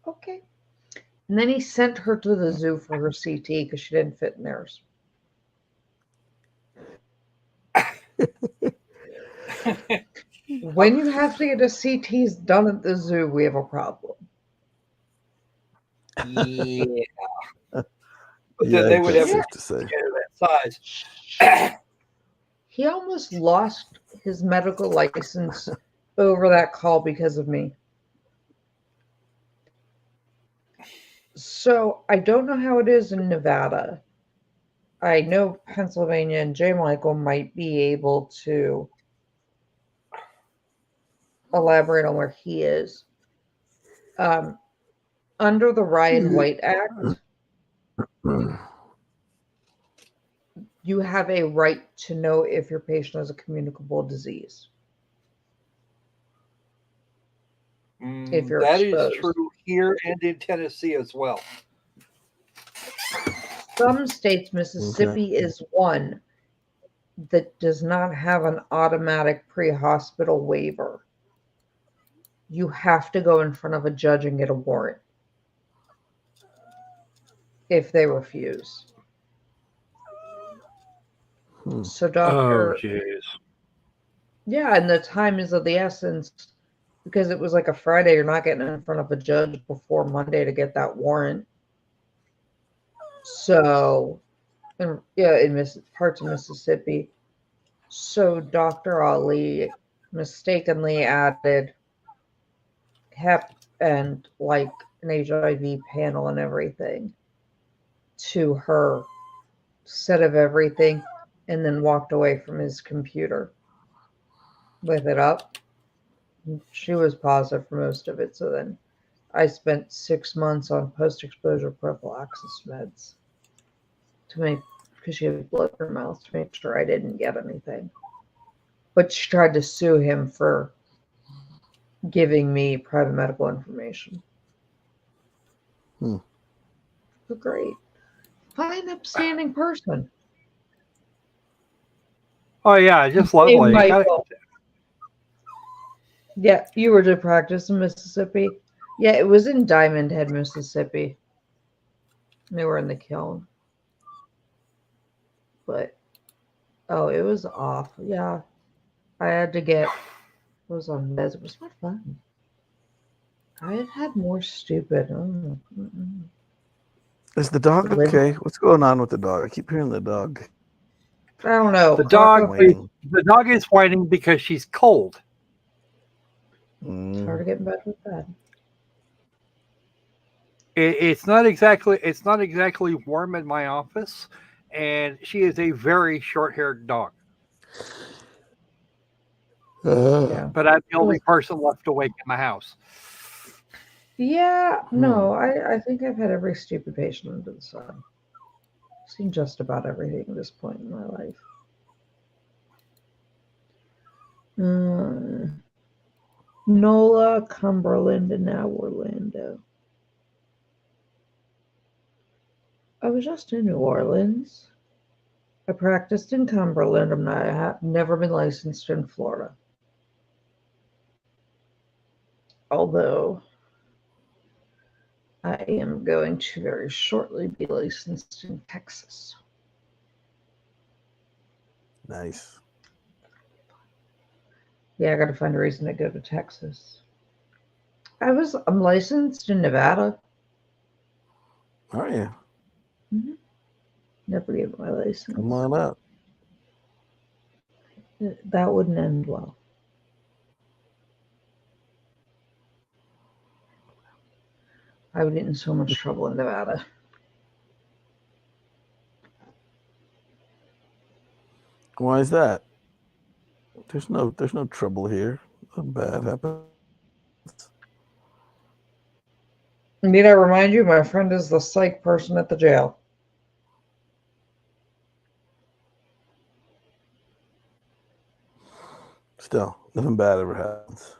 Okay. And then he sent her to the zoo for her CT because she didn't fit in theirs. When you have to get a CTs done at the zoo, we have a problem. Yeah. But Yeah, then they would have safe to say. that size. He almost lost his medical license over that call because of me. So I don't know how it is in Nevada. I know Pennsylvania and J. Michael might be able to elaborate on where he is. Under the Ryan White Act, you have a right to know if your patient has a communicable disease. If you're that exposed. is true here and in Tennessee as well. Some states, Mississippi is one that does not have an automatic pre-hospital waiver. You have to go in front of a judge and get a warrant if they refuse. So Oh, jeez. Yeah, and the time is of the essence because it was like a Friday. You're not getting in front of a judge before Monday to get that warrant. So, in parts of Mississippi. So Dr. Ali mistakenly added Hep and like an HIV panel and everything to her set of everything and then walked away from his computer with it up. She was positive for most of it. So then I spent 6 months on post exposure prophylaxis meds to make, because she had blood in her mouth, to make sure I didn't get anything. But she tried to sue him for giving me private medical information. Hmm. Great. Fine, upstanding person. Oh yeah, just Hey, lovely. Michael. Yeah, you were to practice in Mississippi. Yeah, it was in Diamond Head, Mississippi. They were in the kiln. But it was off. Yeah. I had to get was on meds. It was not fun. I have had more stupid. Is the dog Live- okay? What's going on with the dog? I keep hearing the dog I don't know. The dog, whining. the dog is whining because she's cold. It's hard to get in bed with that. It's not exactly warm in my office, and she is a very short-haired dog. Yeah. But I'm the only person left awake in the house. Yeah, no, I think I've had every stupid patient under the sun. I've seen just about everything at this point in my life. Nola, Cumberland, and now Orlando. I was just in New Orleans. I practiced in Cumberland. I have never been licensed in Florida. Although I am going to very shortly be licensed in Texas. Nice. Yeah, I got to find a reason to go to Texas. I'm licensed in Nevada. Oh yeah. Mm-hmm. Never gave my license. Come on up. That wouldn't end well. I would get in so much trouble in Nevada. Why is that? There's no trouble here. Nothing bad happens. Need I remind you, my friend is the psych person at the jail. Still, nothing bad ever happens.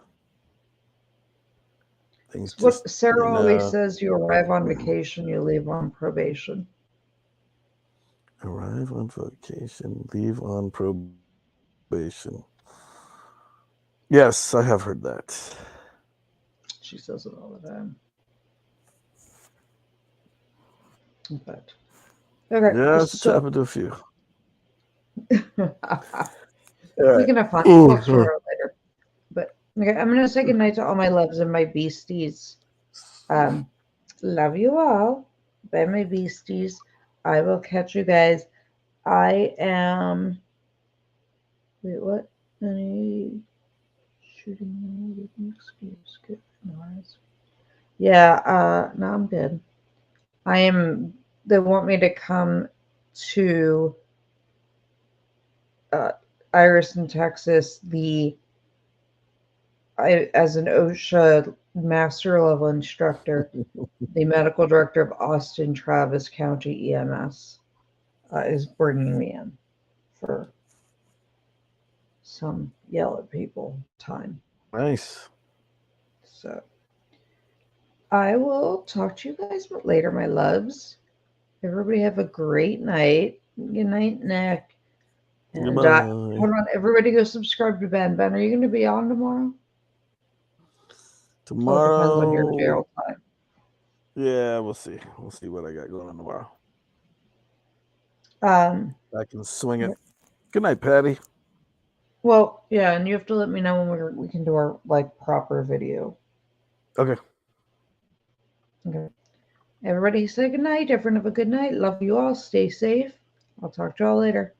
Things It's what just, Sarah always says: you arrive on vacation, you leave on probation. Arrive on vacation, leave on probation. Yes, I have heard that. She says it all the time. But okay, Yeah, it's happened to a few. we can have fun. Talk to her later. But okay, I'm gonna say goodnight to all my loves and my beasties. Love you all. Bye, my beasties. I will catch you guys. I am. Wait, what? Any shooting with an excuse? Good. Yeah. No, I'm good. I am. They want me to come to Iris, Texas. As an OSHA master level instructor, the medical director of Austin Travis County EMS is bringing me in for some yell at people time. Nice. So I will talk to you guys later, my loves. Everybody have a great night. Good night, Nick. And hold on, everybody go subscribe to Ben. Ben, are you going to be on tomorrow? Tomorrow. Well, it depends on your jail time. Yeah, we'll see. We'll see what I got going on tomorrow. I can swing it. Good night, Patty. Well, yeah, and you have to let me know when we can do our like proper video. Okay. Okay. Everybody say good night. Everyone have a good night. Love you all. Stay safe. I'll talk to y'all later.